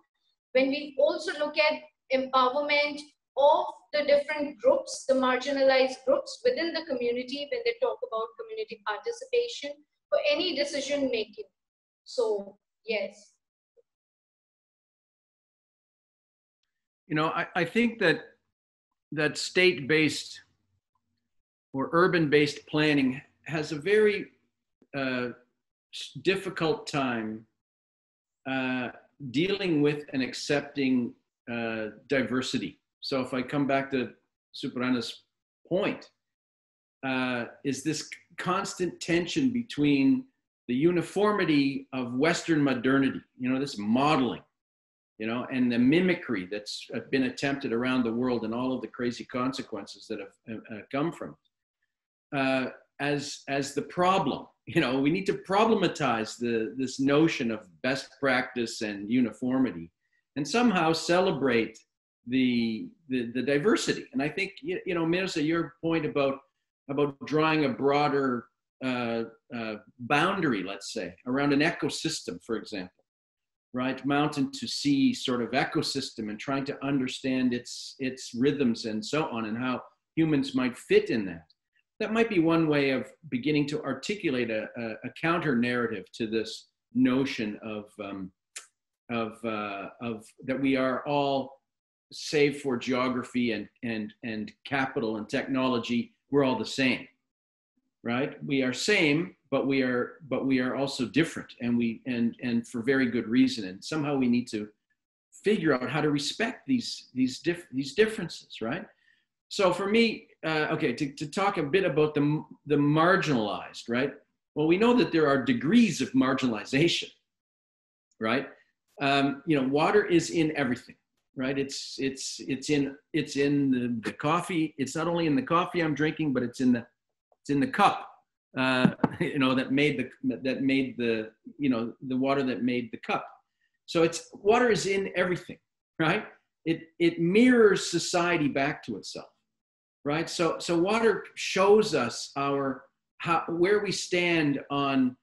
Speaker 4: when we also look at empowerment of the different groups, the marginalized groups within the community, when they talk about community participation for any decision making. So, yes.
Speaker 3: You know, I think that state-based or urban-based planning has a very difficult time dealing with and accepting diversity. So if I come back to Suparana's point, is this constant tension between the uniformity of Western modernity, you know, this modeling you know, and the mimicry that's been attempted around the world and all of the crazy consequences that have come from it, as the problem. You know, we need to problematize this notion of best practice and uniformity, and somehow celebrate the diversity. And I think, you know, Mirza, your point about drawing a broader boundary, let's say, around an ecosystem, for example, right? Mountain to sea sort of ecosystem, and trying to understand its rhythms and so on, and how humans might fit in that. That might be one way of beginning to articulate a counter narrative to this notion of that we are all, save for geography and capital and technology, we're all the same, right? We are same, but we are also different, and for very good reason. And somehow we need to figure out how to respect these differences, right? So for me, okay, to talk a bit about the marginalized, right? Well, we know that there are degrees of marginalization, right? You know, water is in everything, right? It's in the coffee. It's not only in the coffee I'm drinking, but it's in the cup, you know, that made the you know, the water that made the cup. So water is in everything, right? It mirrors society back to itself, right? So water shows us where we stand on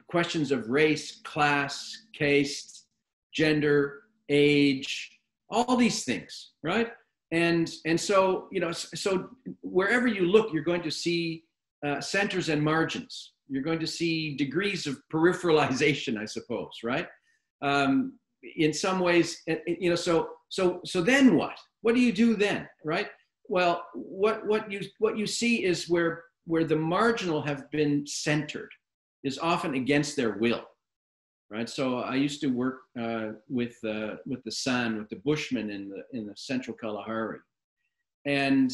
Speaker 3: questions of race, class, caste, gender, age, all these things, right? And so, you know, so wherever you look, you're going to see centers and margins. You're going to see degrees of peripheralization, I suppose, right? In some ways, you know, so then what? What do you do then, right? Well, what you see is where the marginal have been centered is often against their will, right? So I used to work with the San, with the Bushmen in the central Kalahari, and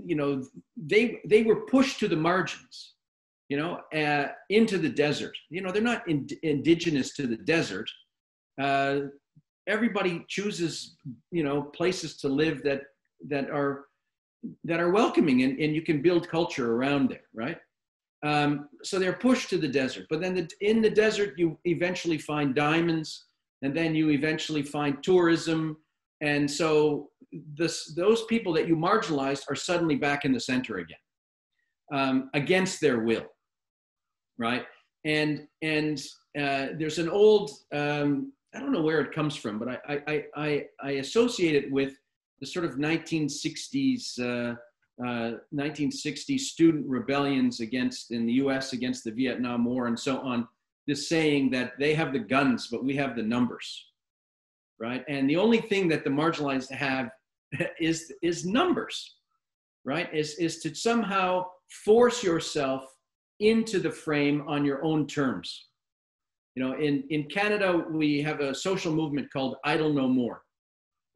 Speaker 3: you know, they were pushed to the margins, you know, into the desert. You know, they're not indigenous to the desert. Everybody chooses, you know, places to live that are welcoming, and you can build culture around there, right? So they're pushed to the desert, but then in the desert you eventually find diamonds, and then you eventually find tourism, and so those people that you marginalized are suddenly back in the center again, against their will, right? And there's an old, I don't know where it comes from, but I associate it with the sort of 1960s 1960s student rebellions in the US against the Vietnam War and so on, this saying that they have the guns, but we have the numbers, right? And the only thing that the marginalized have is numbers, right? Is to somehow force yourself into the frame on your own terms. You know, in Canada, we have a social movement called Idle No More,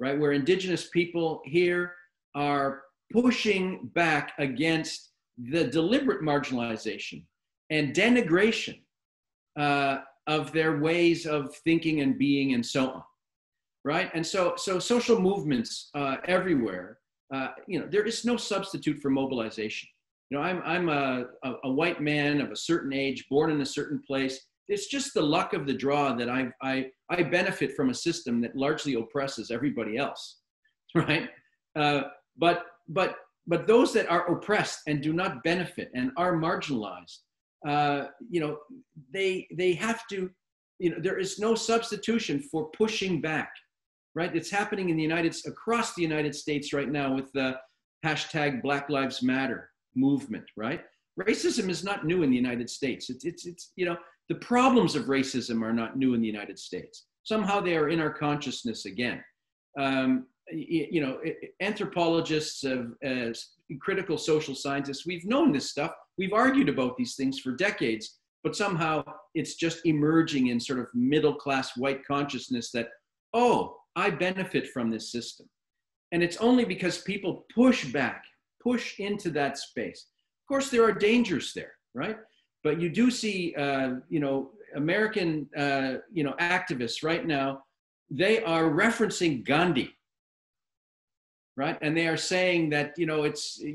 Speaker 3: right? Where Indigenous people here are pushing back against the deliberate marginalization and denigration of their ways of thinking and being and so on, right? And so social movements everywhere, you know, there is no substitute for mobilization. You know, I'm a white man of a certain age, born in a certain place. It's just the luck of the draw that I benefit from a system that largely oppresses everybody else, right? But those that are oppressed and do not benefit and are marginalized, you know, they have to, you know, there is no substitution for pushing back, right? It's happening across the United States right now with the hashtag Black Lives Matter movement, right? Racism is not new in the United States. It's you know, the problems of racism are not new in the United States. Somehow they are in our consciousness again. You know, anthropologists, critical social scientists, we've known this stuff. We've argued about these things for decades, but somehow it's just emerging in sort of middle-class white consciousness that, oh, I benefit from this system. And it's only because people push back, push into that space. Of course, there are dangers there, right? But you do see, you know, American, you know, activists right now they are referencing Gandhi, right? And they are saying that, you know,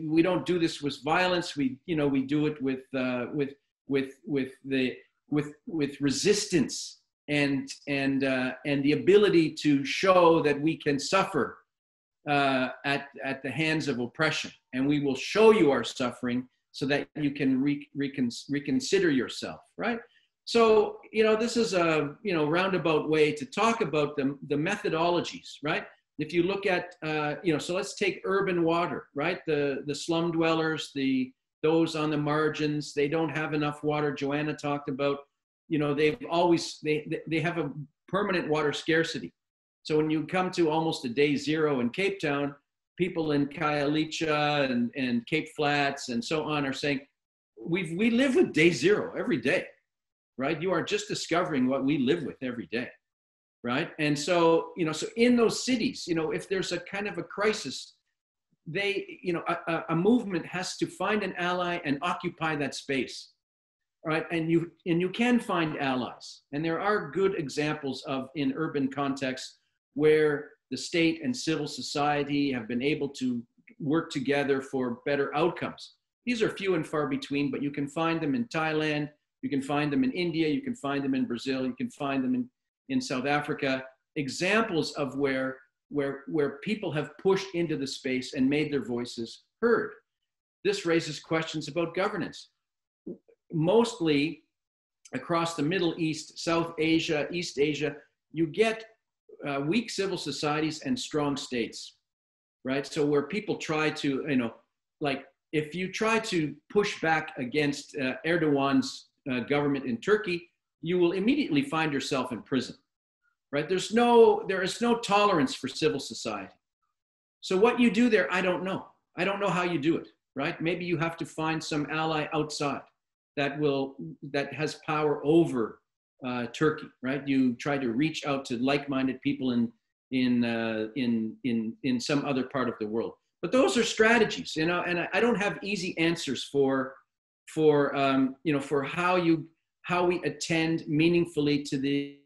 Speaker 3: we don't do this with violence. We do it with resistance and the ability to show that we can suffer at the hands of oppression, and we will show you our suffering so that you can reconsider yourself, right? So, you know, this is a, you know, roundabout way to talk about the methodologies, right? If you look at, you know, so let's take urban water, right? The slum dwellers, those on the margins, they don't have enough water. Joanna talked about, you know, they have a permanent water scarcity. So when you come to almost a day zero in Cape Town, people in Khayelitsha and Cape Flats and so on are saying, we live with day zero every day, right? You are just discovering what we live with every day, right? And so, you know, so in those cities, you know, if there's a kind of a crisis, they, you know, a movement has to find an ally and occupy that space, right? And you can find allies. And there are good examples of, in urban contexts, where the state and civil society have been able to work together for better outcomes. These are few and far between, but you can find them in Thailand, you can find them in India, you can find them in Brazil, you can find them in South Africa. Examples of where people have pushed into the space and made their voices heard. This raises questions about governance. Mostly across the Middle East, South Asia, East Asia, you get weak civil societies and strong states, right? So where people try to, you know, like if you try to push back against Erdogan's government in Turkey, you will immediately find yourself in prison, right? There is no tolerance for civil society. So what you do there, I don't know. I don't know how you do it, right? Maybe you have to find some ally outside that has power over Turkey, right? You try to reach out to like-minded people in some other part of the world. But those are strategies, you know. And I don't have easy answers for you know, for how we attend meaningfully to the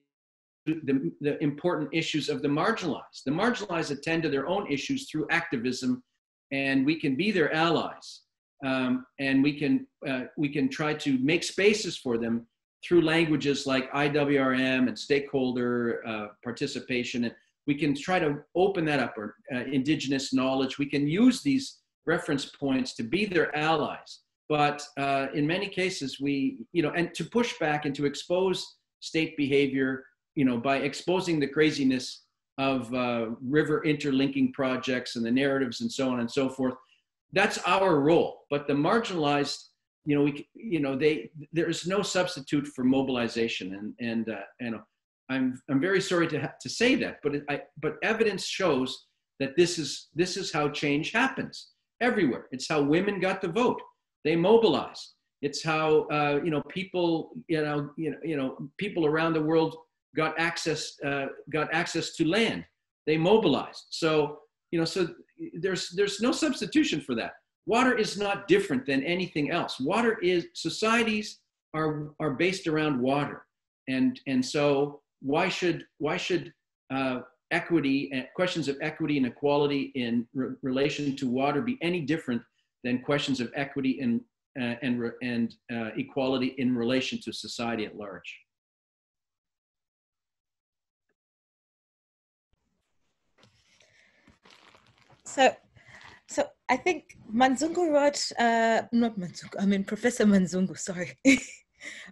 Speaker 3: important issues of the marginalized. The marginalized attend to their own issues through activism, and we can be their allies, and we can try to make spaces for them through languages like IWRM and stakeholder participation. And we can try to open that up, or indigenous knowledge. We can use these reference points to be their allies. But in many cases, you know, and to push back and to expose state behavior, you know, by exposing the craziness of river interlinking projects and the narratives and so on and so forth. That's our role. But the marginalized, you know, there is no substitute for mobilization, and I'm very sorry to say that, but evidence shows that this is how change happens everywhere. It's how women got the vote; they mobilized. It's how you know, people people around the world got access to land. They mobilized. So you know, so there's no substitution for that. Water is not different than anything else. Societies are based around water, and so why should equity and questions of equity and equality in relation to water be any different than questions of equity and equality in relation to society at large?
Speaker 2: So I think Manzungu wrote, not Manzungu, I mean Professor Manzungu, sorry,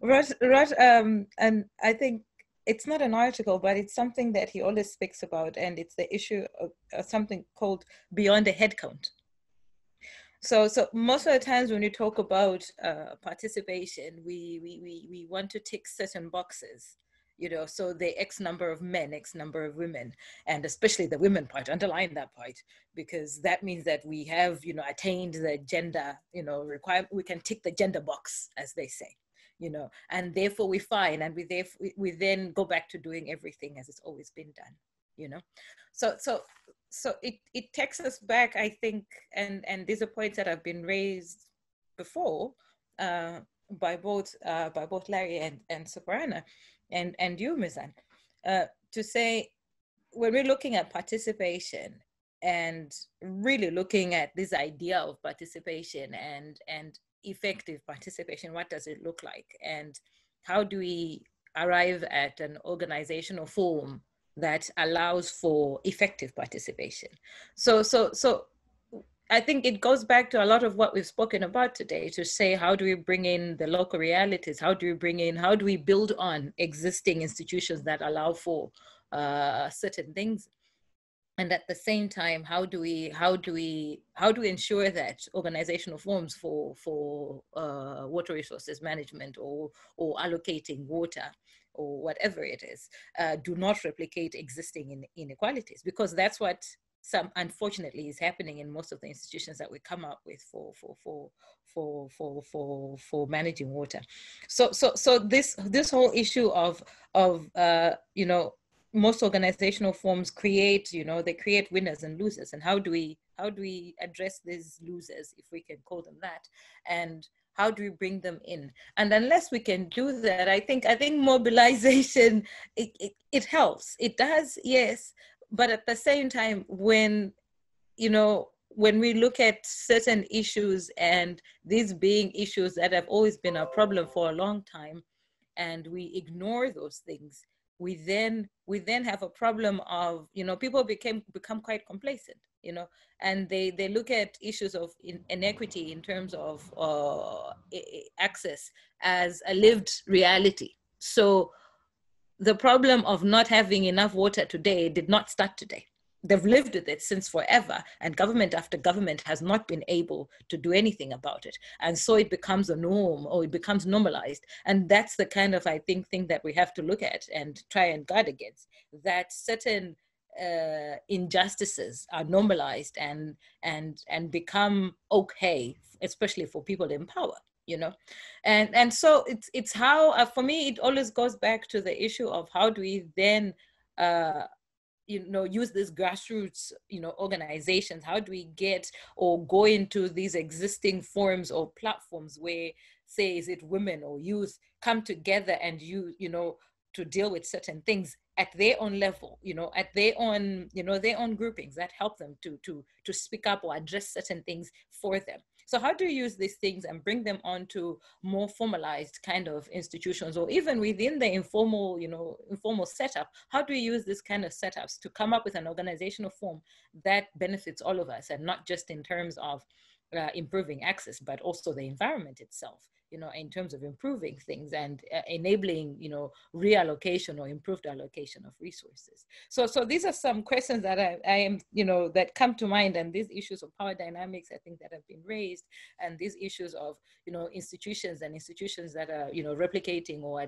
Speaker 2: wrote and I think it's not an article, but it's something that he always speaks about, and it's the issue of something called beyond the head count. So most of the times when you talk about participation, we want to tick certain boxes. You know, so the X number of men, X number of women, and especially the women part, underline that part, because that means that we have, you know, attained the gender, you know, requirement. We can tick the gender box, as they say, you know, and therefore we fine, and we then go back to doing everything as it's always been done, you know. So it takes us back, I think, and these are points that have been raised before by both Larry and Suparana. And you, Mizan, to say when we're looking at participation and really looking at this idea of participation and effective participation, what does it look like? And how do we arrive at an organizational form that allows for effective participation? So I think it goes back to a lot of what we've spoken about today, to say, how do we bring in the local realities? How do we build on existing institutions that allow for certain things? And at the same time, how do we ensure that organizational forms for water resources management or allocating water or whatever it is do not replicate existing inequalities? Because that's what unfortunately is happening in most of the institutions that we come up with for managing water. So this whole issue of most organizational forms create winners and losers, and how do we address these losers, if we can call them that, and how do we bring them in? And unless we can do that, I think mobilization, it helps. It does, yes. But at the same time, when we look at certain issues, and these being issues that have always been a problem for a long time, and we ignore those things, we then have a problem of, people become quite complacent, and they look at issues of inequity in terms of access as a lived reality. So the problem of not having enough water today did not start today. They've lived with it since forever, and government after government has not been able to do anything about it. And so it becomes a norm, or it becomes normalized. And that's the kind of, I think, thing that we have to look at and try and guard against, that certain injustices are normalized and become okay, especially for people in power. And so it's how, for me, it always goes back to the issue of how do we then use these grassroots organizations? How do we get or go into these existing forums or platforms where, say, is it women or youth come together and to deal with certain things at their own level, at their own groupings that help them to speak up or address certain things for them. So how do you use these things and bring them onto more formalized kind of institutions, or even within the informal setup? How do we use this kind of setups to come up with an organizational form that benefits all of us, and not just in terms of improving access, but also the environment itself, in terms of improving things and enabling, reallocation or improved allocation of resources. So these are some questions that I am, that come to mind, and these issues of power dynamics, I think, that have been raised, and these issues of, institutions that are, replicating or,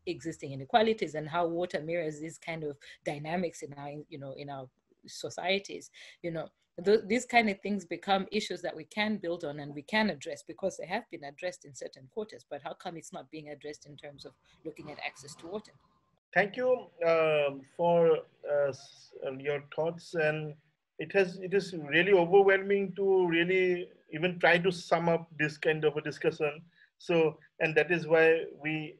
Speaker 2: existing inequalities, and how water mirrors these kind of dynamics in our, in our societies. These kind of things become issues that we can build on and we can address, because they have been addressed in certain quarters. But how come it's not being addressed in terms of looking at access to water?
Speaker 1: Thank you for your thoughts, and it is really overwhelming to really even try to sum up this kind of a discussion. So, and that is why we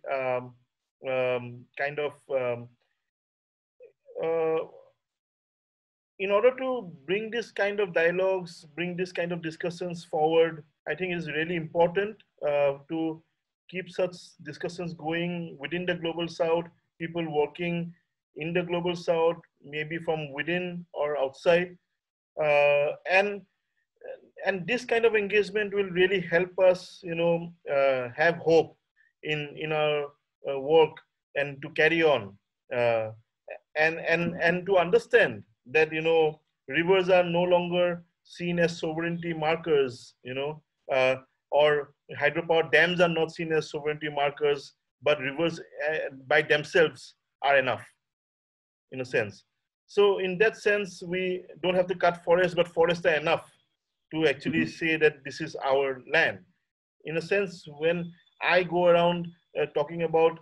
Speaker 1: in order to bring this kind of dialogues, bring this kind of discussions forward, I think it's really important to keep such discussions going within the Global South, people working in the Global South, maybe from within or outside. And this kind of engagement will really help us, have hope in our work, and to carry on, and to understand that, rivers are no longer seen as sovereignty markers, or hydropower dams are not seen as sovereignty markers, but rivers by themselves are enough, in a sense. So in that sense, we don't have to cut forests, but forests are enough to actually say that this is our land. In a sense, when I go around talking about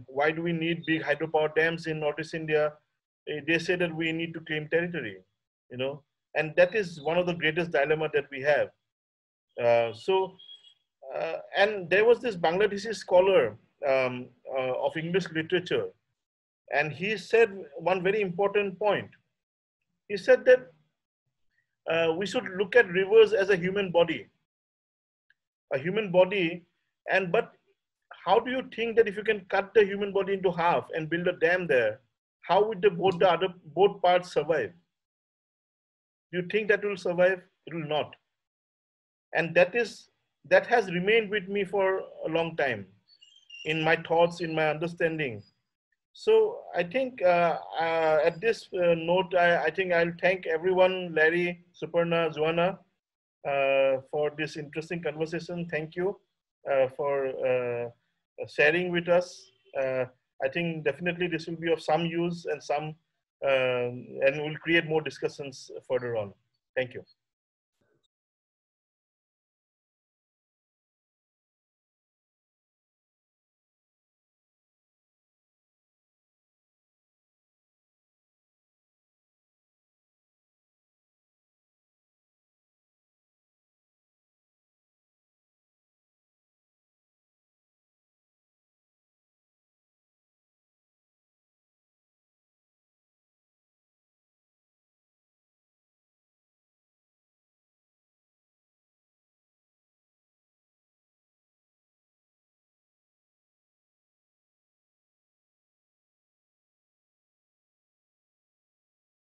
Speaker 1: why do we need big hydropower dams in Northeast India, they say that we need to claim territory, and that is one of the greatest dilemma that we have. And there was this Bangladeshi scholar of English literature. And he said one very important point. He said that we should look at rivers as a human body, but how do you think that if you can cut the human body into half and build a dam there, how would both parts survive? Do you think that will survive? It will not. And that has remained with me for a long time in my thoughts, in my understanding. So I think at this note, I think I'll thank everyone, Larry, Suparana, Joanna, for this interesting conversation. Thank you for sharing with us. I think definitely this will be of some use and will create more discussions further on. Thank you.